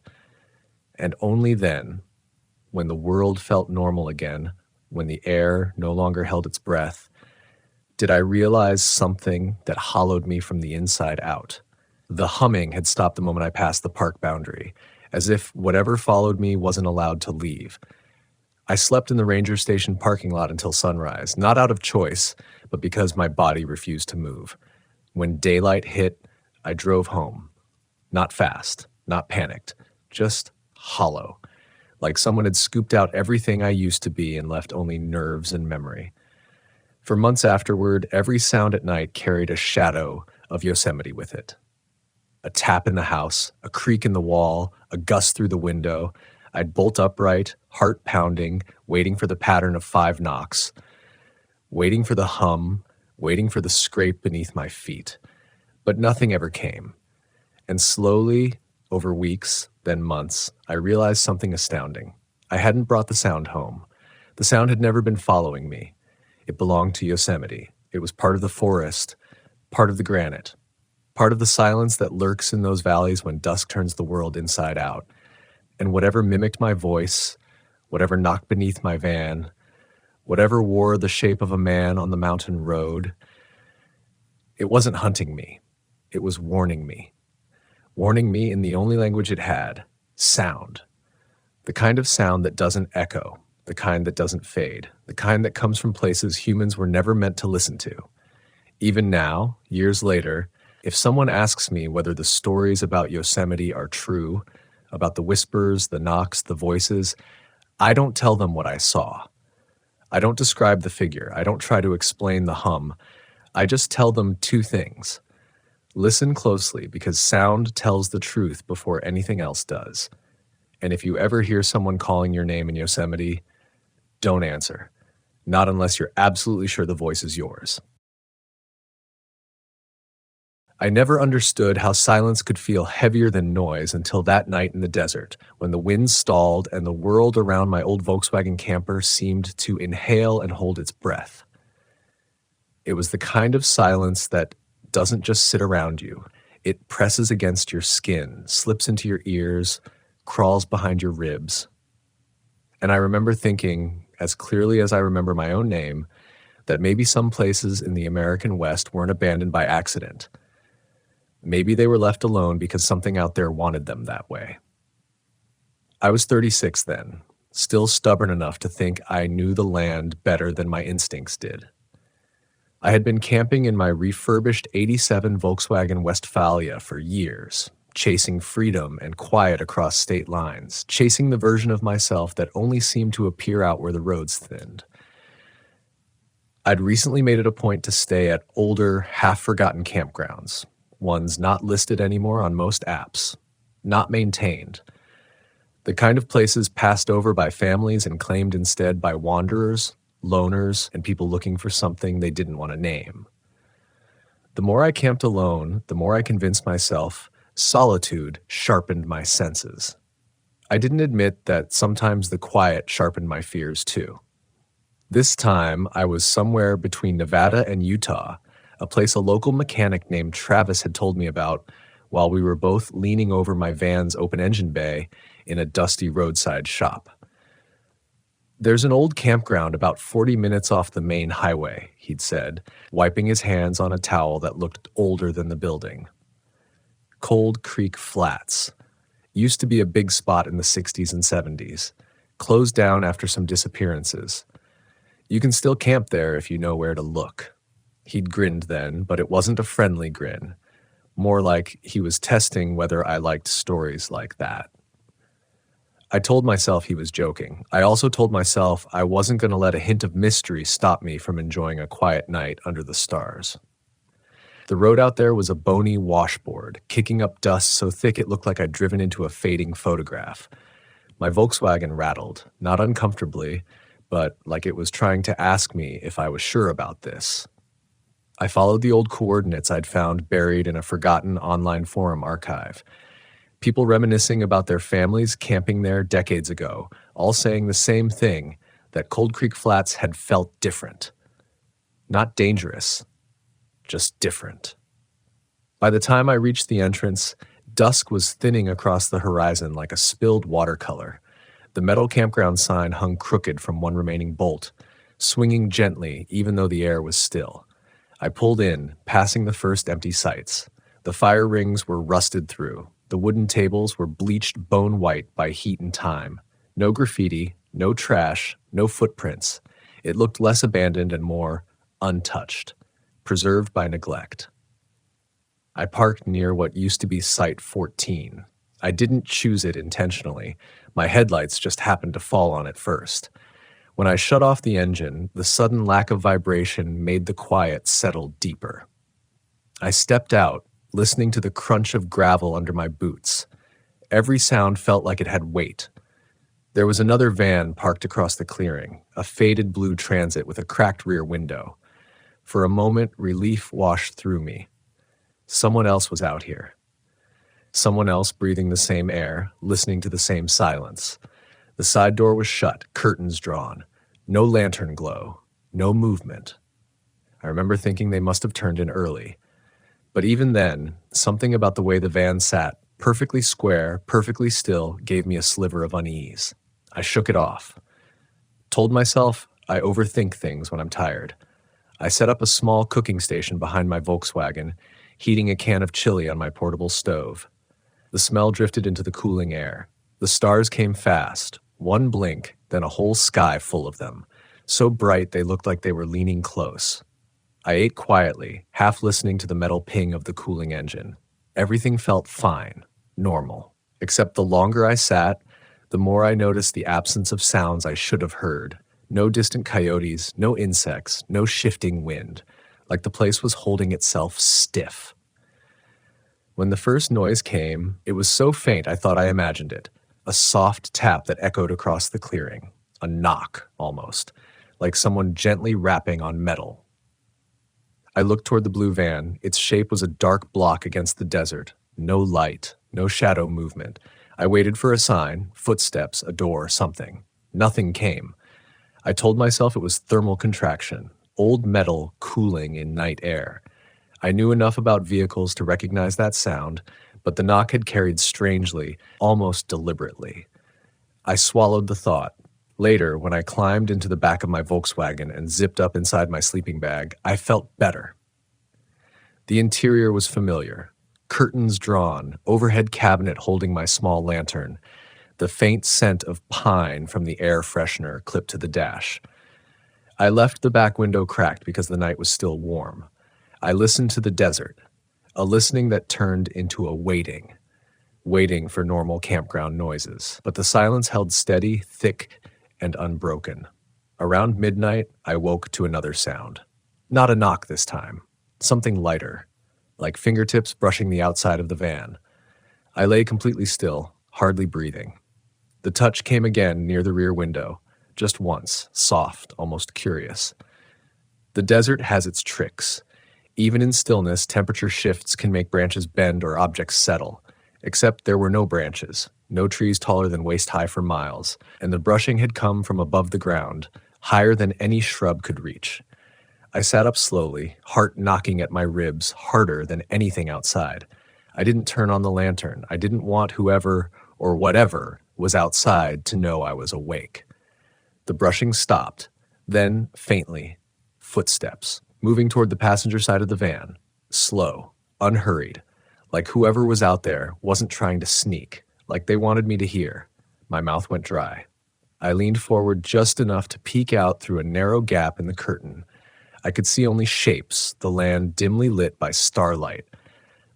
And only then, when the world felt normal again, when the air no longer held its breath, did I realize something that hollowed me from the inside out. The humming had stopped the moment I passed the park boundary, as if whatever followed me wasn't allowed to leave. I slept in the ranger station parking lot until sunrise, not out of choice, but because my body refused to move. When daylight hit, I drove home. Not fast, not panicked, just hollow, like someone had scooped out everything I used to be and left only nerves and memory. For months afterward, every sound at night carried a shadow of Yosemite with it. A tap in the house, a creak in the wall, a gust through the window. I'd bolt upright, heart pounding, waiting for the pattern of 5 knocks, waiting for the hum, waiting for the scrape beneath my feet. But nothing ever came. And slowly, over weeks, then months, I realized something astounding. I hadn't brought the sound home. The sound had never been following me. It belonged to Yosemite. It was part of the forest, part of the granite, part of the silence that lurks in those valleys when dusk turns the world inside out. And whatever mimicked my voice, whatever knocked beneath my van, whatever wore the shape of a man on the mountain road, it wasn't hunting me. It was warning me. Warning me in the only language it had, sound. The kind of sound that doesn't echo, the kind that doesn't fade, the kind that comes from places humans were never meant to listen to. Even now, years later, if someone asks me whether the stories about Yosemite are true, about the whispers, the knocks, the voices, I don't tell them what I saw. I don't describe the figure. I don't try to explain the hum. I just tell them 2 things. Listen closely, because sound tells the truth before anything else does. And if you ever hear someone calling your name in Yosemite, don't answer. Not unless you're absolutely sure the voice is yours. I never understood how silence could feel heavier than noise until that night in the desert, when the wind stalled and the world around my old Volkswagen camper seemed to inhale and hold its breath. It was the kind of silence that doesn't just sit around you. It presses against your skin, slips into your ears, crawls behind your ribs. And I remember thinking, as clearly as I remember my own name, that maybe some places in the American West weren't abandoned by accident. Maybe they were left alone because something out there wanted them that way. I was 36 then, still stubborn enough to think I knew the land better than my instincts did. I had been camping in my refurbished '87 Volkswagen Westphalia for years, chasing freedom and quiet across state lines, chasing the version of myself that only seemed to appear out where the roads thinned. I'd recently made it a point to stay at older, half-forgotten campgrounds, ones not listed anymore on most apps, not maintained. The kind of places passed over by families and claimed instead by wanderers, loners, and people looking for something they didn't want to name. The more I camped alone, the more I convinced myself solitude sharpened my senses. I didn't admit that sometimes the quiet sharpened my fears too. This time, I was somewhere between Nevada and Utah, a place a local mechanic named Travis had told me about while we were both leaning over my van's open-engine bay in a dusty roadside shop. There's an old campground about 40 minutes off the main highway, he'd said, wiping his hands on a towel that looked older than the building. Cold Creek Flats. Used to be a big spot in the 60s and 70s. Closed down after some disappearances. You can still camp there if you know where to look. He'd grinned then, but it wasn't a friendly grin. More like he was testing whether I liked stories like that. I told myself he was joking. I also told myself I wasn't going to let a hint of mystery stop me from enjoying a quiet night under the stars. The road out there was a bony washboard, kicking up dust so thick it looked like I'd driven into a fading photograph. My Volkswagen rattled, not uncomfortably, but like it was trying to ask me if I was sure about this. I followed the old coordinates I'd found buried in a forgotten online forum archive. People reminiscing about their families camping there decades ago, all saying the same thing, that Cold Creek Flats had felt different. Not dangerous, just different. By the time I reached the entrance, dusk was thinning across the horizon like a spilled watercolor. The metal campground sign hung crooked from one remaining bolt, swinging gently even though the air was still. I pulled in, passing the first empty sites. The fire rings were rusted through. The wooden tables were bleached bone white by heat and time. No graffiti, no trash, no footprints. It looked less abandoned and more untouched, preserved by neglect. I parked near what used to be Site 14. I didn't choose it intentionally. My headlights just happened to fall on it first. When I shut off the engine, the sudden lack of vibration made the quiet settle deeper. I stepped out, listening to the crunch of gravel under my boots. Every sound felt like it had weight. There was another van parked across the clearing, a faded blue Transit with a cracked rear window. For a moment, relief washed through me. Someone else was out here. Someone else breathing the same air, listening to the same silence. The side door was shut, curtains drawn. No lantern glow, no movement. I remember thinking they must have turned in early. But even then, something about the way the van sat, perfectly square, perfectly still, gave me a sliver of unease. I shook it off. Told myself I overthink things when I'm tired. I set up a small cooking station behind my Volkswagen, heating a can of chili on my portable stove. The smell drifted into the cooling air. The stars came fast, one blink, then a whole sky full of them, so bright they looked like they were leaning close. I ate quietly, half listening to the metal ping of the cooling engine. Everything felt fine, normal. Except the longer I sat, the more I noticed the absence of sounds I should have heard. No distant coyotes, no insects, no shifting wind, like the place was holding itself stiff. When the first noise came, it was so faint I thought I imagined it. A soft tap that echoed across the clearing. A knock, almost, like someone gently rapping on metal. I looked toward the blue van. Its shape was a dark block against the desert. No light, no shadow movement. I waited for a sign, footsteps, a door, something. Nothing came. I told myself it was thermal contraction, old metal cooling in night air. I knew enough about vehicles to recognize that sound, but the knock had carried strangely, almost deliberately. I swallowed the thought. Later, when I climbed into the back of my Volkswagen and zipped up inside my sleeping bag, I felt better. The interior was familiar. Curtains drawn, overhead cabinet holding my small lantern, the faint scent of pine from the air freshener clipped to the dash. I left the back window cracked because the night was still warm. I listened to the desert, a listening that turned into a waiting for normal campground noises. But the silence held steady, thick, and unbroken. Around midnight, I woke to another sound. Not a knock this time, something lighter, like fingertips brushing the outside of the van. I lay completely still, hardly breathing. The touch came again near the rear window, just once, soft, almost curious. The desert has its tricks. Even in stillness, temperature shifts can make branches bend or objects settle. Except there were no branches, no trees taller than waist-high for miles, and the brushing had come from above the ground, higher than any shrub could reach. I sat up slowly, heart knocking at my ribs harder than anything outside. I didn't turn on the lantern. I didn't want whoever or whatever was outside to know I was awake. The brushing stopped. Then, faintly, footsteps, moving toward the passenger side of the van, slow, unhurried, like whoever was out there wasn't trying to sneak, like they wanted me to hear. My mouth went dry. I leaned forward just enough to peek out through a narrow gap in the curtain. I could see only shapes, the land dimly lit by starlight.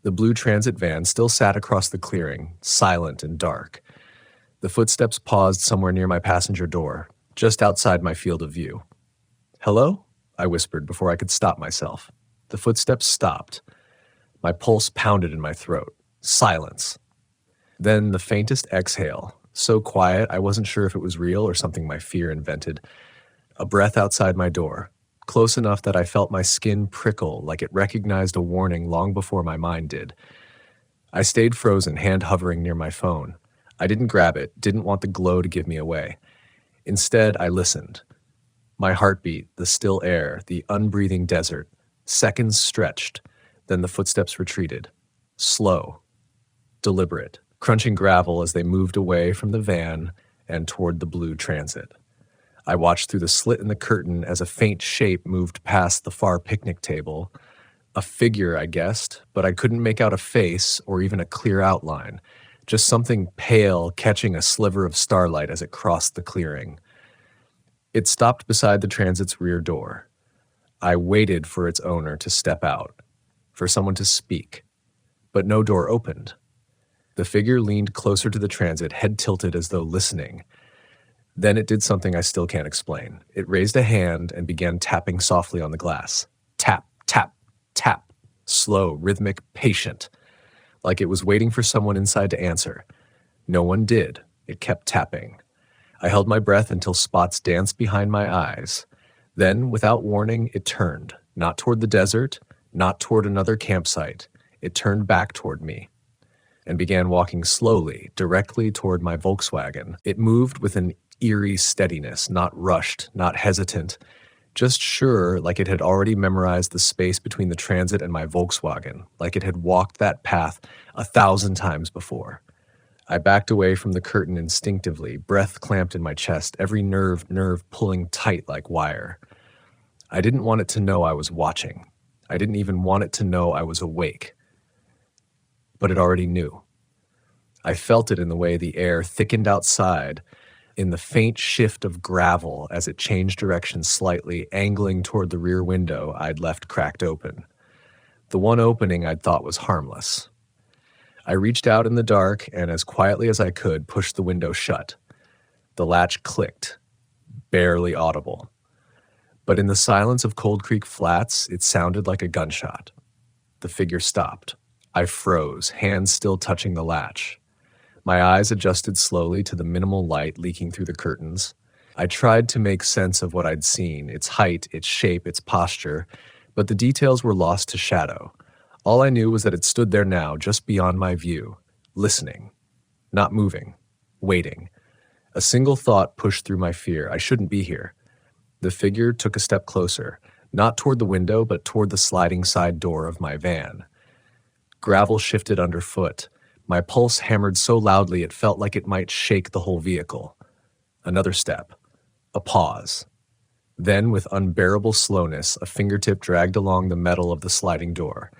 The blue transit van still sat across the clearing, silent and dark. The footsteps paused somewhere near my passenger door, just outside my field of view. "Hello?" I whispered before I could stop myself. The footsteps stopped. My pulse pounded in my throat. Silence. Then the faintest exhale, so quiet I wasn't sure if it was real or something my fear invented. A breath outside my door, close enough that I felt my skin prickle like it recognized a warning long before my mind did. I stayed frozen, hand hovering near my phone. I didn't grab it, didn't want the glow to give me away. Instead, I listened. My heartbeat, the still air, the unbreathing desert. Seconds stretched, then the footsteps retreated. Slow, deliberate, crunching gravel as they moved away from the van and toward the blue transit. I watched through the slit in the curtain as a faint shape moved past the far picnic table. A figure, I guessed, but I couldn't make out a face or even a clear outline. Just something pale catching a sliver of starlight as it crossed the clearing. It stopped beside the transit's rear door. I waited for its owner to step out, for someone to speak, but no door opened. The figure leaned closer to the transit, head tilted as though listening. Then it did something I still can't explain. It raised a hand and began tapping softly on the glass. Tap, tap, tap. Slow, rhythmic, patient. Like it was waiting for someone inside to answer. No one did. It kept tapping. I held my breath until spots danced behind my eyes. Then, without warning, it turned. Not toward the desert, not toward another campsite. It turned back toward me and began walking slowly, directly toward my Volkswagen. It moved with an eerie steadiness, not rushed, not hesitant, just sure, like it had already memorized the space between the transit and my Volkswagen, like it had walked that path 1,000 times before. I backed away from the curtain instinctively, breath clamped in my chest, every nerve pulling tight like wire. I didn't want it to know I was watching. I didn't even want it to know I was awake. But it already knew. I felt it in the way the air thickened outside, in the faint shift of gravel as it changed direction slightly, angling toward the rear window I'd left cracked open. The one opening I'd thought was harmless. I reached out in the dark and, as quietly as I could, pushed the window shut. The latch clicked, barely audible. But in the silence of Cold Creek Flats, it sounded like a gunshot. The figure stopped. I froze, hands still touching the latch. My eyes adjusted slowly to the minimal light leaking through the curtains. I tried to make sense of what I'd seen, its height, its shape, its posture, but the details were lost to shadow. All I knew was that it stood there now, just beyond my view, listening, not moving, waiting. A single thought pushed through my fear. I shouldn't be here. The figure took a step closer, not toward the window, but toward the sliding side door of my van. Gravel shifted underfoot. My pulse hammered so loudly it felt like it might shake the whole vehicle. Another step. A pause. Then, with unbearable slowness, a fingertip dragged along the metal of the sliding door.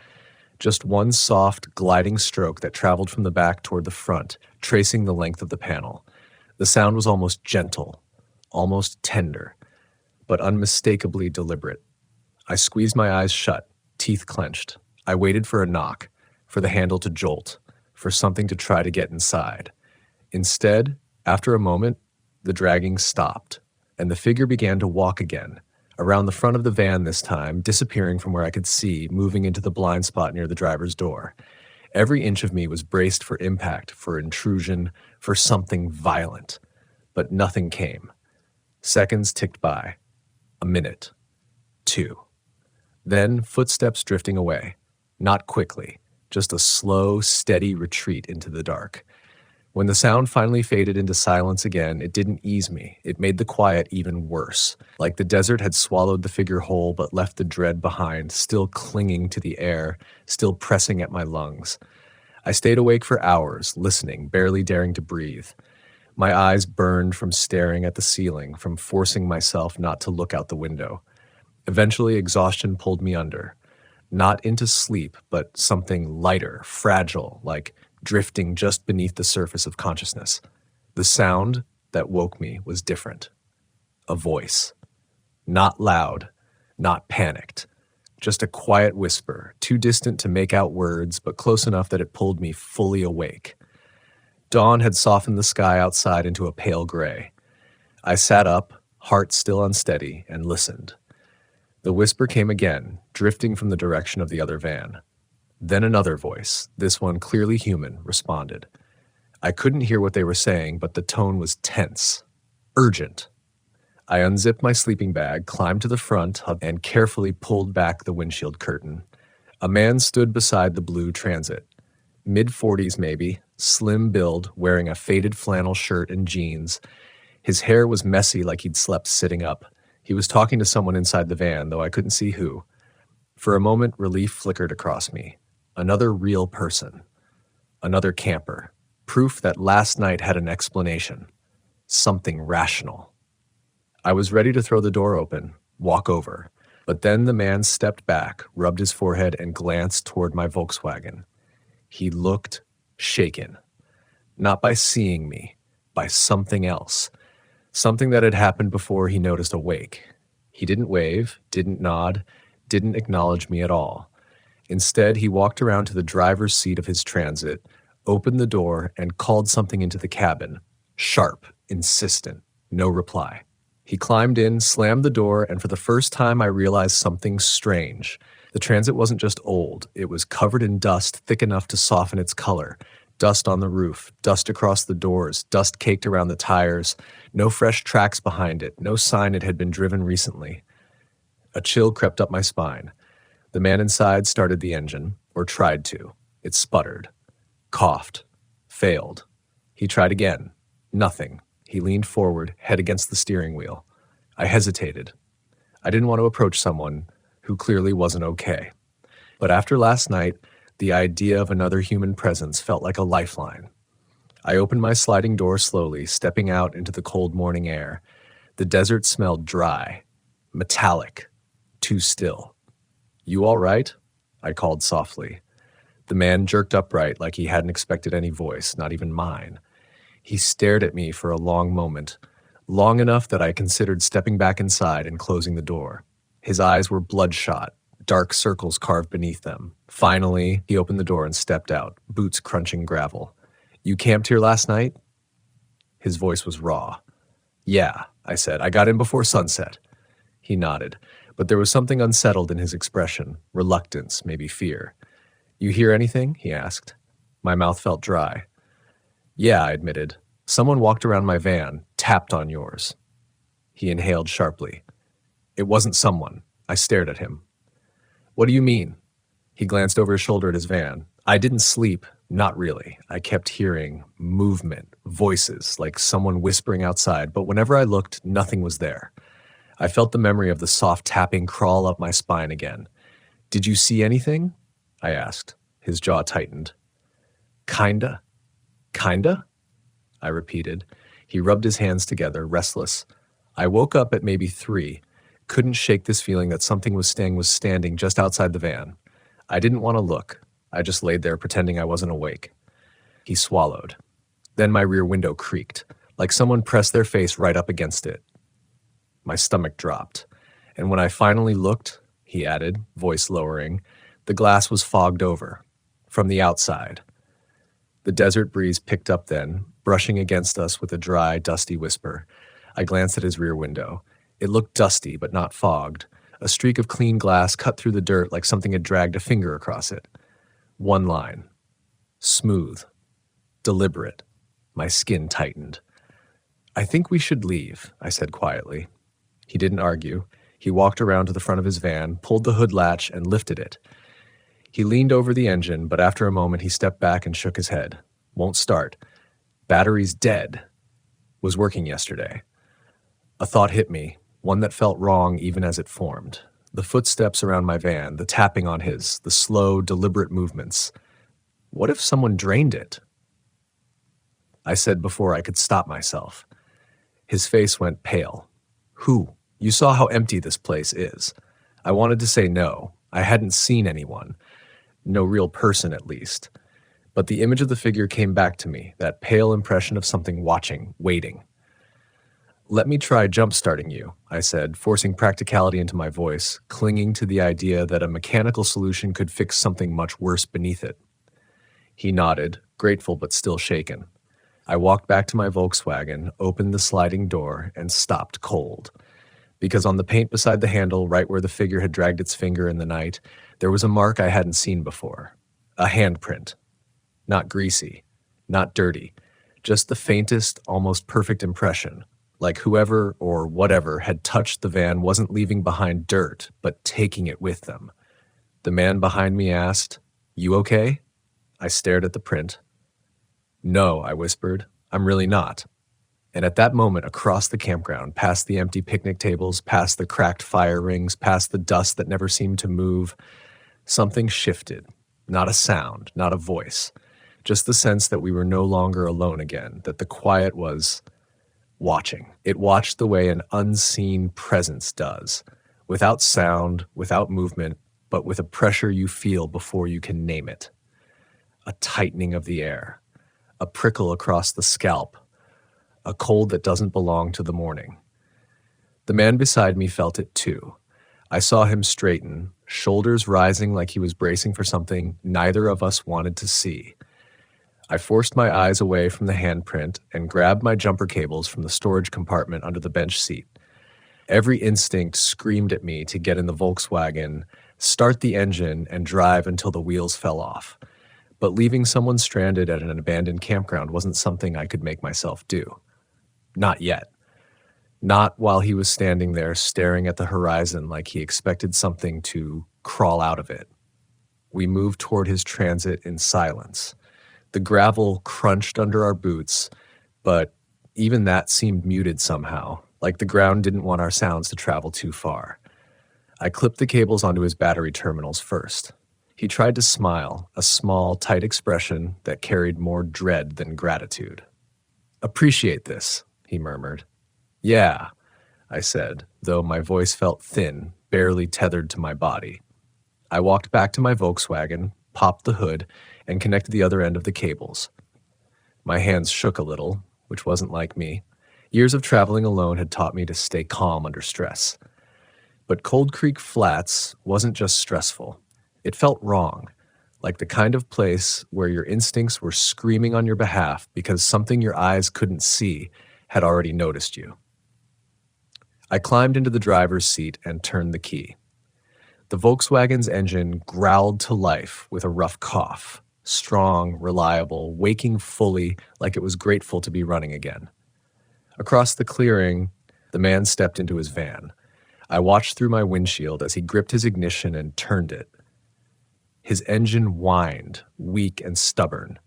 Just one soft, gliding stroke that traveled from the back toward the front, tracing the length of the panel. The sound was almost gentle, almost tender, but unmistakably deliberate. I squeezed my eyes shut, teeth clenched. I waited for a knock, for the handle to jolt, for something to try to get inside. Instead, after a moment, the dragging stopped, and the figure began to walk again, around the front of the van this time, disappearing from where I could see, moving into the blind spot near the driver's door. Every inch of me was braced for impact, for intrusion, for something violent. But nothing came. Seconds ticked by. A minute. 2. Then footsteps drifting away. Not quickly, just a slow, steady retreat into the dark. When the sound finally faded into silence again, it didn't ease me. It made the quiet even worse, like the desert had swallowed the figure whole but left the dread behind, still clinging to the air, still pressing at my lungs. I stayed awake for hours, listening, barely daring to breathe. My eyes burned from staring at the ceiling, from forcing myself not to look out the window. Eventually, exhaustion pulled me under. Not into sleep, but something lighter, fragile, like drifting just beneath the surface of consciousness. The sound that woke me was different. A voice. Not loud, not panicked. Just a quiet whisper, too distant to make out words, but close enough that it pulled me fully awake. Dawn had softened the sky outside into a pale gray. I sat up, heart still unsteady, and listened. The whisper came again, drifting from the direction of the other van. Then another voice, this one clearly human, responded. I couldn't hear what they were saying, but the tone was tense, urgent. I unzipped my sleeping bag, climbed to the front, and carefully pulled back the windshield curtain. A man stood beside the blue Transit. Mid-40s maybe, slim build, wearing a faded flannel shirt and jeans. His hair was messy like he'd slept sitting up. He was talking to someone inside the van, though I couldn't see who. For a moment, relief flickered across me. Another real person. Another camper. Proof that last night had an explanation. Something rational. I was ready to throw the door open, walk over. But then the man stepped back, rubbed his forehead, and glanced toward my Volkswagen. He looked shaken. Not by seeing me, by something else. Something that had happened before he noticed awake. He didn't wave, didn't nod, didn't acknowledge me at all. Instead, he walked around to the driver's seat of his Transit, opened the door, and called something into the cabin. Sharp, insistent, no reply. He climbed in, slammed the door, and for the first time I realized something strange. The Transit wasn't just old. It was covered in dust thick enough to soften its color. Dust on the roof, dust across the doors, dust caked around the tires. No fresh tracks behind it, no sign it had been driven recently. A chill crept up my spine. The man inside started the engine, or tried to. It sputtered, coughed, failed. He tried again. Nothing. He leaned forward, head against the steering wheel. I hesitated. I didn't want to approach someone who clearly wasn't okay. But after last night, the idea of another human presence felt like a lifeline. I opened my sliding door slowly, stepping out into the cold morning air. The desert smelled dry, metallic, too still. "You all right?" I called softly. The man jerked upright like he hadn't expected any voice, not even mine. He stared at me for a long moment, long enough that I considered stepping back inside and closing the door. His eyes were bloodshot, dark circles carved beneath them. Finally, he opened the door and stepped out, boots crunching gravel. "You camped here last night?" His voice was raw. "Yeah," I said. "I got in before sunset." He nodded, but there was something unsettled in his expression, reluctance, maybe fear. "You hear anything?" he asked. My mouth felt dry. "Yeah," I admitted. "Someone walked around my van, tapped on yours." He inhaled sharply. "It wasn't someone." I stared at him. What do you mean? He glanced over his shoulder at his van. I didn't sleep. Not really. I kept hearing movement, voices, like someone whispering outside, but whenever I looked, nothing was there. I felt the memory of the soft tapping crawl up my spine again. Did you see anything? I asked. His jaw tightened. Kinda? Kinda? I repeated. He rubbed his hands together, restless. I woke up at maybe 3. Couldn't shake this feeling that something was standing just outside the van. I didn't want to look. I just laid there pretending I wasn't awake. He swallowed. Then my rear window creaked, like someone pressed their face right up against it. My stomach dropped. And when I finally looked, he added, voice lowering, the glass was fogged over. From the outside. The desert breeze picked up then, brushing against us with a dry, dusty whisper. I glanced at his rear window. It looked dusty, but not fogged. A streak of clean glass cut through the dirt like something had dragged a finger across it. One line. Smooth. Deliberate. My skin tightened. I think we should leave, I said quietly. He didn't argue. He walked around to the front of his van, pulled the hood latch, and lifted it. He leaned over the engine, but after a moment he stepped back and shook his head. Won't start. Battery's dead. Was working yesterday. A thought hit me, one that felt wrong even as it formed. The footsteps around my van, the tapping on his, the slow, deliberate movements. What if someone drained it? I said before I could stop myself. His face went pale. Who? You saw how empty this place is. I wanted to say no. I hadn't seen anyone. No real person, at least. But the image of the figure came back to me, that pale impression of something watching, waiting. Let me try jump-starting you, I said, forcing practicality into my voice, clinging to the idea that a mechanical solution could fix something much worse beneath it. He nodded, grateful but still shaken. I walked back to my Volkswagen, opened the sliding door, and stopped cold. Because on the paint beside the handle, right where the figure had dragged its finger in the night, there was a mark I hadn't seen before. A handprint. Not greasy, not dirty, just the faintest, almost perfect impression, like whoever or whatever had touched the van wasn't leaving behind dirt, but taking it with them. The man behind me asked, "You okay?" I stared at the print. "No," I whispered, "I'm really not." And at that moment, across the campground, past the empty picnic tables, past the cracked fire rings, past the dust that never seemed to move, something shifted. Not a sound, not a voice. Just the sense that we were no longer alone again, that the quiet was watching. It watched the way an unseen presence does, without sound, without movement, but with a pressure you feel before you can name it. A tightening of the air, a prickle across the scalp, a cold that doesn't belong to the morning. The man beside me felt it too. I saw him straighten, shoulders rising like he was bracing for something neither of us wanted to see. I forced my eyes away from the handprint and grabbed my jumper cables from the storage compartment under the bench seat. Every instinct screamed at me to get in the Volkswagen, start the engine, and drive until the wheels fell off. But leaving someone stranded at an abandoned campground wasn't something I could make myself do. Not yet. Not while he was standing there staring at the horizon like he expected something to crawl out of it. We moved toward his transit in silence. The gravel crunched under our boots, but even that seemed muted somehow, like the ground didn't want our sounds to travel too far. I clipped the cables onto his battery terminals first. He tried to smile, a small, tight expression that carried more dread than gratitude. "Appreciate this," he murmured. "Yeah," I said, though my voice felt thin, barely tethered to my body. I walked back to my Volkswagen, popped the hood, and connected the other end of the cables. My hands shook a little, which wasn't like me. Years of traveling alone had taught me to stay calm under stress. But Cold Creek Flats wasn't just stressful. It felt wrong, like the kind of place where your instincts were screaming on your behalf because something your eyes couldn't see had already noticed you. I climbed into the driver's seat and turned the key. The Volkswagen's engine growled to life with a rough cough, strong, reliable, waking fully like it was grateful to be running again. Across the clearing, the man stepped into his van. I watched through my windshield as he gripped his ignition and turned it. His engine whined, weak and stubborn.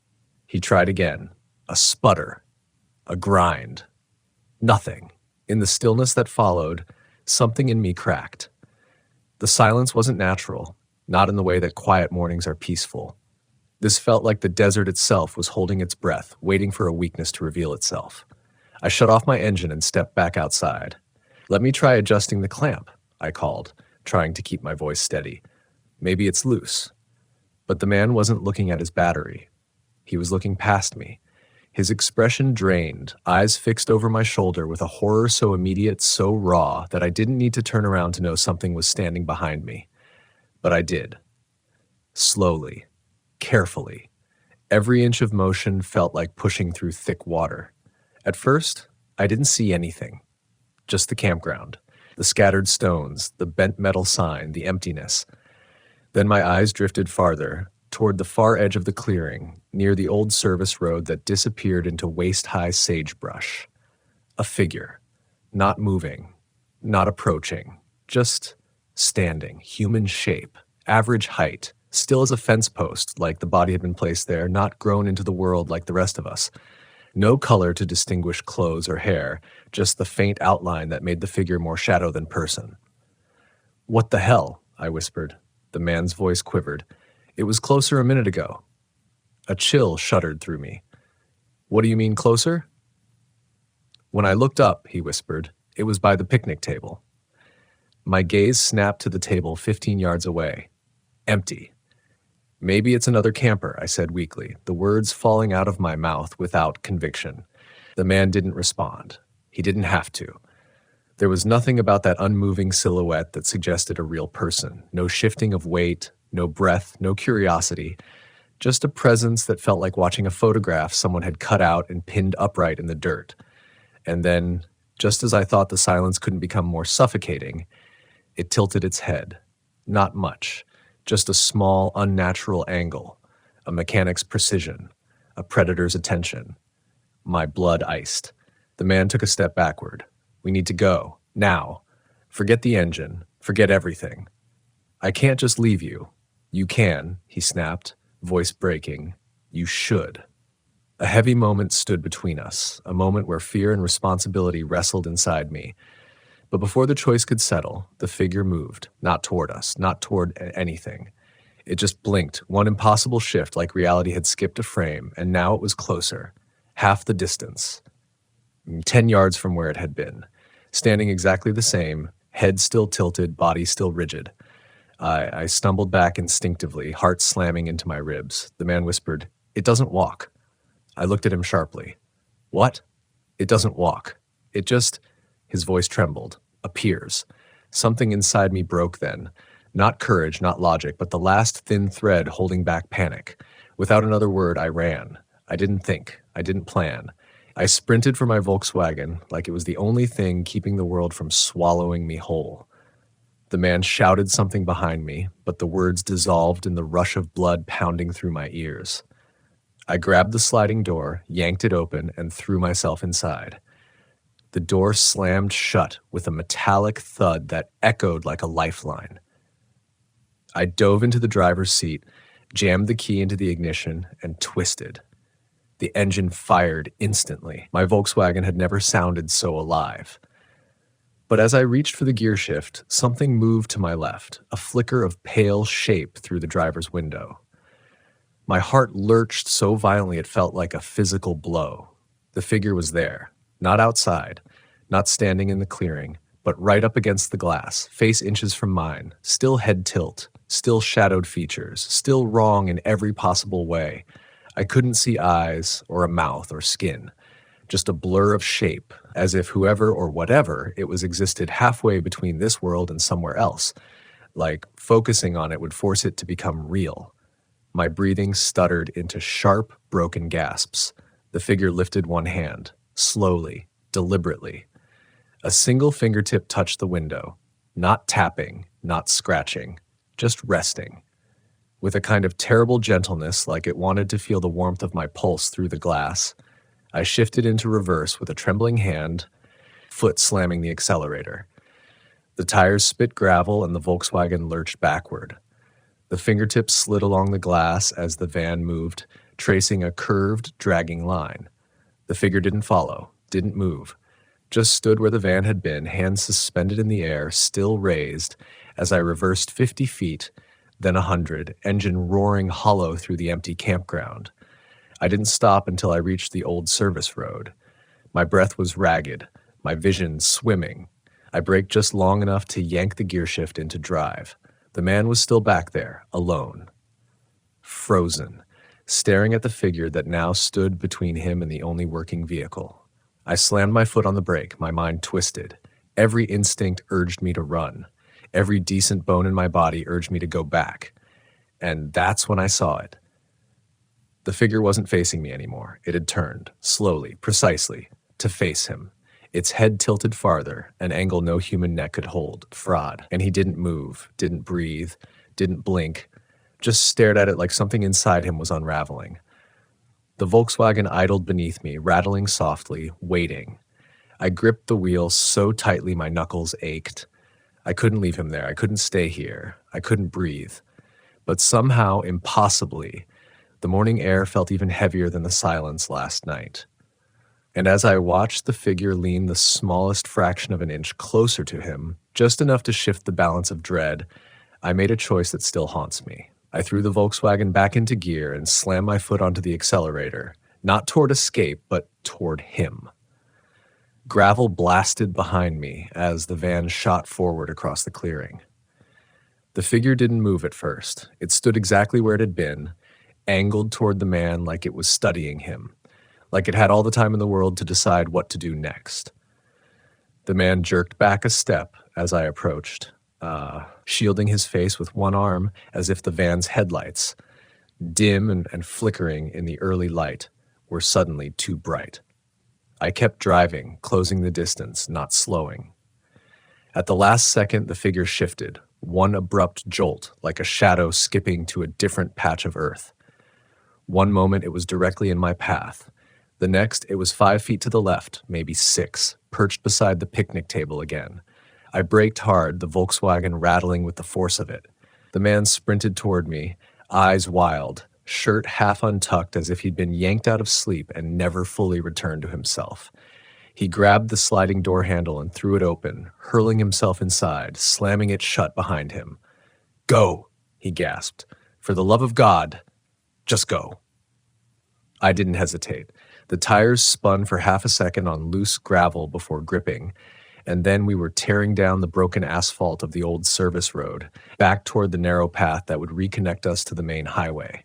He tried again. A sputter. A grind. Nothing. In the stillness that followed, something in me cracked. The silence wasn't natural, not in the way that quiet mornings are peaceful. This felt like the desert itself was holding its breath, waiting for a weakness to reveal itself. I shut off my engine and stepped back outside. "Let me try adjusting the clamp," I called, trying to keep my voice steady. "Maybe it's loose." But the man wasn't looking at his battery. He was looking past me. His expression drained, eyes fixed over my shoulder with a horror so immediate, so raw, that I didn't need to turn around to know something was standing behind me. But I did. Slowly, carefully. Every inch of motion felt like pushing through thick water. At first, I didn't see anything. Just the campground, the scattered stones, the bent metal sign, the emptiness. Then my eyes drifted farther, toward the far edge of the clearing, near the old service road that disappeared into waist-high sagebrush. A figure. Not moving. Not approaching. Just standing. Human shape. Average height. Still as a fence post, like the body had been placed there, not grown into the world like the rest of us. No color to distinguish clothes or hair, just the faint outline that made the figure more shadow than person. "What the hell?" I whispered. The man's voice quivered. "It was closer a minute ago." A chill shuddered through me. "What do you mean closer?" "When I looked up," he whispered, "it was by the picnic table." My gaze snapped to the table 15 yards away. Empty. "Maybe it's another camper," I said weakly, the words falling out of my mouth without conviction. The man didn't respond. He didn't have to. There was nothing about that unmoving silhouette that suggested a real person. No shifting of weight, no breath, no curiosity. Just a presence that felt like watching a photograph someone had cut out and pinned upright in the dirt. And then, just as I thought the silence couldn't become more suffocating, it tilted its head. Not much. Just a small, unnatural angle, a mechanic's precision, a predator's attention. My blood iced. The man took a step backward. "We need to go. Now. Forget the engine. Forget everything." "I can't just leave you." "You can," he snapped, voice breaking. "You should." A heavy moment stood between us, a moment where fear and responsibility wrestled inside me. But before the choice could settle, the figure moved, not toward us, not toward anything. It just blinked, one impossible shift like reality had skipped a frame, and now it was closer, half the distance, 10 yards from where it had been, standing exactly the same, head still tilted, body still rigid. I stumbled back instinctively, heart slamming into my ribs. The man whispered, "It doesn't walk." I looked at him sharply. "What?" "It doesn't walk. It just," his voice trembled, "appears." Something inside me broke then. Not courage, not logic, but the last thin thread holding back panic. Without another word, I ran. I didn't think. I didn't plan. I sprinted for my Volkswagen like it was the only thing keeping the world from swallowing me whole. The man shouted something behind me, but the words dissolved in the rush of blood pounding through my ears. I grabbed the sliding door, yanked it open, and threw myself inside. The door slammed shut with a metallic thud that echoed like a lifeline. I dove into the driver's seat, jammed the key into the ignition, and twisted. The engine fired instantly. My Volkswagen had never sounded so alive. But as I reached for the gear shift, something moved to my left, a flicker of pale shape through the driver's window. My heart lurched so violently it felt like a physical blow. The figure was there, not outside, not standing in the clearing, but right up against the glass, face inches from mine, still head tilt, still shadowed features, still wrong in every possible way. I couldn't see eyes or a mouth or skin, just a blur of shape, as if whoever or whatever it was existed halfway between this world and somewhere else, like focusing on it would force it to become real. My breathing stuttered into sharp, broken gasps. The figure lifted one hand, slowly, deliberately. A single fingertip touched the window, not tapping, not scratching, just resting. With a kind of terrible gentleness, like it wanted to feel the warmth of my pulse through the glass, I shifted into reverse with a trembling hand, foot slamming the accelerator. The tires spit gravel and the Volkswagen lurched backward. The fingertips slid along the glass as the van moved, tracing a curved, dragging line. The figure didn't follow, didn't move, just stood where the van had been, hands suspended in the air, still raised, as I reversed 50 feet, then 100, engine roaring hollow through the empty campground. I didn't stop until I reached the old service road. My breath was ragged, my vision swimming. I braked just long enough to yank the gearshift into drive. The man was still back there, alone. Frozen, staring at the figure that now stood between him and the only working vehicle. I slammed my foot on the brake, my mind twisted. Every instinct urged me to run. Every decent bone in my body urged me to go back. And that's when I saw it. The figure wasn't facing me anymore. It had turned, slowly, precisely, to face him. Its head tilted farther, an angle no human neck could hold. Fraud. And he didn't move, didn't breathe, didn't blink, just stared at it like something inside him was unraveling. The Volkswagen idled beneath me, rattling softly, waiting. I gripped the wheel so tightly my knuckles ached. I couldn't leave him there. I couldn't stay here. I couldn't breathe. But somehow, impossibly, the morning air felt even heavier than the silence last night. And as I watched the figure lean the smallest fraction of an inch closer to him, just enough to shift the balance of dread, I made a choice that still haunts me. I threw the Volkswagen back into gear and slammed my foot onto the accelerator, not toward escape, but toward him. Gravel blasted behind me as the van shot forward across the clearing. The figure didn't move at first. It stood exactly where it had been, angled toward the man like it was studying him, like it had all the time in the world to decide what to do next. The man jerked back a step as I approached, shielding his face with one arm as if the van's headlights, dim and flickering in the early light, were suddenly too bright. I kept driving, closing the distance, not slowing. At the last second, the figure shifted, one abrupt jolt, like a shadow skipping to a different patch of earth. One moment it was directly in my path. The next, it was 5 feet to the left, maybe 6, perched beside the picnic table again. I braked hard, the Volkswagen rattling with the force of it. The man sprinted toward me, eyes wild, shirt half untucked as if he'd been yanked out of sleep and never fully returned to himself. He grabbed the sliding door handle and threw it open, hurling himself inside, slamming it shut behind him. "Go," he gasped. "For the love of God, just go." I didn't hesitate. The tires spun for half a second on loose gravel before gripping, and then we were tearing down the broken asphalt of the old service road, back toward the narrow path that would reconnect us to the main highway.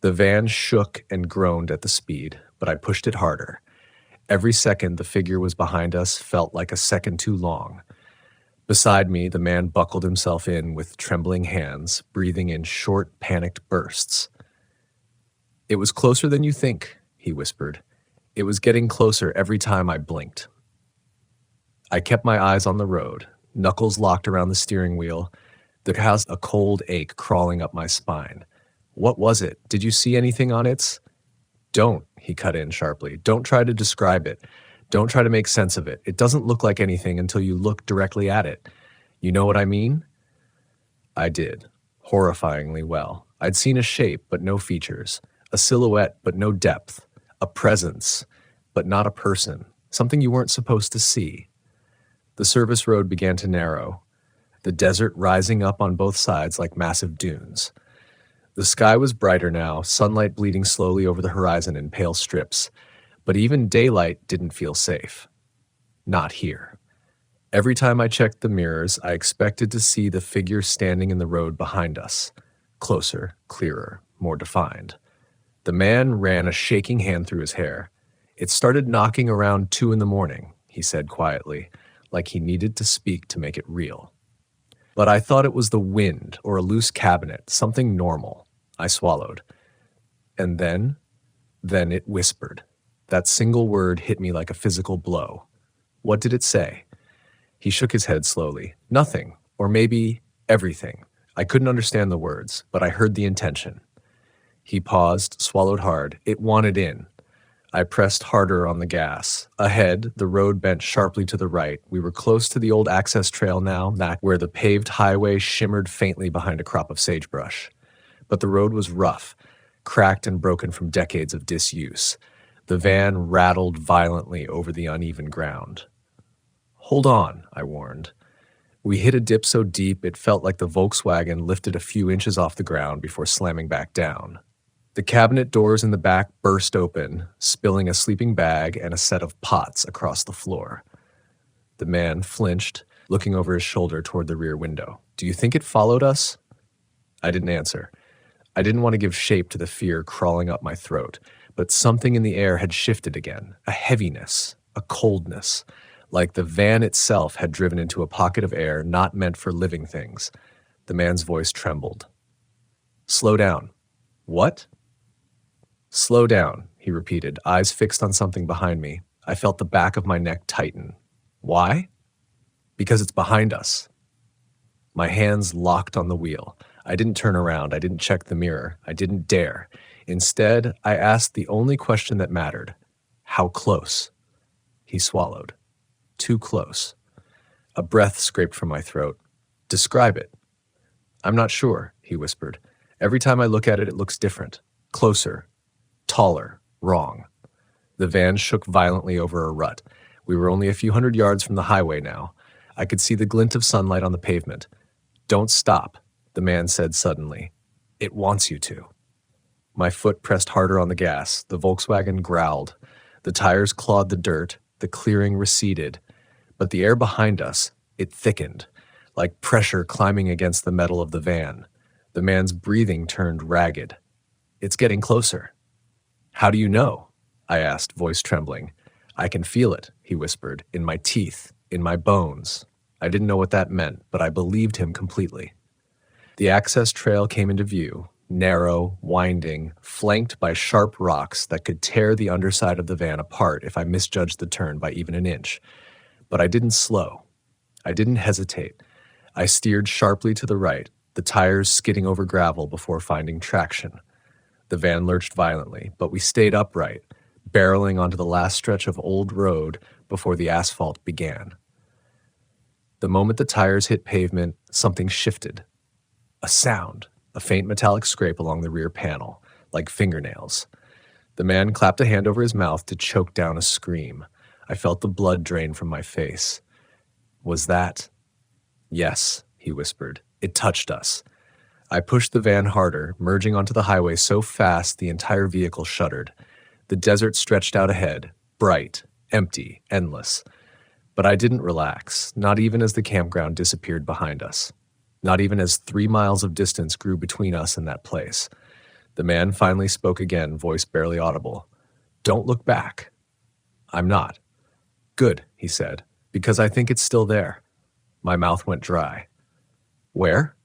The van shook and groaned at the speed, but I pushed it harder. Every second the figure was behind us felt like a second too long. Beside me, the man buckled himself in with trembling hands, breathing in short, panicked bursts. "It was closer than you think," he whispered. "It was getting closer every time I blinked." I kept my eyes on the road, knuckles locked around the steering wheel. There was a cold ache crawling up my spine. "What was it? Did you see anything on its—" "Don't," he cut in sharply. "Don't try to describe it. Don't try to make sense of it. It doesn't look like anything until you look directly at it. You know what I mean?" I did, horrifyingly well. I'd seen a shape, but no features. A silhouette, but no depth. A presence, but not a person. Something you weren't supposed to see. The service road began to narrow, the desert rising up on both sides like massive dunes. The sky was brighter now, sunlight bleeding slowly over the horizon in pale strips, but even daylight didn't feel safe. Not here. Every time I checked the mirrors, I expected to see the figure standing in the road behind us. Closer, clearer, more defined. The man ran a shaking hand through his hair. "It started knocking around 2 a.m, he said quietly, like he needed to speak to make it real. But I thought it was the wind or a loose cabinet, something normal. I swallowed. And then it whispered. That single word hit me like a physical blow. What did it say? He shook his head slowly. Nothing, or maybe everything. I couldn't understand the words, but I heard the intention. He paused, swallowed hard. It wanted in. I pressed harder on the gas. Ahead, the road bent sharply to the right. We were close to the old access trail now, where the paved highway shimmered faintly behind a crop of sagebrush. But the road was rough, cracked and broken from decades of disuse. The van rattled violently over the uneven ground. "Hold on," I warned. We hit a dip so deep it felt like the Volkswagen lifted a few inches off the ground before slamming back down. The cabinet doors in the back burst open, spilling a sleeping bag and a set of pots across the floor. The man flinched, looking over his shoulder toward the rear window. "Do you think it followed us?" I didn't answer. I didn't want to give shape to the fear crawling up my throat, but something in the air had shifted again, a heaviness, a coldness, like the van itself had driven into a pocket of air not meant for living things. The man's voice trembled. "Slow down." "What?" "Slow down," he repeated, eyes fixed on something behind me. I felt the back of my neck tighten. "Why?" "Because it's behind us." My hands locked on the wheel. I didn't turn around. I didn't check the mirror. I didn't dare. Instead, I asked the only question that mattered. "How close?" He swallowed. "Too close." A breath scraped from my throat. "Describe it." "I'm not sure," he whispered. "Every time I look at it, it looks different. Closer. Taller. Wrong." The van shook violently over a rut. We were only a few hundred yards from the highway now. I could see the glint of sunlight on the pavement. "Don't stop," the man said suddenly. "It wants you to." My foot pressed harder on the gas. The Volkswagen growled. The tires clawed the dirt. The clearing receded. But the air behind us, it thickened, like pressure climbing against the metal of the van. The man's breathing turned ragged. "It's getting closer." "How do you know?" I asked, voice trembling. "I can feel it," he whispered, "in my teeth, in my bones." I didn't know what that meant, but I believed him completely. The access trail came into view, narrow, winding, flanked by sharp rocks that could tear the underside of the van apart if I misjudged the turn by even an inch. But I didn't slow. I didn't hesitate. I steered sharply to the right, the tires skidding over gravel before finding traction. The van lurched violently, but we stayed upright, barreling onto the last stretch of old road before the asphalt began. The moment the tires hit pavement, something shifted. A sound, a faint metallic scrape along the rear panel, like fingernails. The man clapped a hand over his mouth to choke down a scream. I felt the blood drain from my face. "Was that?" "Yes," he whispered. "It touched us." I pushed the van harder, merging onto the highway so fast the entire vehicle shuddered. The desert stretched out ahead, bright, empty, endless. But I didn't relax, not even as the campground disappeared behind us. Not even as 3 miles of distance grew between us and that place. The man finally spoke again, voice barely audible. "Don't look back." "I'm not." "Good," he said, "because I think it's still there." My mouth went dry. "Where?"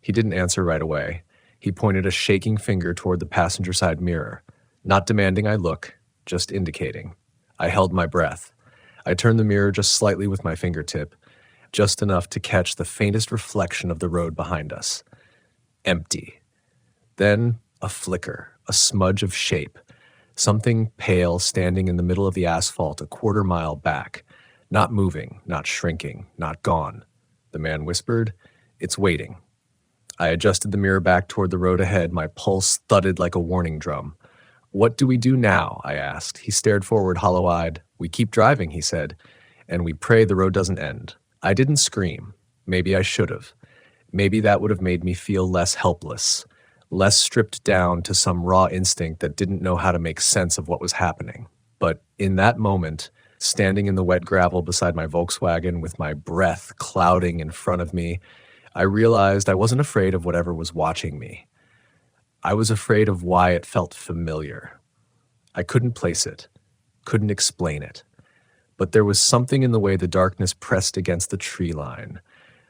He didn't answer right away. He pointed a shaking finger toward the passenger side mirror, not demanding I look, just indicating. I held my breath. I turned the mirror just slightly with my fingertip, just enough to catch the faintest reflection of the road behind us. Empty. Then a flicker, a smudge of shape, something pale standing in the middle of the asphalt a quarter mile back, not moving, not shrinking, not gone. The man whispered, "It's waiting." I adjusted the mirror back toward the road ahead, my pulse thudded like a warning drum. "What do we do now?" I asked. He stared forward, hollow-eyed. "We keep driving," he said, "and we pray the road doesn't end." I didn't scream. Maybe I should have. Maybe that would have made me feel less helpless, less stripped down to some raw instinct that didn't know how to make sense of what was happening. But in that moment, standing in the wet gravel beside my Volkswagen with my breath clouding in front of me, I realized I wasn't afraid of whatever was watching me. I was afraid of why it felt familiar. I couldn't place it, couldn't explain it. But there was something in the way the darkness pressed against the tree line,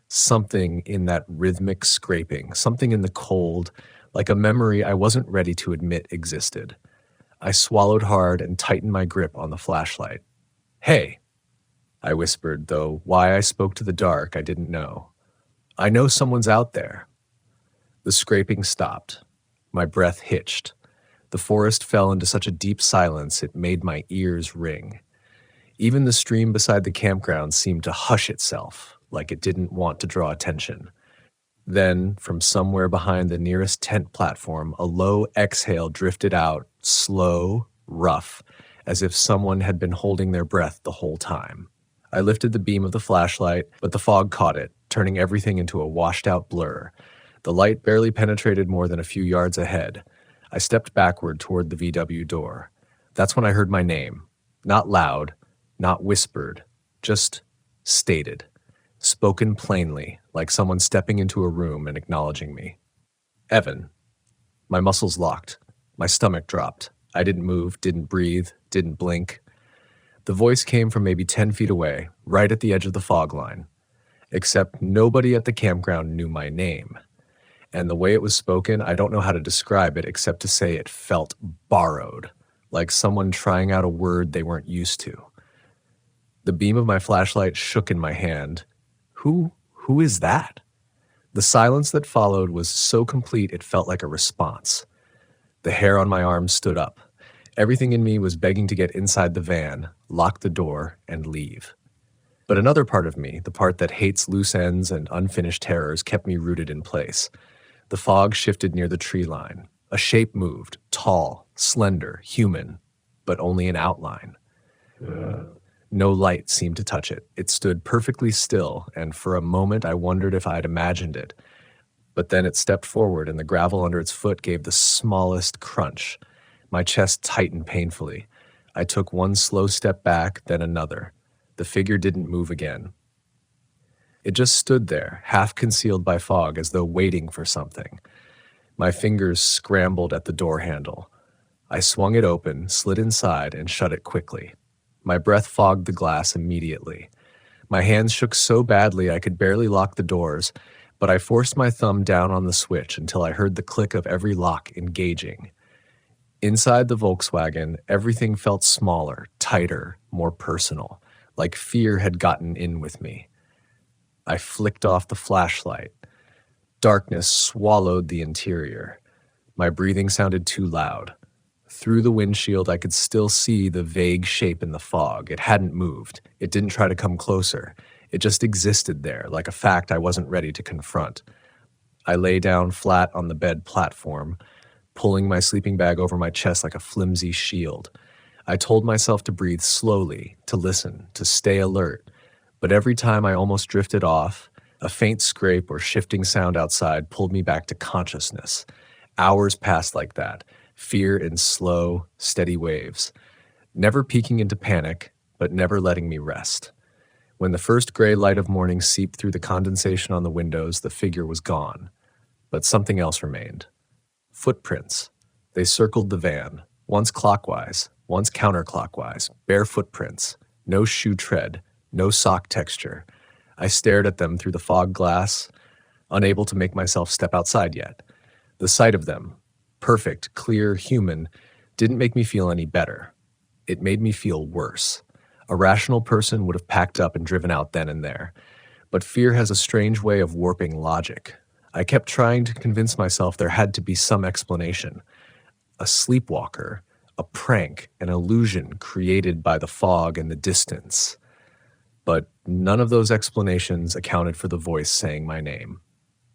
something in that rhythmic scraping, something in the cold, like a memory I wasn't ready to admit existed. I swallowed hard and tightened my grip on the flashlight. "Hey," I whispered, though why I spoke to the dark I didn't know. "I know someone's out there." The scraping stopped. My breath hitched. The forest fell into such a deep silence it made my ears ring. Even the stream beside the campground seemed to hush itself, like it didn't want to draw attention. Then, from somewhere behind the nearest tent platform, a low exhale drifted out, slow, rough, as if someone had been holding their breath the whole time. I lifted the beam of the flashlight, but the fog caught it, turning everything into a washed-out blur. The light barely penetrated more than a few yards ahead. I stepped backward toward the VW door. That's when I heard my name. Not loud, not whispered, just stated. Spoken plainly, like someone stepping into a room and acknowledging me. Evan. My muscles locked. My stomach dropped. I didn't move, didn't breathe, didn't blink. The voice came from maybe 10 feet away, right at the edge of the fog line. Except nobody at the campground knew my name. And the way it was spoken, I don't know how to describe it except to say it felt borrowed, like someone trying out a word they weren't used to. The beam of my flashlight shook in my hand. Who is that? The silence that followed was so complete it felt like a response. The hair on my arms stood up. Everything in me was begging to get inside the van, lock the door, and leave. But another part of me, the part that hates loose ends and unfinished terrors, kept me rooted in place. The fog shifted near the tree line. A shape moved, tall, slender, human, but only in outline. No light seemed to touch it. It stood perfectly still, and for a moment I wondered if I'd imagined it. But then it stepped forward, and the gravel under its foot gave the smallest crunch. My chest tightened painfully. I took one slow step back, then another. The figure didn't move again. It just stood there, half concealed by fog, as though waiting for something. My fingers scrambled at the door handle. I swung it open, slid inside, and shut it quickly. My breath fogged the glass immediately. My hands shook so badly I could barely lock the doors, but I forced my thumb down on the switch until I heard the click of every lock engaging. Inside the Volkswagen, everything felt smaller, tighter, more personal, like fear had gotten in with me. I flicked off the flashlight. Darkness swallowed the interior. My breathing sounded too loud. Through the windshield, I could still see the vague shape in the fog. It hadn't moved. It didn't try to come closer. It just existed there, like a fact I wasn't ready to confront. I lay down flat on the bed platform, pulling my sleeping bag over my chest like a flimsy shield. I told myself to breathe slowly, to listen, to stay alert. But every time I almost drifted off, a faint scrape or shifting sound outside pulled me back to consciousness. Hours passed like that, fear in slow, steady waves. Never peeking into panic, but never letting me rest. When the first gray light of morning seeped through the condensation on the windows, the figure was gone. But something else remained. Footprints. They circled the van, once clockwise, once counterclockwise, bare footprints, no shoe tread, no sock texture. I stared at them through the fog glass, unable to make myself step outside yet. The sight of them, perfect, clear, human, didn't make me feel any better. It made me feel worse. A rational person would have packed up and driven out then and there. But fear has a strange way of warping logic. I kept trying to convince myself there had to be some explanation. A sleepwalker, a prank, an illusion created by the fog and the distance. But none of those explanations accounted for the voice saying my name.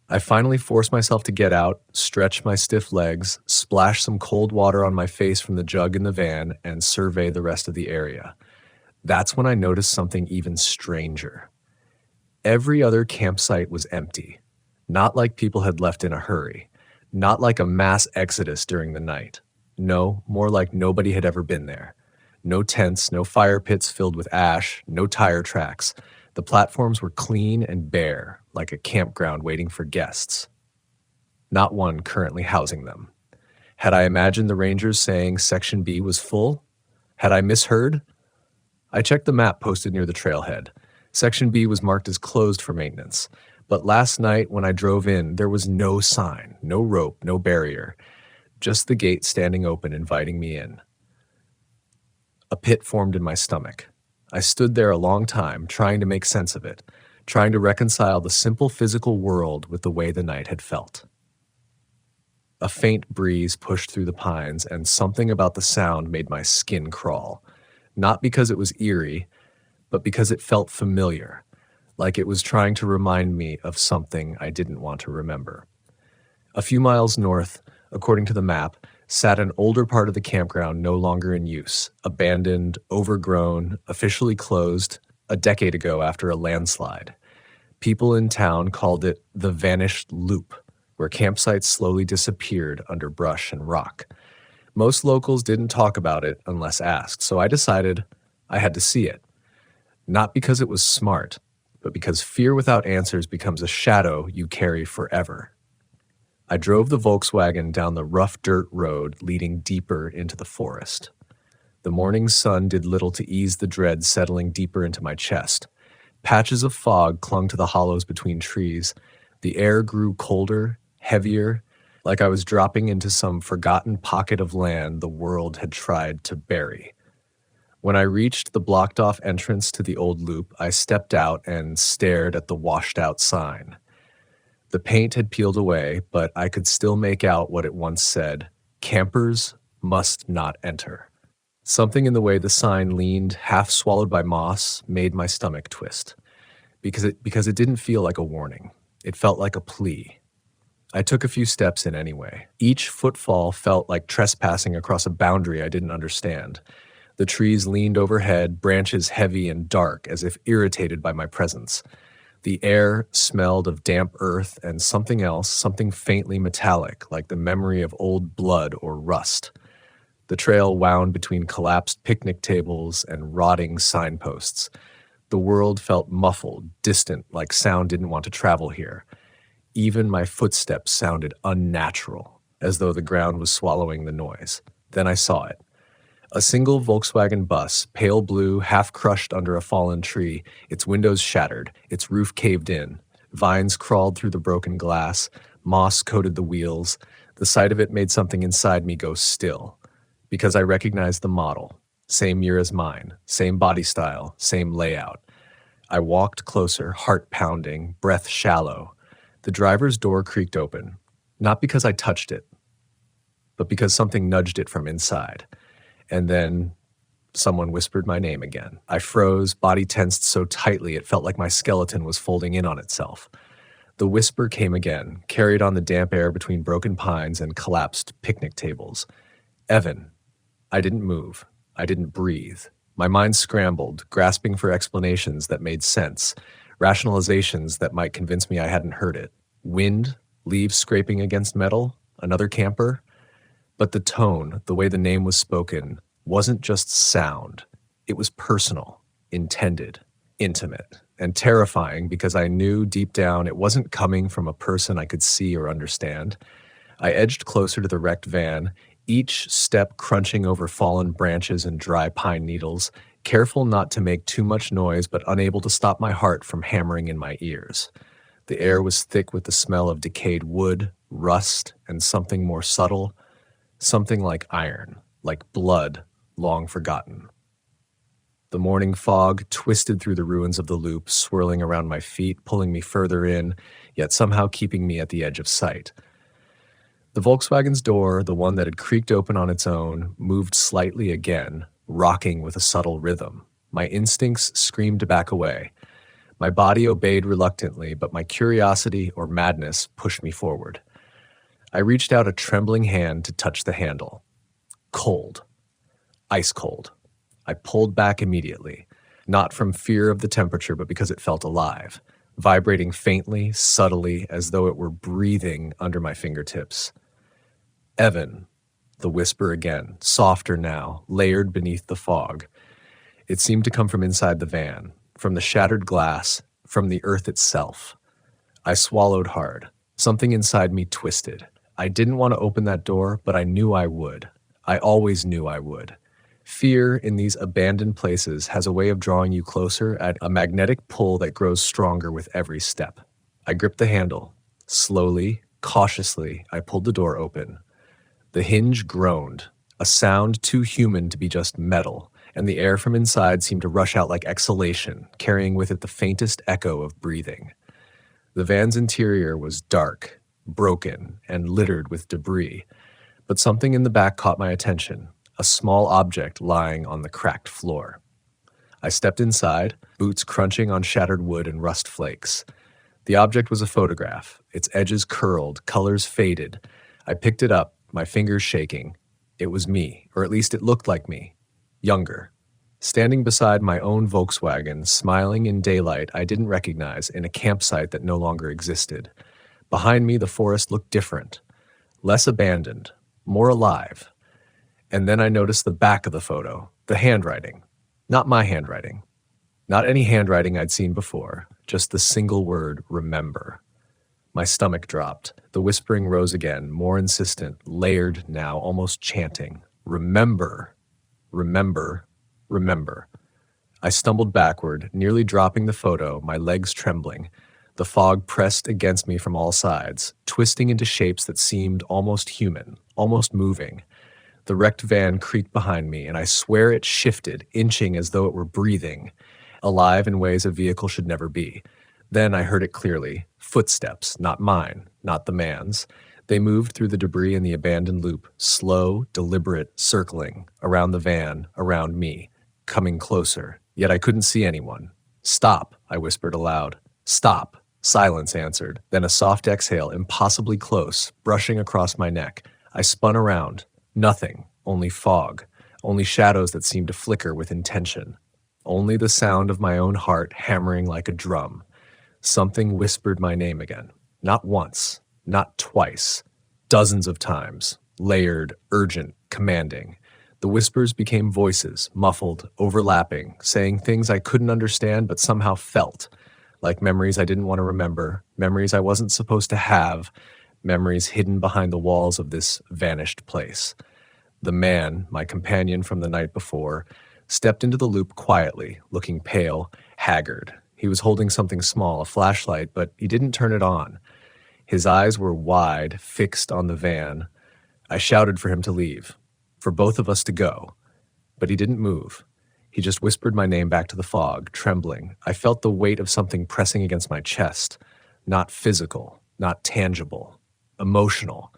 I finally forced myself to get out, stretch my stiff legs, splash some cold water on my face from the jug in the van, and survey the rest of the area. That's when I noticed something even stranger. Every other campsite was empty. Not like people had left in a hurry. Not like a mass exodus during the night. No, more like nobody had ever been there. No tents, no fire pits filled with ash, no tire tracks. The platforms were clean and bare, like a campground waiting for guests. Not one currently housing them. Had I imagined the rangers saying Section B was full? Had I misheard? I checked the map posted near the trailhead. Section B was marked as closed for maintenance. But last night when I drove in, there was no sign, no rope, no barrier. Just the gate standing open, inviting me in. A pit formed in my stomach. I stood there a long time, trying to make sense of it, trying to reconcile the simple physical world with the way the night had felt. A faint breeze pushed through the pines, and something about the sound made my skin crawl. Not because it was eerie, but because it felt familiar, like it was trying to remind me of something I didn't want to remember. A few miles north, according to the map, sat an older part of the campground no longer in use, abandoned, overgrown, officially closed a decade ago after a landslide. People in town called it the Vanished Loop, where campsites slowly disappeared under brush and rock. Most locals didn't talk about it unless asked, so I decided I had to see it. Not because it was smart, but because fear without answers becomes a shadow you carry forever. I drove the Volkswagen down the rough dirt road leading deeper into the forest. The morning sun did little to ease the dread settling deeper into my chest. Patches of fog clung to the hollows between trees. The air grew colder, heavier, like I was dropping into some forgotten pocket of land the world had tried to bury. When I reached the blocked-off entrance to the old loop, I stepped out and stared at the washed-out sign. The paint had peeled away, but I could still make out what it once said, "Campers must not enter." Something in the way the sign leaned, half swallowed by moss, made my stomach twist. Because it didn't feel like a warning. It felt like a plea. I took a few steps in anyway. Each footfall felt like trespassing across a boundary I didn't understand. The trees leaned overhead, branches heavy and dark, as if irritated by my presence. The air smelled of damp earth and something else, something faintly metallic, like the memory of old blood or rust. The trail wound between collapsed picnic tables and rotting signposts. The world felt muffled, distant, like sound didn't want to travel here. Even my footsteps sounded unnatural, as though the ground was swallowing the noise. Then I saw it. A single Volkswagen bus, pale blue, half crushed under a fallen tree, its windows shattered, its roof caved in. Vines crawled through the broken glass, moss coated the wheels. The sight of it made something inside me go still, because I recognized the model. Same year as mine, same body style, same layout. I walked closer, heart pounding, breath shallow. The driver's door creaked open, not because I touched it, but because something nudged it from inside. And then someone whispered my name again. I froze, body tensed so tightly it felt like my skeleton was folding in on itself. The whisper came again, carried on the damp air between broken pines and collapsed picnic tables. Evan. I didn't move. I didn't breathe. My mind scrambled, grasping for explanations that made sense, rationalizations that might convince me I hadn't heard it. Wind, leaves scraping against metal, another camper. But the tone, the way the name was spoken, wasn't just sound. It was personal, intended, intimate, and terrifying because I knew deep down it wasn't coming from a person I could see or understand. I edged closer to the wrecked van, each step crunching over fallen branches and dry pine needles, careful not to make too much noise but unable to stop my heart from hammering in my ears. The air was thick with the smell of decayed wood, rust, and something more subtle, something like iron, like blood, long forgotten. The morning fog twisted through the ruins of the loop, swirling around my feet, pulling me further in, yet somehow keeping me at the edge of sight. The Volkswagen's door, the one that had creaked open on its own, moved slightly again, rocking with a subtle rhythm. My instincts screamed to back away. My body obeyed reluctantly, but my curiosity or madness pushed me forward. I reached out a trembling hand to touch the handle. Cold. Ice cold. I pulled back immediately, not from fear of the temperature, but because it felt alive, vibrating faintly, subtly, as though it were breathing under my fingertips. Evan, the whisper again, softer now, layered beneath the fog. It seemed to come from inside the van, from the shattered glass, from the earth itself. I swallowed hard. Something inside me twisted. I didn't want to open that door, but I knew I would. I always knew I would. Fear in these abandoned places has a way of drawing you closer at a magnetic pull that grows stronger with every step. I gripped the handle. Slowly, cautiously, I pulled the door open. The hinge groaned, a sound too human to be just metal, and the air from inside seemed to rush out like exhalation, carrying with it the faintest echo of breathing. The van's interior was dark, broken and littered with debris. But something in the back caught my attention, a small object lying on the cracked floor. I stepped inside, boots crunching on shattered wood and rust flakes. The object was a photograph, its edges curled, colors faded. I picked it up, my fingers shaking. It was me, or at least it looked like me, younger. Standing beside my own Volkswagen, smiling in daylight I didn't recognize in a campsite that no longer existed. Behind me, the forest looked different, less abandoned, more alive. And then I noticed the back of the photo, the handwriting. Not my handwriting. Not any handwriting I'd seen before, just the single word, remember. My stomach dropped. The whispering rose again, more insistent, layered now, almost chanting. Remember, remember, remember. I stumbled backward, nearly dropping the photo, my legs trembling. The fog pressed against me from all sides, twisting into shapes that seemed almost human, almost moving. The wrecked van creaked behind me, and I swear it shifted, inching as though it were breathing, alive in ways a vehicle should never be. Then I heard it clearly. Footsteps, not mine, not the man's. They moved through the debris in the abandoned loop, slow, deliberate, circling, around the van, around me, coming closer. Yet I couldn't see anyone. Stop, I whispered aloud. Stop. Silence answered, then a soft exhale, impossibly close, brushing across my neck. I spun around. Nothing, only fog, only shadows that seemed to flicker with intention. Only the sound of my own heart hammering like a drum. Something whispered my name again. Not once, not twice, dozens of times, layered, urgent, commanding. The whispers became voices, muffled, overlapping, saying things I couldn't understand but somehow felt. Like memories I didn't want to remember, memories I wasn't supposed to have, memories hidden behind the walls of this vanished place. The man, my companion from the night before, stepped into the loop quietly, looking pale, haggard. He was holding something small, a flashlight, but he didn't turn it on. His eyes were wide, fixed on the van. I shouted for him to leave, for both of us to go, but he didn't move. He just whispered my name back to the fog, trembling. I felt the weight of something pressing against my chest. Not physical, not tangible, emotional.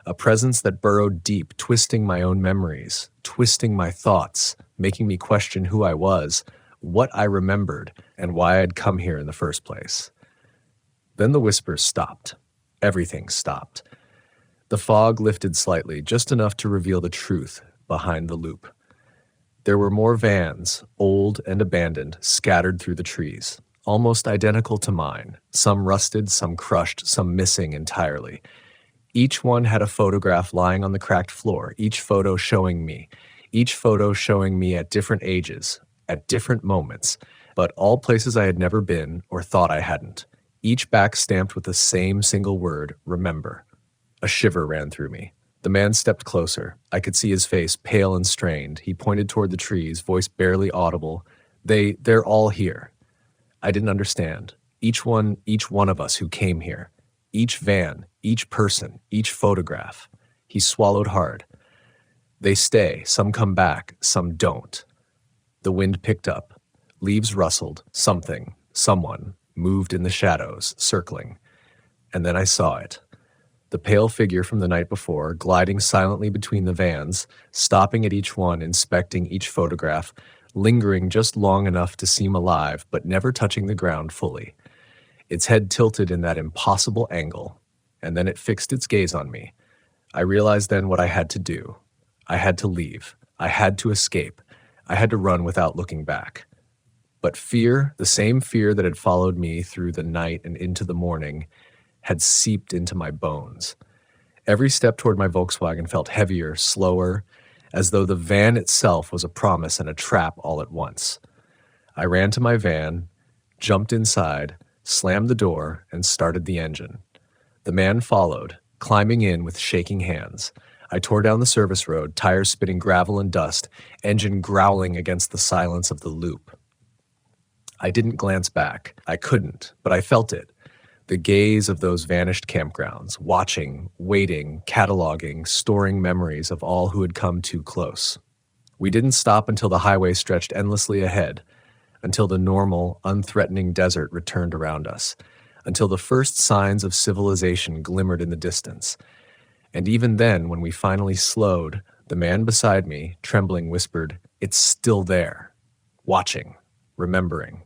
A presence that burrowed deep, twisting my own memories, twisting my thoughts, making me question who I was, what I remembered, and why I'd come here in the first place. Then the whispers stopped. Everything stopped. The fog lifted slightly, just enough to reveal the truth behind the loop. There were more vans, old and abandoned, scattered through the trees, almost identical to mine, some rusted, some crushed, some missing entirely. Each one had a photograph lying on the cracked floor, each photo showing me at different ages, at different moments, but all places I had never been or thought I hadn't. Each back stamped with the same single word, remember. A shiver ran through me. The man stepped closer. I could see his face, pale and strained. He pointed toward the trees, voice barely audible. They're all here. I didn't understand. Each one of us who came here. Each van, each person, each photograph. He swallowed hard. They stay, some come back, some don't. The wind picked up. Leaves rustled. Someone, moved in the shadows, circling. And then I saw it. The pale figure from the night before, gliding silently between the vans, stopping at each one, inspecting each photograph, lingering just long enough to seem alive, but never touching the ground fully. Its head tilted in that impossible angle, and then it fixed its gaze on me. I realized then what I had to do. I had to leave. I had to escape. I had to run without looking back. But fear, the same fear that had followed me through the night and into the morning, had seeped into my bones. Every step toward my Volkswagen felt heavier, slower, as though the van itself was a promise and a trap all at once. I ran to my van, jumped inside, slammed the door, and started the engine. The man followed, climbing in with shaking hands. I tore down the service road, tires spitting gravel and dust, engine growling against the silence of the loop. I didn't glance back. I couldn't, but I felt it. The gaze of those vanished campgrounds, watching, waiting, cataloging, storing memories of all who had come too close. We didn't stop until the highway stretched endlessly ahead, until the normal, unthreatening desert returned around us. until the first signs of civilization glimmered in the distance. And even then, when we finally slowed, the man beside me, trembling, whispered, "It's still there, watching, remembering."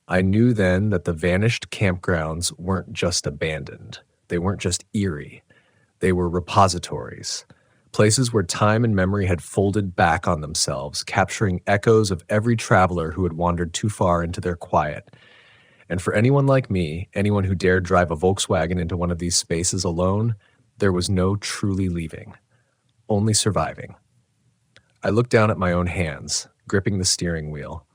I knew then that the vanished campgrounds weren't just abandoned. They weren't just eerie. They were repositories, places where time and memory had folded back on themselves, capturing echoes of every traveler who had wandered too far into their quiet. And for anyone like me, anyone who dared drive a Volkswagen into one of these spaces alone, there was no truly leaving, only surviving. I looked down at my own hands, gripping the steering wheel.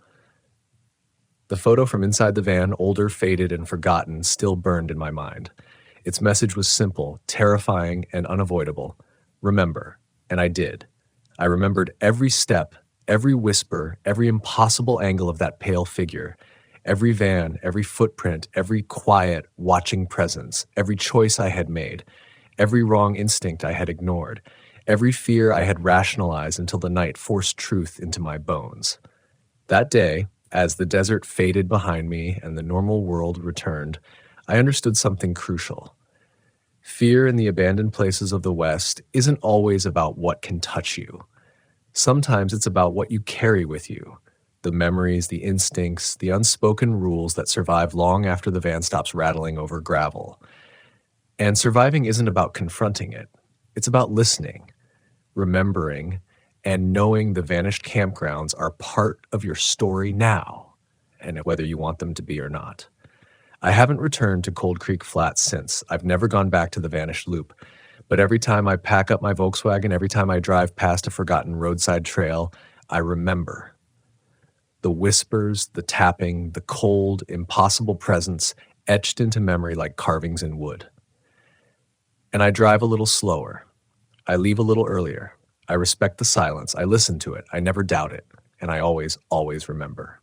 The photo from inside the van, older, faded, and forgotten, still burned in my mind. Its message was simple, terrifying, and unavoidable. Remember. And I did. I remembered every step, every whisper, every impossible angle of that pale figure, every van, every footprint, every quiet, watching presence, every choice I had made, every wrong instinct I had ignored, every fear I had rationalized until the night forced truth into my bones. That day, as the desert faded behind me and the normal world returned, I understood something crucial. Fear in the abandoned places of the West isn't always about what can touch you. Sometimes it's about what you carry with you, the memories, the instincts, the unspoken rules that survive long after the van stops rattling over gravel. And surviving isn't about confronting it. It's about listening, remembering, and knowing the vanished campgrounds are part of your story now, and whether you want them to be or not. I haven't returned to Cold Creek Flats since. I've never gone back to the vanished loop. But every time I pack up my Volkswagen, every time I drive past a forgotten roadside trail, I remember. The whispers, the tapping, the cold, impossible presence etched into memory like carvings in wood. And I drive a little slower. I leave a little earlier. I respect the silence. I listen to it. I never doubt it. And I always, always remember.